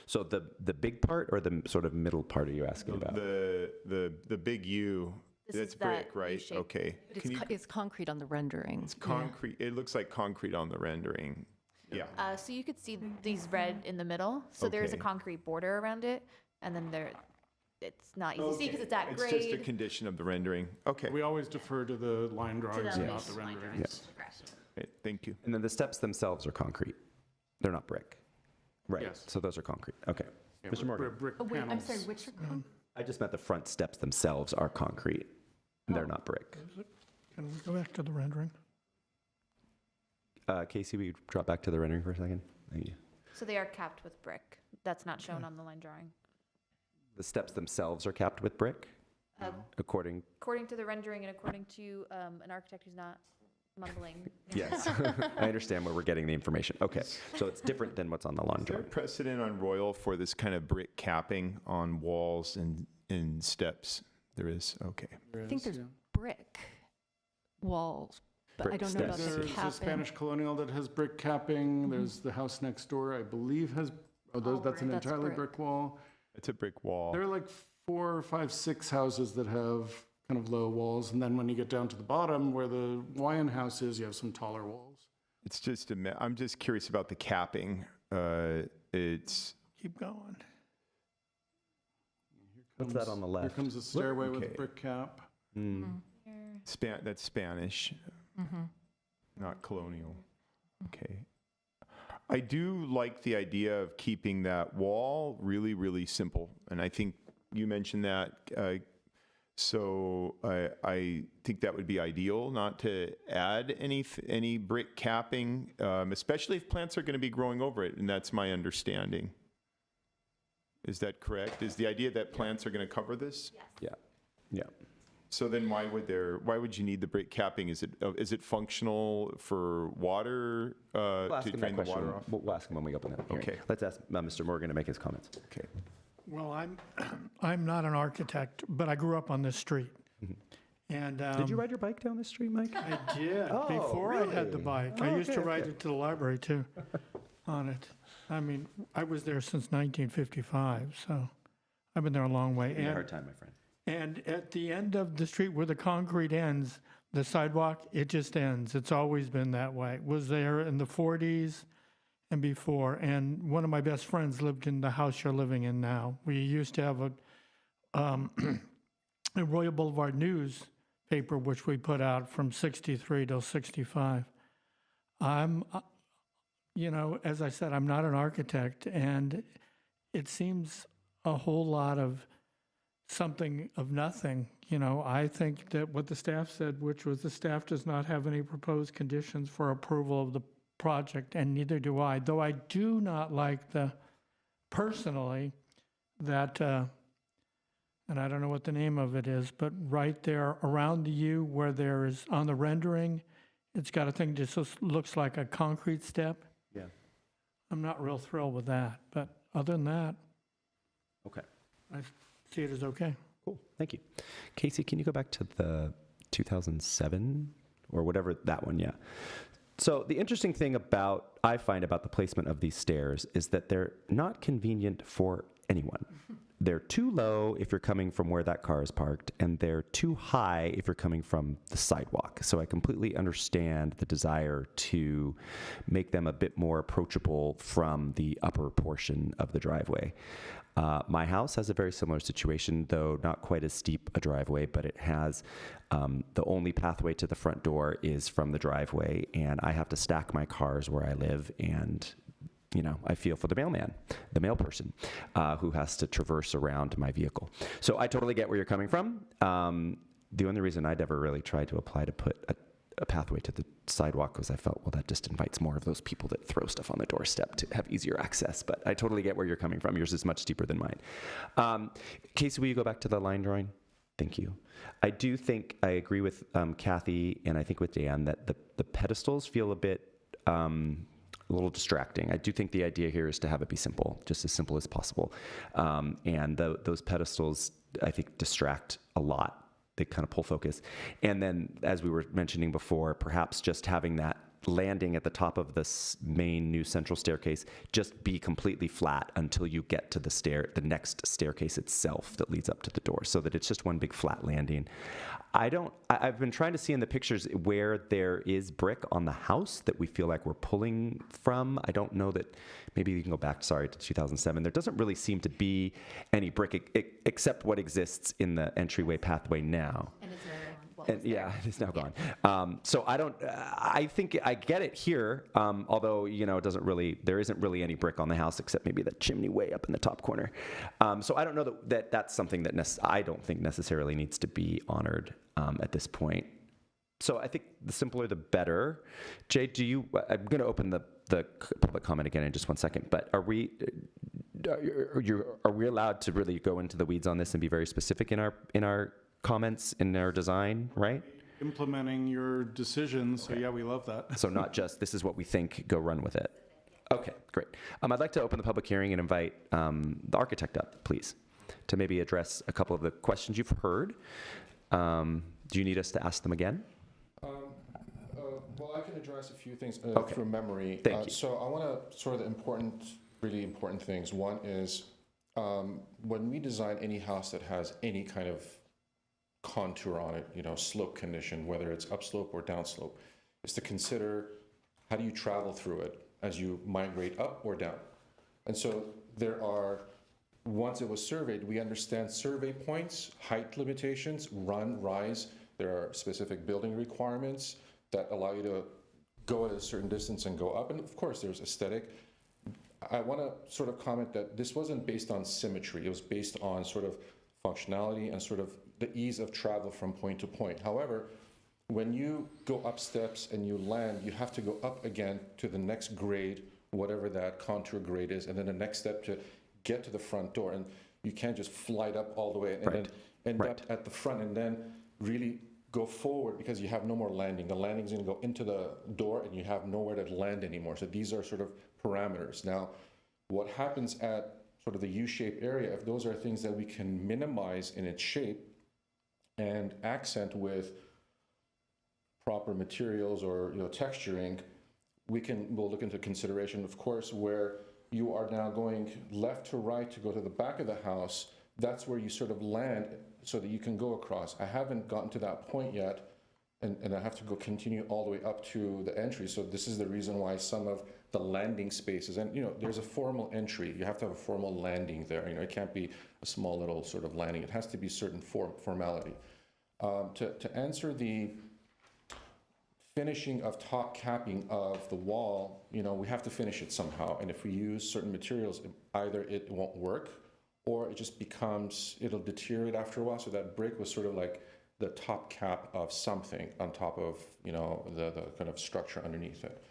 So the big part or the sort of middle part are you asking about? The big U, that's brick, right? U-shape. Okay. It's concrete on the rendering. It's concrete. It looks like concrete on the rendering. Yeah. So you could see these red in the middle. So there's a Okay. concrete border around it, and then it's not easy to see because it's at It's grade. just a condition of the rendering. Okay. We always defer to the line drawings, the not the line renderings. Okay, thank you. And then the steps themselves are concrete. They're not brick. Right. Yes. So those are concrete. Okay. Yeah, Mr. Morgan. brick Oh, wait, I'm panels. sorry, which are I just meant the front steps themselves are concrete. They're not brick. Can we go back to the rendering? Casey, will you drop back to the rendering for a second? Thank you. So they are capped with brick. That's not shown on the line drawing. The steps themselves are capped with brick, according. According to the rendering and according to an architect who's not mumbling. Yes, I understand where we're getting the information. Okay, so it's different than what's on the lawn Is there a drawing. precedent on Royal for this kind of brick capping on walls and steps? There is, okay. I think there's brick walls, but I Brick don't know about steps. the There's a capping. Spanish colonial that has brick capping. There's the house next door, I believe, has, that's an That's entirely brick. brick wall. It's a brick wall. There are like 4, 5, 6 houses that have kind of low walls, and then when you get down to the bottom where the Hawaiian house is, you have some taller walls. It's just I'm just curious about the capping. It's Keep going. What's that on the Here left? comes a stairway with a okay. brick cap. That's Spanish, not colonial. Okay. I do like the idea of keeping that wall really, really simple, and I think you mentioned that. So I think that would be ideal, not to add any brick capping, especially if plants are going to be growing over it, and that's my understanding. Is that correct? Is the idea that plants are going to cover this? Yeah, yeah. So then why would you need the brick capping? Is it functional for water, We'll ask to him that drain the question. water off? We'll ask him when we open that hearing. Okay. Let's ask Mr. Morgan to make his comments. Okay. Well, I'm not an architect, but I grew up on this street. And Did you ride your bike down the street, Mike? I did Oh, before I had the really? bike. Oh, I used to okay, ride okay. it to the library too, on it. I mean, I was there since 1955, so I've been there a long way. Give me a And hard time, my friend. And at the end of the street where the concrete ends, the sidewalk, it just ends. It's always been that way. It was there in the 40s and before. And one of my best friends lived in the house you're living in now. We used to have a Royal Boulevard News paper, which we put out from 63 till 65. As I said, I'm not an architect, and it seems a whole lot of something of nothing. I think that what the staff said, which was the staff does not have any proposed conditions for approval of the project, and neither do I, though I do not like personally, that, and I don't know what the name of it is, but right there around the U where there is, on the rendering, it's got a thing that just looks like a concrete step. Yeah. I'm not real thrilled with that, but other than that, Okay. I see it as okay. Cool. Thank you. Casey, can you go back to the 2007 or whatever that one? Yeah. So the interesting thing I find about the placement of these stairs is that they're not convenient for anyone. They're too low if you're coming from where that car is parked, and they're too high if you're coming from the sidewalk. So I completely understand the desire to make them a bit more approachable from the upper portion of the driveway. My house has a very similar situation, though not quite as steep a driveway, but it has the only pathway to the front door is from the driveway, and I have to stack my cars where I live, and I feel for the mailman, the mail person, who has to traverse around my vehicle. So I totally get where you're coming from. The only reason I'd ever really tried to apply to put a pathway to the sidewalk was I felt, well, that just invites more of those people that throw stuff on the doorstep to have easier access. But I totally get where you're coming from. Yours is much steeper than mine. Casey, will you go back to the line drawing? Thank you. I do think I agree with Kathy, and I think with Dan, that the pedestals feel a bit a little distracting. I do think the idea here is to have it be simple, just as simple as possible. And those pedestals, I think, distract a lot. They kind of pull focus. And then, as we were mentioning before, perhaps just having that landing at the top of this main new central staircase just be completely flat until you get to the next staircase itself that leads up to the door, so that it's just one big flat landing. I've been trying to see in the pictures where there is brick on the house that we feel like we're pulling from. I don't know that, maybe you can go back, to 2007. There doesn't really seem to be any brick except what exists in the entryway pathway now. And it's Yeah, it's now gone. So I think I get it here, although, there isn't really any brick on the house except maybe the chimney way up in the top corner. So I don't know that's something that I don't think necessarily needs to be honored at this point. So I think the simpler the better. Jay, I'm going to open the public comment again in just 1 second, but are we allowed to really go into the weeds on this and be very specific in our comments in our design, right? Implementing your decisions, so yeah, we love that. So not just, this is what we think, go run with it. Okay, great. I'd like to open the public hearing and invite the architect up, please, to maybe address a couple of the questions you've heard. Do you need us to ask them again? Well, I can address a few things Okay. from memory. Thank you. So I want to sort of really important things. One is when we design any house that has any kind of contour on it, slope condition, whether it's upslope or downslope, is to consider how do you travel through it as you migrate up or down. And so once it was surveyed, we understand survey points, height limitations, rise. There are specific building requirements that allow you to go at a certain distance and go up. And of course, there's aesthetic. I want to sort of comment that this wasn't based on symmetry. It was based on sort of functionality and sort of the ease of travel from point to point. However, when you go up steps and you land, you have to go up again to the next grade, whatever that contour grade is, and then the next step to get to the front door. And you can't just fly it up all the way and then end up at the front and then really go forward because you have no more landing. The landing is going to go into the door and you have nowhere to land anymore. So these are sort of parameters. Now, what happens at sort of the U-shaped area, if those are things that we can minimize in its shape and accent with proper materials or texturing, we'll look into consideration, of course, where you are now going left to right to go to the back of the house. That's where you sort of land so that you can go across. I haven't gotten to that point yet, and I have to go continue all the way up to the entry. So this is the reason why some of the landing spaces, and there's a formal entry. You have to have a formal landing there. It can't be a small little sort of landing. It has to be certain formality. To answer the finishing of top capping of the wall, we have to finish it somehow. And if we use certain materials, either it won't work or it just it'll deteriorate after a while. So that brick was sort of like the top cap of something on top of, the kind of structure underneath it.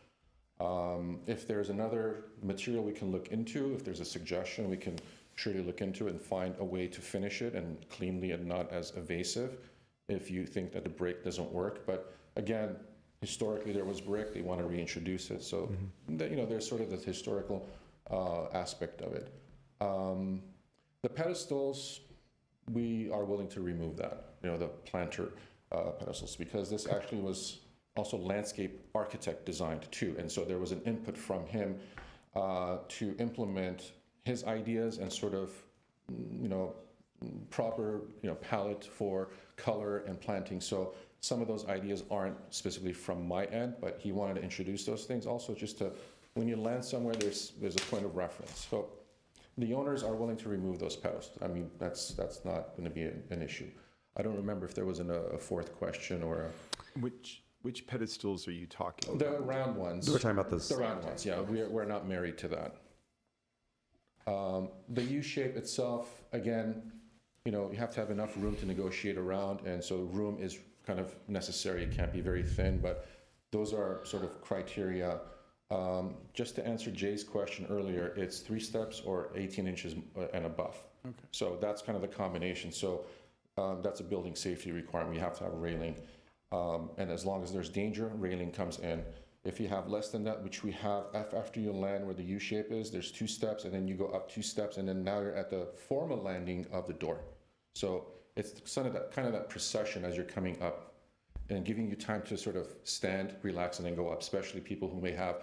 If there's another material we can look into, if there's a suggestion, we can surely look into it and find a way to finish it and cleanly and not as evasive if you think that the brick doesn't work. But again, historically there was brick, they want to reintroduce it. So, there's sort of the historical aspect of it. The pedestals, we are willing to remove that, the planter pedestals, because this actually was also landscape architect designed too. And so there was an input from him to implement his ideas and sort of, proper, palette for color and planting. So some of those ideas aren't specifically from my end, but he wanted to introduce those things also just to, when you land somewhere, there's a point of reference. So the owners are willing to remove those pedestals. I mean, that's not going to be an issue. I don't remember if there was a fourth question or a... Which pedestals are you talking about? The round ones. We're talking about those. The round ones, yeah. We're not married to that. The U shape itself, again, you have to have enough room to negotiate around, and so room is kind of necessary. It can't be very thin, but those are sort of criteria. Just to answer Jay's question earlier, it's 3 steps or 18 inches and above. Okay. So that's kind of the combination. So that's a building safety requirement. You have to have railing. And as long as there's danger, railing comes in. If you have less than that, which we have after you land where the U shape is, there's 2 steps, and then you go up 2 steps, and then now you're at the formal landing of the door. So it's kind of that procession as you're coming up and giving you time to sort of stand, relax, and then go up, especially people who may have,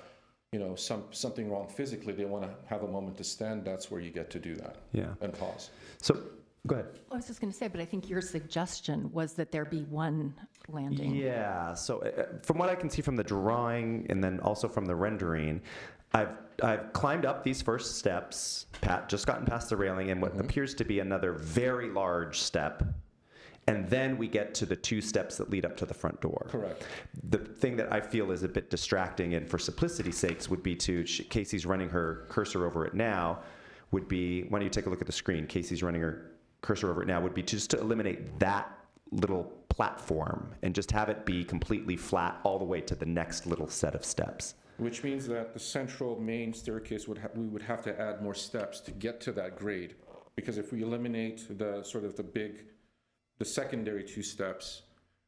something wrong physically. They want to have a moment to stand. That's where you get to do that. Yeah. And pause. So, go ahead. I was just going to say, but I think your suggestion was that there be one landing. Yeah, so from what I can see from the drawing and then also from the rendering, I've climbed up these first steps, just gotten past the railing, and what appears to be another very large step. And then we get to the 2 steps that lead up to the front door. Correct. The thing that I feel is a bit distracting, and for simplicity's sakes, would be Casey's running her cursor over it now, would be, why don't you take a look at the screen? Casey's running her cursor over it now, would be just to eliminate that little platform and just have it be completely flat all the way to the next little set of steps. Which means that the central main staircase we would have to add more steps to get to that grade. Because if we eliminate the sort of the secondary 2 steps,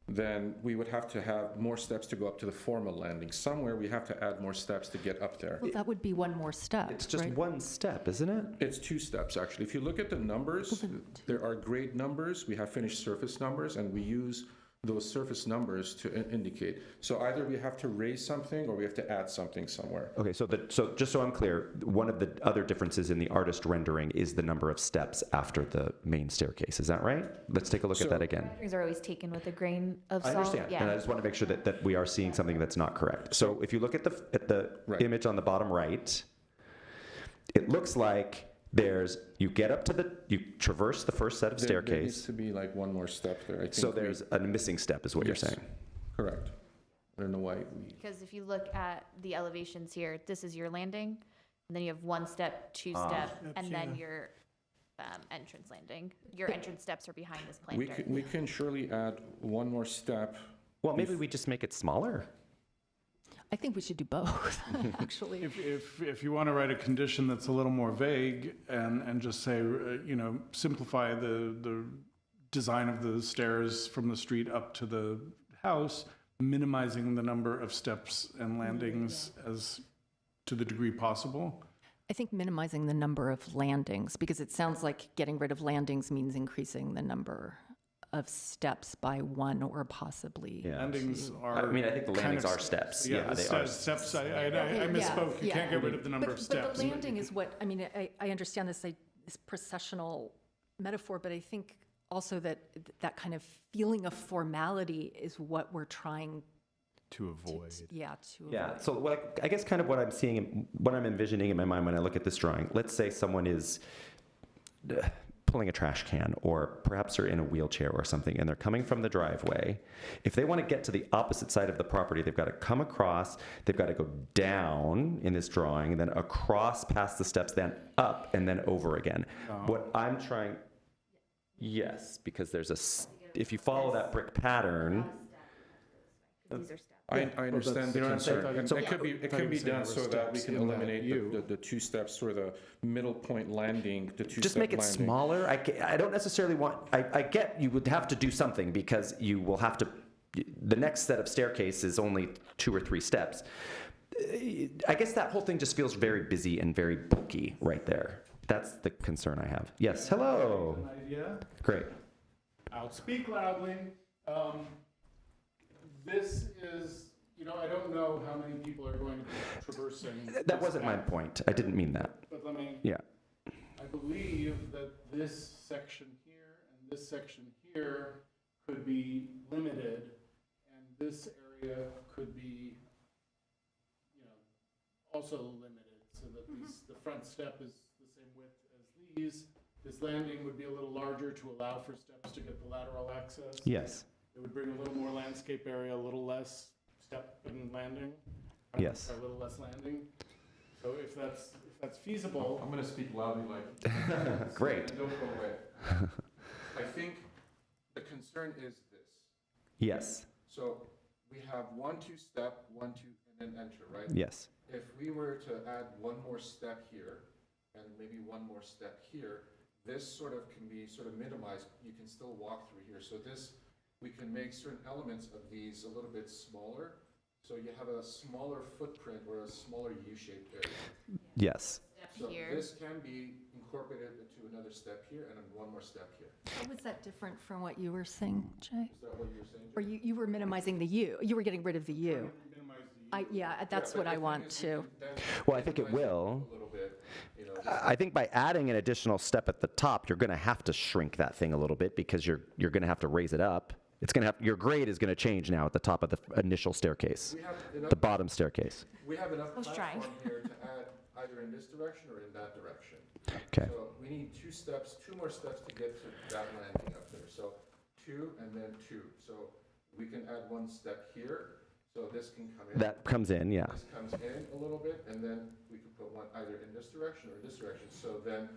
then we would have to have more steps to go up to the formal landing. Somewhere we have to add more steps to get up there. Well, that would be one more step. It's just right? one step, isn't it? It's 2 steps, actually. If you look at the numbers, there are grade numbers, we have finished surface numbers, and we use those surface numbers to indicate. So either we have to raise something or we have to add something somewhere. Okay, so just so I'm clear, one of the other differences in the artist rendering is the number of steps after the main staircase. Is that right? Let's take a look at that again. Renderings are always taken with a grain of I salt. understand, Yeah. and I just want to make sure that we are seeing something that's not correct. So if you look at the Right. image on the bottom right, it looks like you get up to you traverse the first set of There needs staircase, to be like one more step there. I think so there's a missing step is what Yes. you're saying. Correct. I don't know why Because if you look at the elevations here, this is your landing, and then you have 1 step, 2 step, and then your entrance landing. Your entrance steps are behind this planter. we can surely add one more step. Well, maybe we just make it smaller. I think we should do both, actually. If you want to write a condition that's a little more vague and just say, simplify the design of the stairs from the street up to the house, minimizing the number of steps and landings as to the degree possible. I think minimizing the number of landings, because it sounds like getting rid of landings means increasing the number of steps by 1 or possibly. Yeah. Landings are. I mean, I think the kind landings of are steps. Yeah, Yeah, the they are. steps. I misspoke. You can't get rid of the number of steps. But the landing is what, I mean, I understand this processional metaphor, but I think also that kind of feeling of formality is what we're trying To avoid. to Yeah, avoid. so I guess kind of what I'm seeing, what I'm envisioning in my mind when I look at this drawing, let's say someone is pulling a trash can, or perhaps they're in a wheelchair or something, and they're coming from the driveway. If they want to get to the opposite side of the property, they've got to come across, they've got to go down in this drawing, and then across past the steps, then up, and then over again. What I'm trying, yes, because there's if you follow that brick pattern, These are steps. I understand the You know what I'm saying? concern. And So- it could be, it can be done so that we can eliminate the two steps or the middle point landing, the two-step Just make it landing. smaller. I don't necessarily want, I get you would have to do something because you will have to, the next set of staircase is only 2 or 3 steps. I guess that whole thing just feels very busy and very bulky right there. That's the concern I have. Yes, hello. An idea? Great. I'll speak loudly. This is, I don't know how many people are going to be traversing. That this wasn't my path, point. I didn't mean that. But let me, Yeah. I believe that this section here and this section here could be limited, and this area could be, also limited, so that the front step is the same width as these. This landing would be a little larger to allow for steps to get the lateral access. Yes. It would bring a little more landscape area, a little less step and landing. Yes. A little less landing. So if that's feasible. I'm going to speak loudly like. Great. Don't go away. I think the concern is this. Yes. So we have 1, 2 step, 1, 2, and then enter, right? Yes. If we were to add one more step here, and maybe one more step here, this sort of can be sort of minimized. You can still walk through here. So this, we can make certain elements of these a little bit smaller. So you have a smaller footprint or a smaller U-shaped area. Yes. So this can be incorporated into another step here and then one more step here. How was that different from what you were saying, Jay? Is that what you're saying? Or you were minimizing the U, you were getting rid of the U. Yeah, that's what I want to. Well, I think it will. A little bit, I think by adding an additional step at the top, you're going to have to shrink that thing a little bit because you're going to have to raise it up. It's going to have, your grade is going to change now at the top of the initial staircase, we have enough, the bottom staircase. we have enough was trying. platform here to add either in this direction or in that direction. Okay. So we need 2 more steps to get to that landing up there. So 2 and then 2. So we can add 1 step here. So this can come in. That comes in, yeah. This comes in a little bit, and then we can put one either in this direction or this direction. So then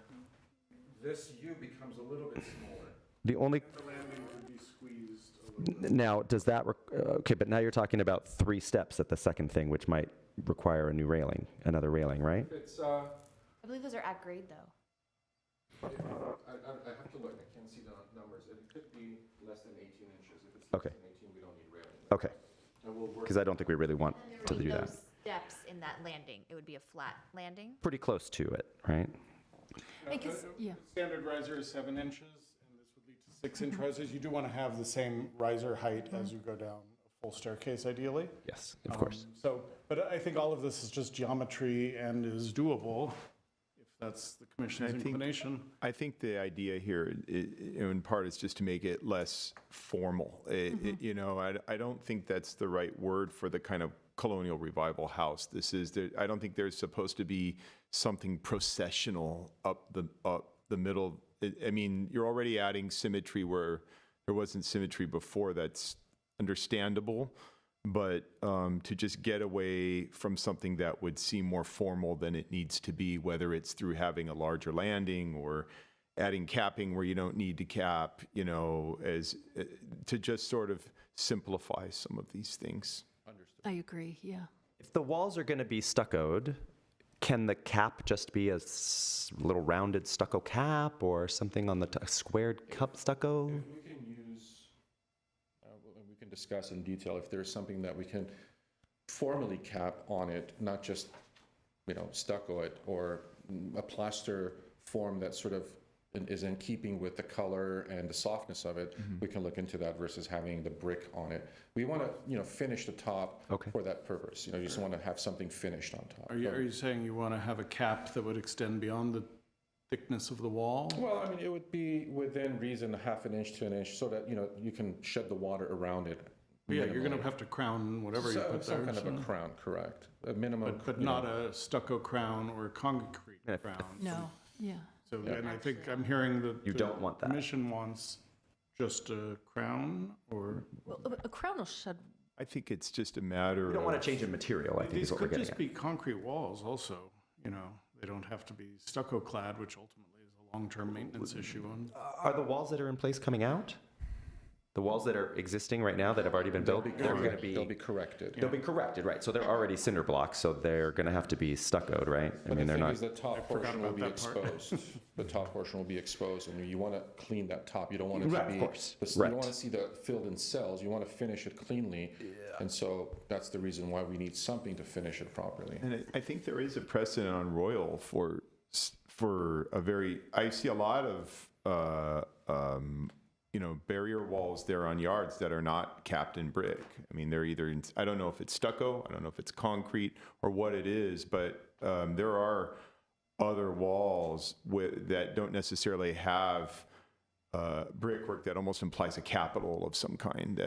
this U becomes a little bit smaller. The only, The landing could be squeezed a little bit. now, does that, okay, but now you're talking about 3 steps at the second thing, which might require a new railing, another railing, right? It's, I believe those are at grade, though. I have to look, I can't see the numbers. It could be less than 18 inches. If it's Okay. less than 18, we don't need railing. Okay, And we'll work. because I don't think we really want to do that. Those steps in that landing, it would be a flat landing. Pretty close to it, right? I guess, yeah. Standard riser is 7 inches, and this would lead to 6-inch risers. You do want to have the same riser height as you go down a full staircase, ideally. Yes, of course. So, but I think all of this is just geometry and is doable, if that's the commission's I think- inclination. I think the idea here, in part, is just to make it less formal. I don't think that's the right word for the kind of colonial revival house this is. I don't think there's supposed to be something processional up the middle. I mean, you're already adding symmetry where there wasn't symmetry before. That's understandable. But to just get away from something that would seem more formal than it needs to be, whether it's through having a larger landing or adding capping where you don't need to cap, as to just sort of simplify some of these things. I agree, yeah. If the walls are going to be stuccoed, can the cap just be a little rounded stucco cap or something on the squared cup stucco? We can use, we can discuss in detail if there's something that we can formally cap on it, not just, stucco it, or a plaster form that sort of is in keeping with the color and the softness of it. We can look into that versus having the brick on it. We want to, finish the top for that purpose. You just want to have something finished on top. Are you saying you want to have a cap that would extend beyond the thickness of the wall? Well, I mean, it would be within reason, 1/2 inch to an inch, so that, you can shed the water around it. Yeah, you're going to minimally. have to crown whatever you put there. Some kind of a so- crown, correct. A minimum. But not a stucco crown or a concrete crown. No, yeah. So, and I think I'm hearing that. You don't want that. The commission wants just a crown, or? Well, a crown will shed, I think it's just a matter We of. don't want to change in material, I think These is what we're could getting just at. be concrete walls also, they don't have to be stucco clad, which ultimately is a long-term maintenance issue on. Are the walls that are in place coming out? The walls that are existing right now that have already been built, they're going to be They'll be corrected. they'll be corrected, right? So they're already cinder blocks, so they're going to have to be stuccoed, right? I But mean, the they're thing not. is, the top portion will about be that part. exposed. The top portion will be exposed, and you want to clean that top. You don't want it Right, to of be. course. You Right. don't want to see the filled in cells. You want to finish it cleanly. And so that's the reason why we need something to finish it properly. And I think there is a precedent on Royal for a very. I see a lot of barrier walls there on yards that are not capped in brick. I mean, they're either I don't know if it's stucco, I don't know if it's concrete or what it is, but there are other walls that don't necessarily have brickwork that almost implies a capital of some kind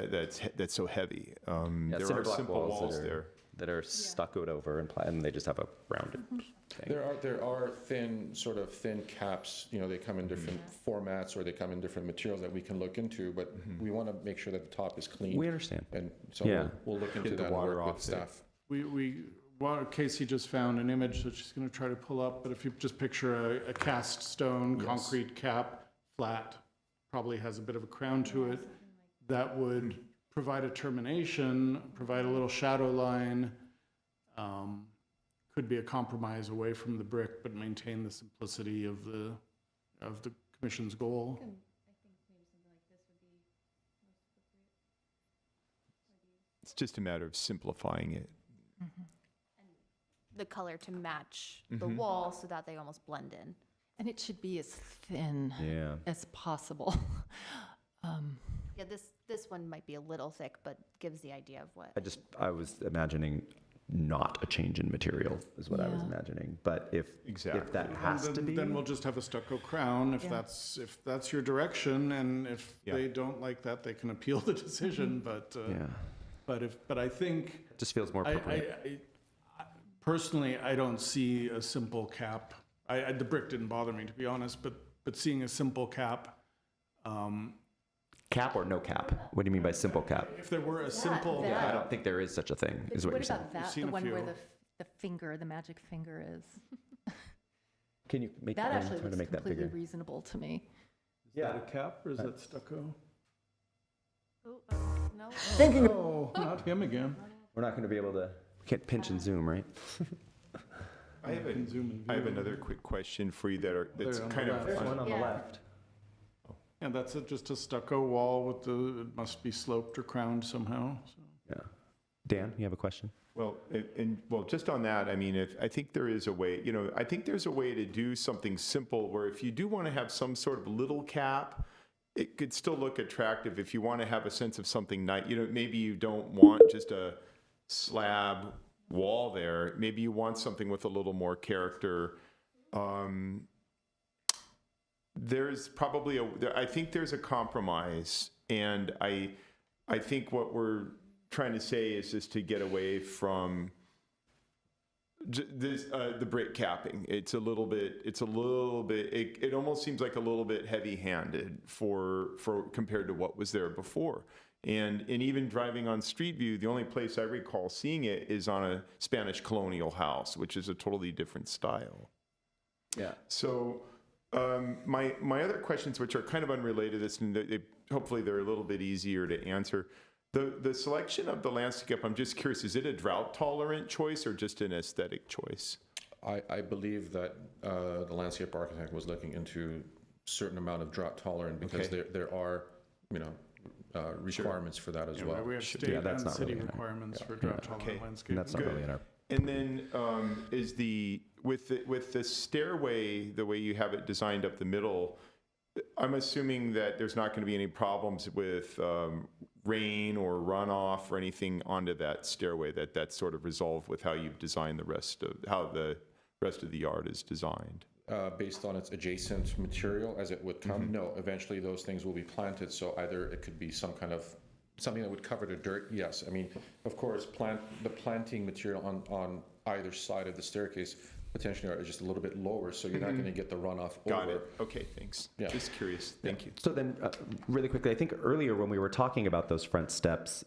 that's so heavy. Yeah, There cinder are block simple walls there. that are stuccoed over and they just have a rounded thing. There are sort of thin caps, they come in different formats or they come in different materials that we can look into, but we want to make sure that the top is clean. We understand. And so Yeah. we'll look into Get the that and water work off with there. staff. Casey just found an image that she's going to try to pull up, but if you just picture a cast stone concrete cap, flat, probably has a bit of a crown to it, that would provide a termination, provide a little shadow line, could be a compromise away from the brick, but maintain the simplicity of the commission's goal. It's just a matter of simplifying it. The color to match the wall so that they almost blend in. And it should be as thin Yeah. as possible. Yeah, this one might be a little thick, but gives the idea of what. I was imagining not a change in material is what I was Yeah. imagining. But if Exactly. that has to be, Then we'll just have a stucco crown if Yeah. that's your direction, and if Yeah. they don't like that, they can appeal the decision, but, yeah, but I think, it just feels more appropriate. personally, I don't see a simple cap. The brick didn't bother me, to be honest, but seeing a simple cap, Cap or no cap? What do you mean by simple cap? if there were a simple that- I cap, don't think there is such a thing, is what you're What saying. about that, seen the a one where few. the finger, the magic finger is? Can you make That that, actually try to looks make that completely bigger? reasonable to me. is that a cap or is that stucco? No. Oh, not him again. We're not going to be able to. We can't pinch and zoom, right? I have Can zoom in. I have another quick question for you that's There on the kind left. of One on the Yeah. left. And that's just a stucco wall with it must be sloped or crowned somehow, so. Yeah. Dan, you have a question? well, just on that, I mean, I think there is a way, I think there's a way to do something simple where if you do want to have some sort of little cap, it could still look attractive if you want to have a sense of something nice. Maybe you don't want just a slab wall there. Maybe you want something with a little more character. There's probably I think there's a compromise, and I think what we're trying to say is just to get away from the brick capping. It almost seems like a little bit heavy-handed for compared to what was there before. And even driving on Street View, the only place I recall seeing it is on a Spanish colonial house, which is a totally different style. Yeah. So my other questions, which are kind of unrelated to this, and hopefully they're a little bit easier to answer. The selection of the landscape, I'm just curious, is it a drought-tolerant choice or just an aesthetic choice? I believe that the landscape architect was looking into certain amount of drought tolerant because Okay. there are, requirements for that as Yeah, well. we have state Yeah, that's and not city really in our- requirements for drought-tolerant Okay. landscape. And that's not Good. really in our. And then is with the stairway, the way you have it designed up the middle, I'm assuming that there's not going to be any problems with rain or runoff or anything onto that stairway. That's sort of resolved with how you've designed how the rest of the yard is designed. Based on its adjacent material as it would come, no, eventually those things will be planted. So either it could be something that would cover the dirt. Yes, I mean, of course, the planting material on either side of the staircase potentially are just a little bit lower, so you're not going to get the runoff Got over. it. Okay, thanks. Yeah. Just curious. Thank you. So then, really quickly, I think earlier when we were talking about those front steps,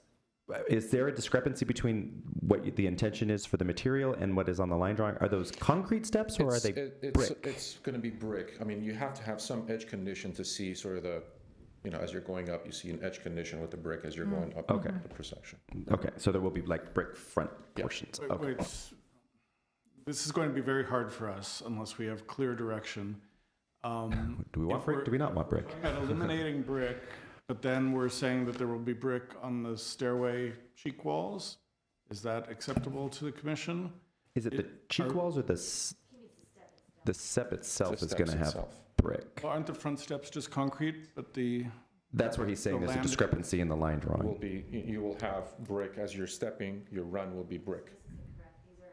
is there a discrepancy between what the intention is for the material and what is on the line drawing? Are those concrete steps or are they brick? It's going to be brick. I mean, you have to have some edge condition to see sort of as you're going up, you see an edge condition with the brick as you're going up Okay. the procession. Okay, so there will be like brick front portions. Wait, Okay. this is going to be very hard for us unless we have clear direction. Do we want brick? Do we not want brick? At eliminating brick, but then we're saying that there will be brick on the stairway cheek walls. Is that acceptable to the commission? Is it the cheek walls or the step itself The is going to steps have itself. brick? Well, aren't the front steps just concrete, but That's where he's saying The there's a land- discrepancy in the line Will drawing. be, you will have brick as you're stepping, your run will be brick.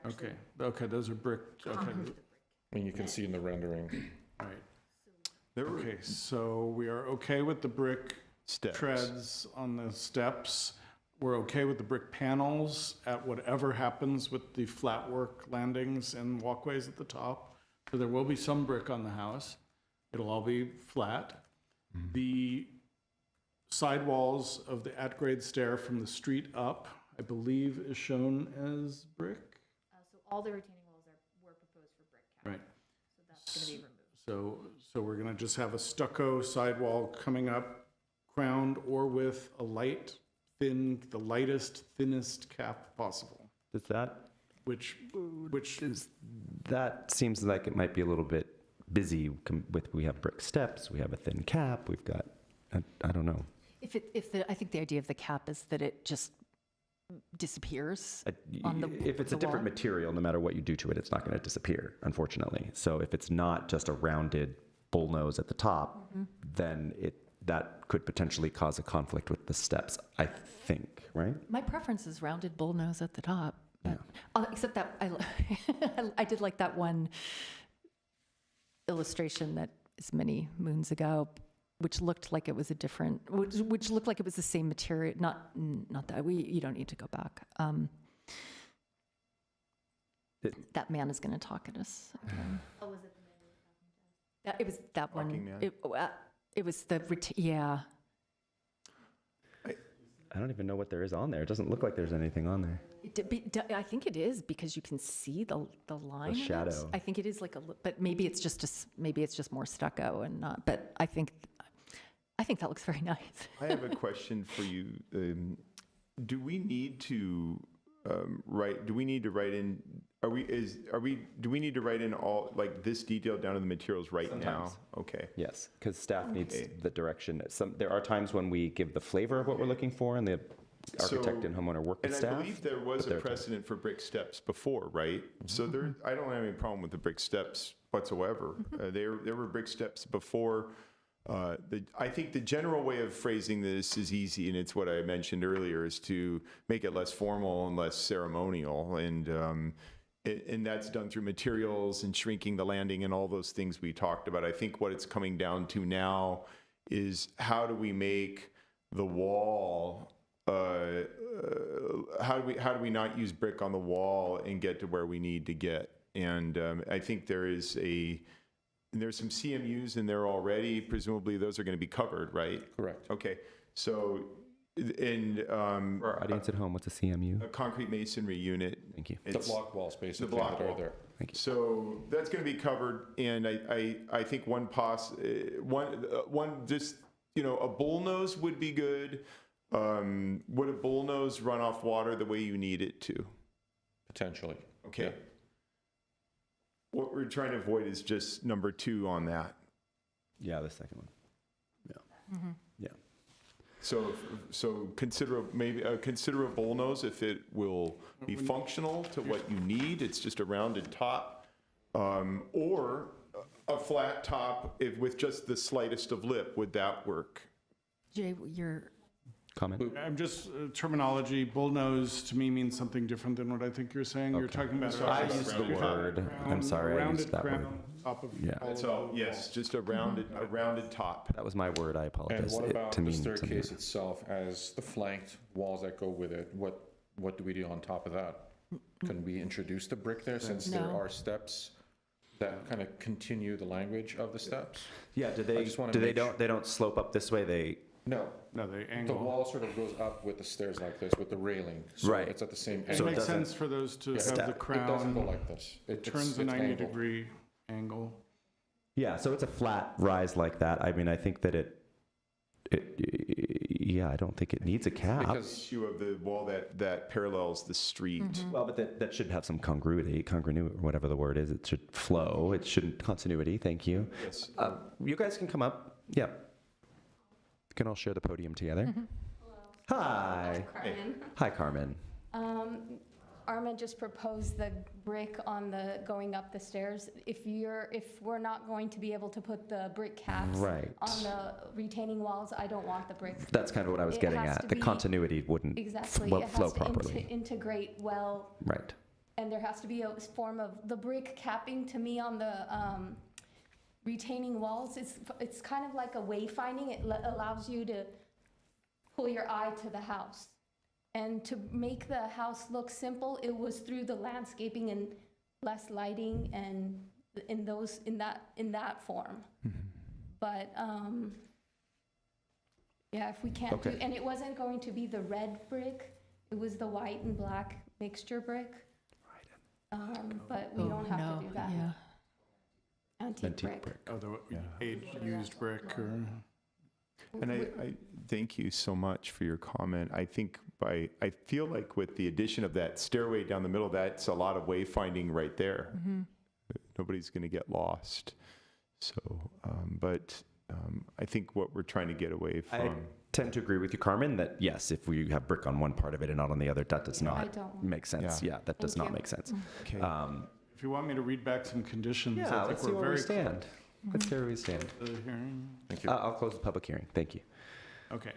okay, those are brick, okay, And you can see in the rendering. right. There were Okay, so we are okay with the brick steps. treads on the steps. We're okay with the brick panels at whatever happens with the flat work landings and walkways at the top. So there will be some brick on the house. It'll all be flat. The sidewalls of the at-grade stair from the street up, I believe, is shown as brick. So all the retaining walls were proposed for brick cap. Right. So that's going to be removed. So we're gonna just have a stucco sidewall coming up, crowned or with a the lightest, thinnest cap possible, Does that, which that seems like it might be a little bit busy we have brick steps, we have a thin cap, we've got, I don't know. I think the idea of the cap is that it just disappears on the If it's a the different wall. material, no matter what you do to it, it's not going to disappear, unfortunately. So if it's not just a rounded bullnose at the top, then that could potentially cause a conflict with the steps, I think, right? My preference is rounded bullnose at the top. Yeah. Except that I did like that one illustration that is many moons ago, which looked like it was a different, which looked like it was the same material. Not that you don't need to go back. That man is going to talk at us again. Oh, was it the man you were talking to? It was that Talking one. man? It was the yeah. I don't even know what there is on there. It doesn't look like there's anything on there. I think it is because you can see the line. of it. shadow. I think it is like but maybe it's just more stucco and not. But I think that looks very nice. I have a question for you. Do we need to write? Do we need to write in? Do we need to write in all like this detail down to the materials right Sometimes. now? Okay. Yes, because staff needs Okay. the direction. There are times when we give the flavor of what we're looking for, and the architect So- and homeowner work with And staff. I believe there was but there a are times- precedent for brick steps before, right? So I don't have any problem with the brick steps whatsoever. There were brick steps before. I think the general way of phrasing this is easy, and it's what I mentioned earlier, is to make it less formal and less ceremonial, and that's done through materials and shrinking the landing and all those things we talked about. I think what it's coming down to now is how do we make the wall, how do we not use brick on the wall and get to where we need to get? And I think there's some CMUs in there already. Presumably those are going to be covered, right? Correct. Okay. So, For our audience at home, what's a CMU? a concrete masonry unit. Thank you. The It's- block walls, basically, block that are wall. there. So that's going to be covered, and I think one just a bullnose would be good. Would a bullnose run off water the way you need it to? Potentially. Okay. Yeah. What we're trying to avoid is just number 2 on that. Yeah, the second one. Yeah. So consider a bullnose if it will be functional to what you need. It's just a rounded top, or a flat top with just the slightest of lip. Would that work? Jay, you're Comment? I'm just, terminology, bullnose to me means something different than what I think you're saying. You're Okay. talking about. I used the word. I'm sorry, I used that word. Rounded crown top of Yeah. all That's of all. the Yes, walls. just a rounded top. That was my word. I And apologize. what about to the mean something staircase different. itself as the flanked walls that go with it? What do we do on top of that? Can we introduce the brick there since there No. are steps that kind of continue the language of the steps? Yeah. Do I just wanna they make don't they don't slope up this way? No, No, they the angle. wall sort of goes up with the stairs like this, with the railing. So Right. it's at the same It angle. makes doesn't- sense for those to Yeah. have the Step. It doesn't go crown, like this. turns a it's 90-degree angle. Yeah. So it's a flat rise like that. I mean, I think that Yeah, I don't think it needs a cap. Because Issue of the wall that parallels the street. Well, but that should have some congruity, or whatever the word is. It should flow. It shouldn't continuity. Thank you. Yes. You guys can come up. Yeah. You can all share the podium together. Hi. Carmen. Hi, Carmen. Arma just proposed the brick on the going up the stairs. If we're not going to be able to put the brick caps Right. on the retaining walls, I don't want the brick. That's kind of what I was It getting has at. to The be- continuity wouldn't Exactly. flow It has to properly. integrate well, Right. and there has to be a form of the brick capping to me on the retaining walls. It's kind of like a wayfinding. It allows you to pull your eye to the house. And to make the house look simple, it was through the landscaping and less lighting and in that form. But yeah, if we can't do, Okay. and it wasn't going to be the red brick, it was the white and black mixture brick. But we don't have No, to do that. yeah. Antique brick. Oh, the used brick or? And I thank you so much for your comment. I think I feel like with the addition of that stairway down the middle, that's a lot of wayfinding right there. Nobody's going to get lost. So, I think what we're trying to get away I from. tend to agree with you, Carmen, that yes, if we have brick on one part of it and not on the other, that does not don't. make sense. Yeah. Yeah, that does Thank not you. make sense. Okay. If you want me to read back some conditions, Yeah, I think let's see we're where we very stand. Let's see where we stand. close to the hearing. Thank you. I'll close the public hearing. Thank you. Okay.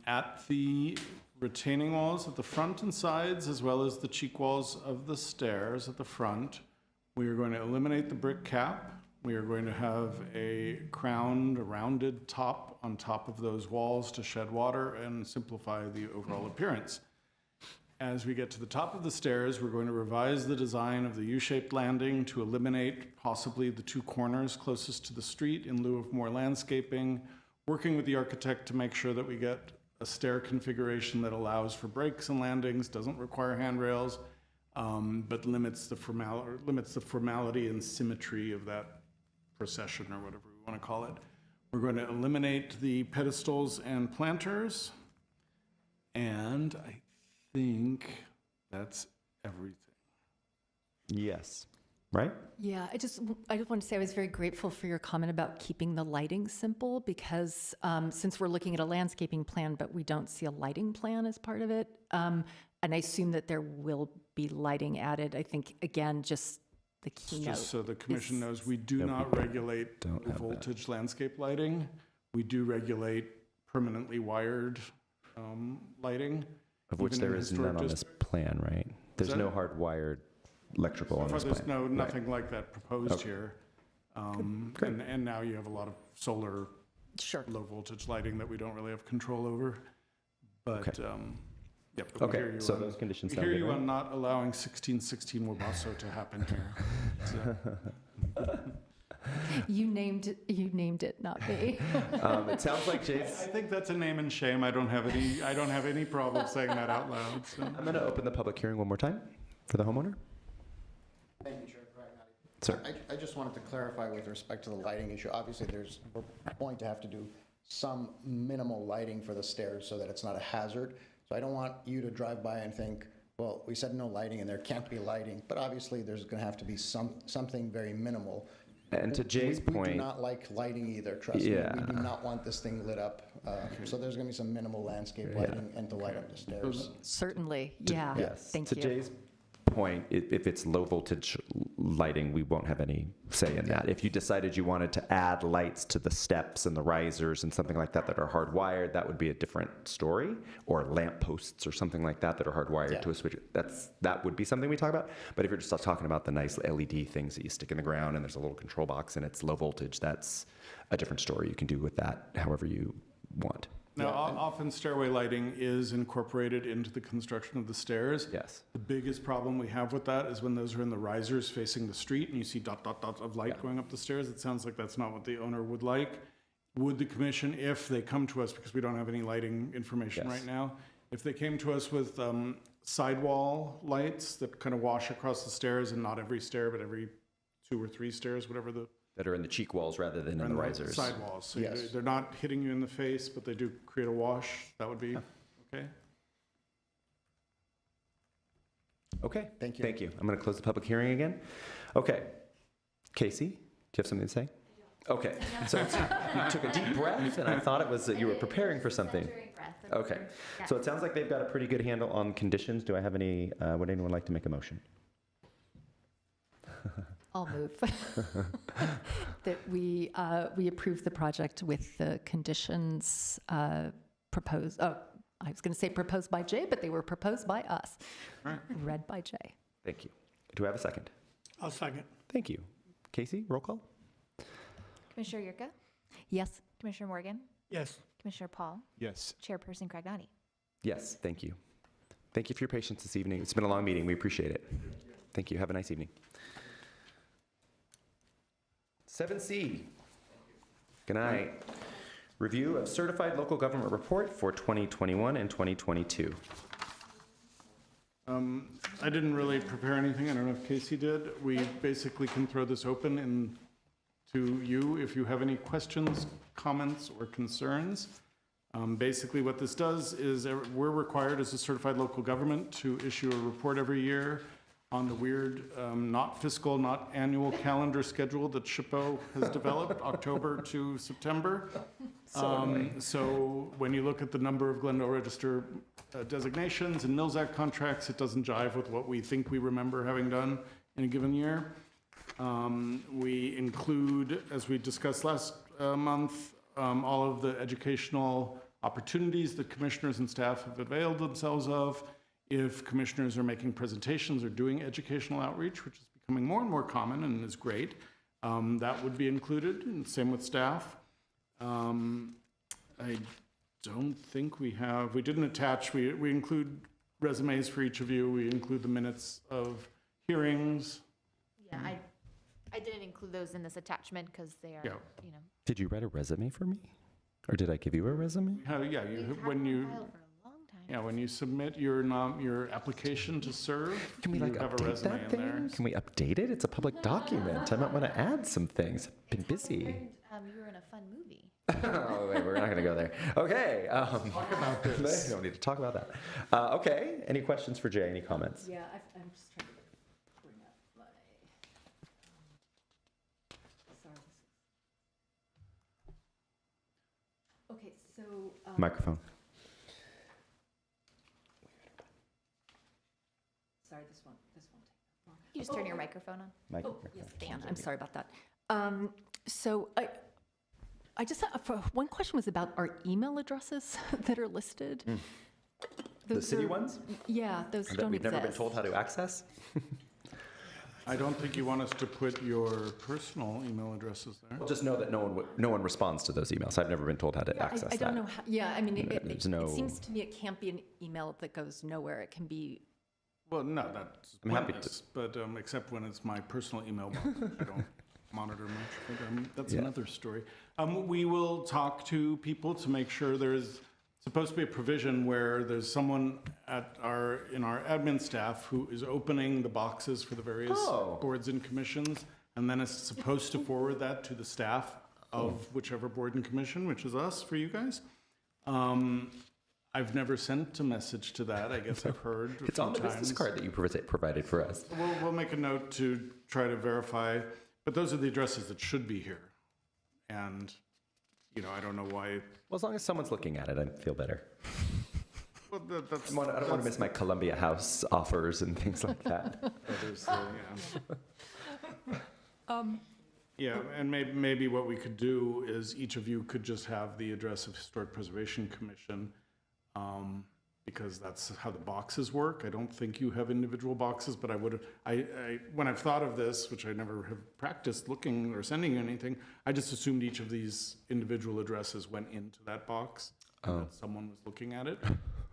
At the retaining walls at the front and sides, as well as the cheek walls of the stairs at the front, we are going to eliminate the brick cap. We are going to have a crowned, rounded top on top of those walls to shed water and simplify the overall appearance. As we get to the top of the stairs, we're going to revise the design of the U-shaped landing to eliminate possibly the two corners closest to the street in lieu of more landscaping, working with the architect to make sure that we get a stair configuration that allows for breaks and landings, doesn't require handrails, but limits the formality and symmetry of that procession or whatever we want to call it. We're going to eliminate the pedestals and planters, and I think that's everything. Yes. Right? Yeah, I just want to say I was very grateful for your comment about keeping the lighting simple because since we're looking at a landscaping plan, but we don't see a lighting plan as part of it, and I assume that there will be lighting added. I think, again, just the keynote. Just so the commission is- knows, we do No, not we regulate don't have that. voltage landscape lighting. We do regulate permanently wired lighting. Of which even in there is historic none on this districts. plan, right? There's that- no hardwired electrical So on far, this there's plan. Right. nothing like that proposed Okay. here. Great. And now you have a lot of solar, Sure. low voltage lighting that we don't really have control over. But, Okay. yep. but we hear Okay, you so on- those conditions We sound hear good, you right? on not allowing 1616 Wabasso to happen here. So- You named it, not me. It sounds like I Jay's. think that's a name and shame. I don't have any problem saying that out loud. So. I'm going to open the public hearing one more time for the homeowner. Thank you, Chair. Sir. I just wanted to clarify with respect to the lighting issue. Obviously, we're going to have to do some minimal lighting for the stairs so that it's not a hazard. So I don't want you to drive by and think, well, we said no lighting and there can't be lighting. But obviously, there's going to have to be something very minimal. And to Jay's We do point, not like lighting either, trust me. Yeah. We do not want this thing lit up. So there's going to be some minimal landscape lighting and to light up the stairs. Certainly, yeah. yes. Thank to you. Jay's point, if it's low voltage lighting, we won't have any say in that. If you decided you wanted to add lights to the steps and the risers and something like that that are hardwired, that would be a different story. Or lamp posts or something like that that are hardwired to a switch. That would be something we talk about. But if you're just talking about the nice LED things that you stick in the ground and there's a little control box and it's low voltage, that's a different story. You can do with that however you want. Now, often stairway lighting is incorporated into the construction of the stairs. Yes. The biggest problem we have with that is when those are in the risers facing the street and you see dot, dot, dot of light going up the stairs. It sounds like that's not what the owner would like. Would the commission, if they come to us, because we don't have any lighting information Yes. right now, if they came to us with sidewall lights that kind of wash across the stairs and not every stair, but every 2 or 3 stairs, whatever the That are in the cheek walls rather than in the risers. Sidewalls, so Yes. they're not hitting you in the face, but they do create a wash. That would be, okay? Okay. Thank you. Thank you. I'm going to close the public hearing again. Okay. Casey, do you have something to say? Okay. So you took a deep breath, and I thought it was that you were preparing for something. Okay. So it sounds like they've got a pretty good handle on conditions. Do I have any, would anyone like to make a motion? I'll move that we approve the project with the conditions proposed. Oh, I was going to say proposed by Jay, but they were proposed by us. Right. Read by Jay. Thank you. Do I have a second? I'll second. Thank you. Casey, roll call? Commissioner Yurka, Yes. Commissioner Morgan, Yes. Commissioner Paul, Yes. Chairperson Cragnani. Yes, thank you. Thank you for your patience this evening. It's been a long meeting. We appreciate it. Thank you. Have a nice evening. 7C. Good night. Review of certified local government report for 2021 and 2022. I didn't really prepare anything. I don't know if Casey did. We basically can throw this open to you if you have any questions, comments, or concerns. Basically, what this does is we're required as a certified local government to issue a report every year on the weird, not fiscal, not annual calendar schedule that SHPO has developed, October to September. So when you look at the number of Glendale Register designations and Mills Act contracts, it doesn't jive with what we think we remember having done in a given year. We include, as we discussed last month, all of the educational opportunities that commissioners and staff have availed themselves of. If commissioners are making presentations or doing educational outreach, which is becoming more and more common and is great, that would be included, and same with staff. I don't think we didn't attach, we include resumes for each of you, we include the minutes of hearings. Yeah, I didn't include those in this attachment because they are, Yeah. you know. Did you write a resume for me? Or did I give you a resume? Yeah, when you submit your application to serve, Can we you like have a update resume that in thing? there. Can we update it? It's a public document. I might want to add some things. I've been busy. You were in a fun movie. Oh, wait, we're not going to go there. Okay. Talk about this. We don't need to talk about that. Okay. Any questions for Jay? Any comments? Yeah, I'm just trying to bring up my. Sorry. Okay, so. Microphone. Sorry, this won't take long. You just turn your microphone on. Microphone. Yes, I can. I'm sorry about that. So I just one question was about our email addresses that are listed. The Those city are- ones Yeah, those that don't we've exist. never been told how to access? I don't think you want us to put your personal email addresses there. Well, just know that no one responds to those emails. I've never been told how to access I that. don't know how, yeah, I mean, There's no- it seems to me it can't be an email that goes nowhere. It can be, Well, no, that's I'm happy pointless, but except when it's my personal email box, I don't monitor much, but that's Yeah. another story. We will talk to people to make sure there's supposed to be a provision where there's someone in our admin staff who is opening the boxes for the various Oh. boards and commissions, and then is supposed to forward that to the staff of whichever board and commission, which is us for you guys. I've never sent a message to that. I guess I've heard a It's on the few business times. card that you provided for us. We'll make a note to try to verify, but those are the addresses that should be here. And, I don't know why, Well, as long as someone's looking at it, I feel better. well, that's. I don't want to miss my Columbia House offers and things like that. Yeah, and maybe what we could do is each of you could just have the address of Historic Preservation Commission, because that's how the boxes work. I don't think you have individual boxes, but when I've thought of this, which I never have practiced looking or sending anything, I just assumed each of these individual addresses went into that box, and that someone was looking at it.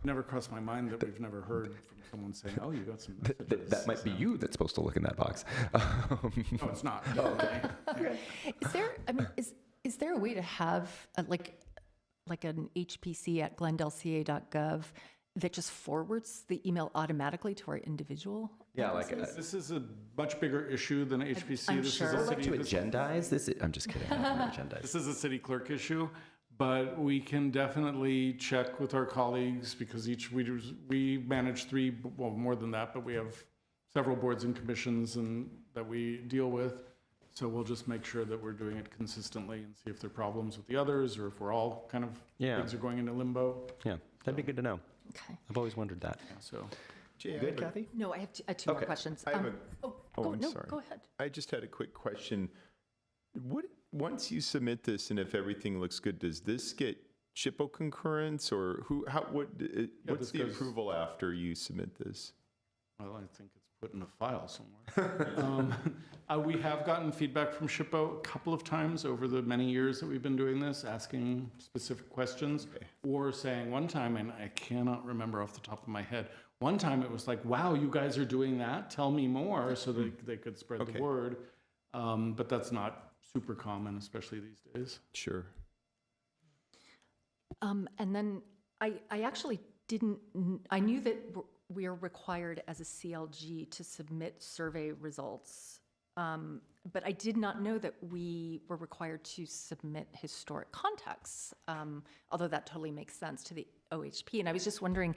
Never crossed my mind that we've never heard from someone saying, oh, you got some messages. That might be you that's supposed to look in that box. No, it's not. is there, I mean, is there a way to have like an HPC at glendaleca.gov that just forwards the email automatically to our individual Yeah, like, This is a much bigger issue than HPC. I'm This sure. is a I'd like to city, this agendize this. I'm just kidding. I'm not gonna agendize. This is a city clerk issue, but we can definitely check with our colleagues because we manage three, well, more than that, but we have several boards and commissions and that we deal with. So we'll just make sure that we're doing it consistently and see if there are problems with the others or if we're all kind of, Yeah. things are going into limbo. Yeah, that'd be good to know. Okay. I've always wondered that. So Jay, Good, Kathy? No, I have two more Okay. questions. I have Oh, I'm no, sorry. go ahead. I just had a quick question. Once you submit this and if everything looks good, does this get SHPO concurrence or what's this the goes- approval after you submit this? well, I think it's put in a file somewhere. We have gotten feedback from SHPO a couple of times over the many years that we've been doing this, asking specific questions, or saying one time, and I cannot remember off the top of my head, one time it was like, wow, you guys are doing that? Tell me more, so that they could spread Okay. the word. But that's not super common, especially these days. Sure. And then I actually didn't, I knew that we are required as a CLG to submit survey results. But I did not know that we were required to submit historic contexts, although that totally makes sense to the OHP. And I was just wondering,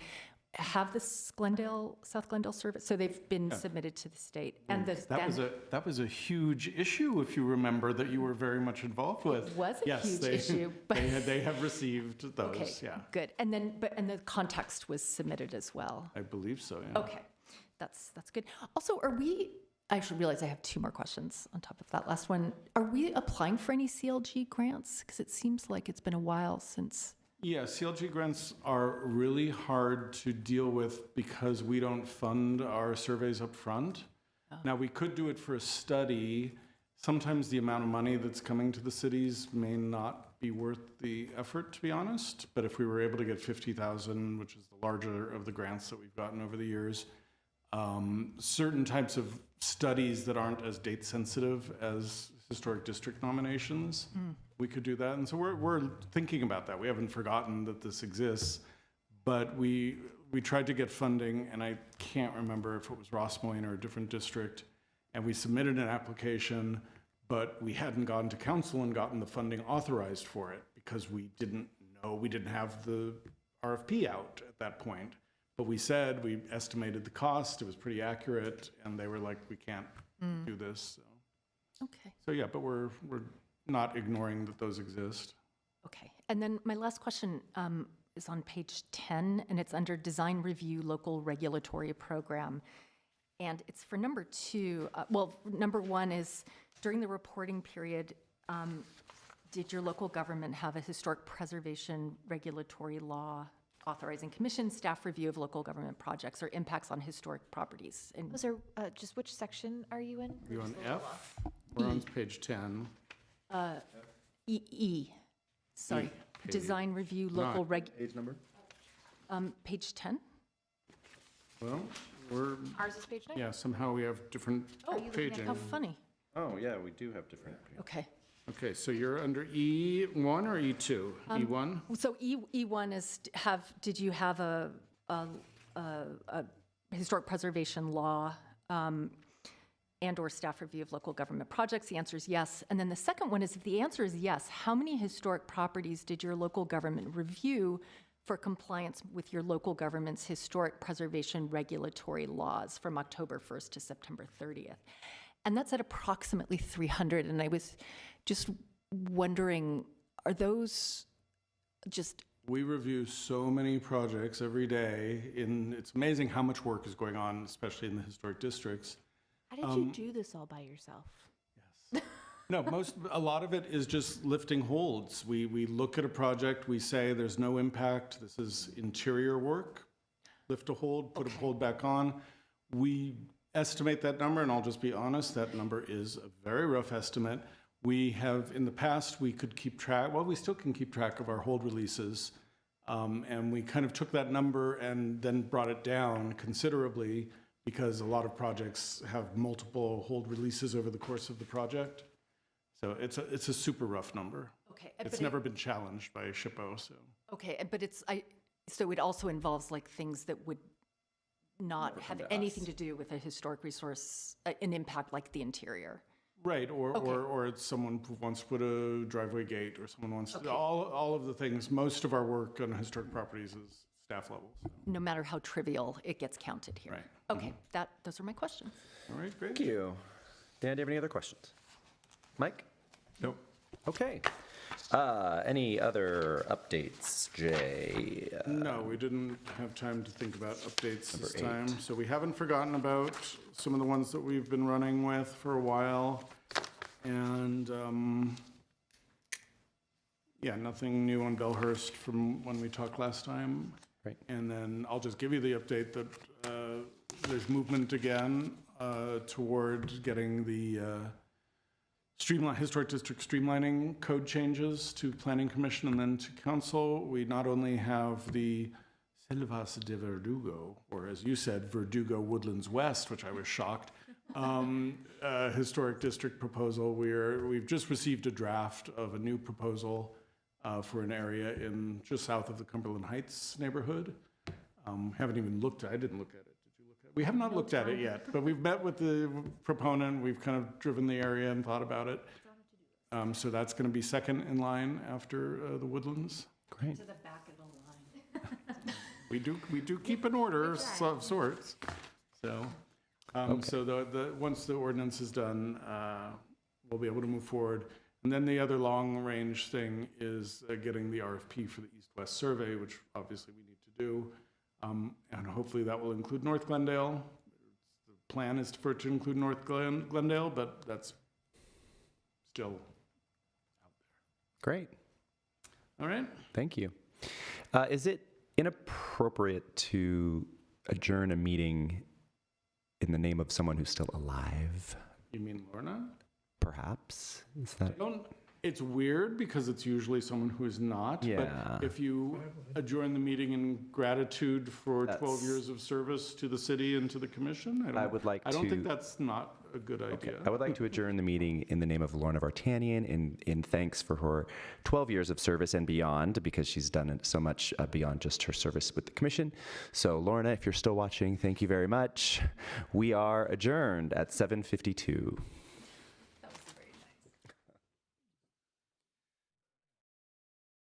have the South Glendale survey, so they've been submitted to the state and the. That was a huge issue, if you remember, that you were very much involved with. It was a Yes, huge they- issue, but- They have received those, Okay, yeah. good. And then, and the context was submitted as well. I believe so, yeah. Okay, that's good. Also, I actually realize I have two more questions on top of that last one. Are we applying for any CLG grants? Because it seems like it's been a while since. Yeah, CLG grants are really hard to deal with because we don't fund our surveys up front. Now, we could do it for a study. Sometimes the amount of money that's coming to the cities may not be worth the effort, to be honest. But if we were able to get 50,000, which is the larger of the grants that we've gotten over the years, certain types of studies that aren't as date sensitive as historic district nominations, we could do that. And so we're thinking about that. We haven't forgotten that this exists, but we tried to get funding, and I can't remember if it was Ross Moyne or a different district, and we submitted an application, but we hadn't gone to council and gotten the funding authorized for it because we didn't know, we didn't have the RFP out at that point. But we said, we estimated the cost, it was pretty accurate, and they were like, we can't do this. Okay. So yeah, but we're not ignoring that those exist. Okay. And then my last question is on page 10, and it's under Design Review Local Regulatory Program. And it's for number 2. Number 1 is, during the reporting period, did your local government have a historic preservation regulatory law authorizing commission staff review of local government projects or impacts on historic properties? And Those are, just which section are you in? Are you on F? We're on page 10. sorry, page Design Review Local Page number? page 10? Well, we're, Ours is page 9? yeah, somehow we have different Oh, paging. how funny. Oh, yeah, we do have different. Okay. Okay, so you're under E1 or E2? E1? So E1 is, did you have a historic preservation law and/or staff review of local government projects? The answer is yes. And then the second one is, if the answer is yes, how many historic properties did your local government review for compliance with your local government's historic preservation regulatory laws from October 1st to September 30th? And that's at approximately 300. And I was just wondering, are those just We review so many projects every day. It's amazing how much work is going on, especially in the historic districts. How did you do this all by yourself? No, a lot of it is just lifting holds. We look at a project, we say there's no impact, this is interior work, lift a hold, put a hold back on. We estimate that number, and I'll just be honest, that number is a very rough estimate. We have, in the past, we could keep track, well, we still can keep track of our hold releases. And we kind of took that number and then brought it down considerably because a lot of projects have multiple hold releases over the course of the project. So it's a super rough number. okay? It's never been challenged by SHPO, so. Okay, but so it also involves like things that not have anything to do with a historic resource, an impact like the interior. Right, or Okay. it's someone who wants to put a driveway gate, or someone wants to, all of the things. Most of our work on historic properties is staff levels. No matter how trivial, it gets counted here. Right. Okay, those are my questions. All right, great. Thank you. Dan, do you have any other questions? Mike? Nope. Okay. Any other updates, Jay? No, we didn't have time to think about updates this Number time. So we haven't forgotten about some of the ones that we've been running with for a while. And, yeah, nothing new on Bellhurst from when we talked last time. Right. And then I'll just give you the update that there's movement again toward getting the historic district streamlining code changes to Planning Commission and then to Council. We not only have the Selvas de Verdugo, or as you said, Verdugo Woodlands West, which I was shocked, historic district proposal. We've just received a draft of a new proposal for an area in just south of the Cumberland Heights neighborhood. Haven't even looked at. I didn't look at it. Did you look at it? We have not looked at it yet, but we've met with the proponent. We've kind of driven the area and thought about it. So that's going to be second in line after the Woodlands. Great. To the back of the line. We do keep an order of sorts. So, so once the ordinance is done, we'll be able to move forward. And then the other long-range thing is getting the RFP for the east-west survey, which obviously we need to do. And hopefully that will include North Glendale. The plan is for it to include North Glendale, but that's still out Great. there. All right? Thank you. Is it inappropriate to adjourn a meeting in the name of someone who's still alive, You mean Lorna? perhaps? Is that? It's weird because it's usually someone who is not. Yeah. But if you adjourn the meeting in gratitude for 12 That's- years of service to the city and to the commission, I don't think to- that's not a good idea. I would like to adjourn the meeting in the name of Lorna Vartanian in thanks for her 12 years of service and beyond, because she's done so much beyond just her service with the commission. So Lorna, if you're still watching, thank you very much. We are adjourned at 7:52.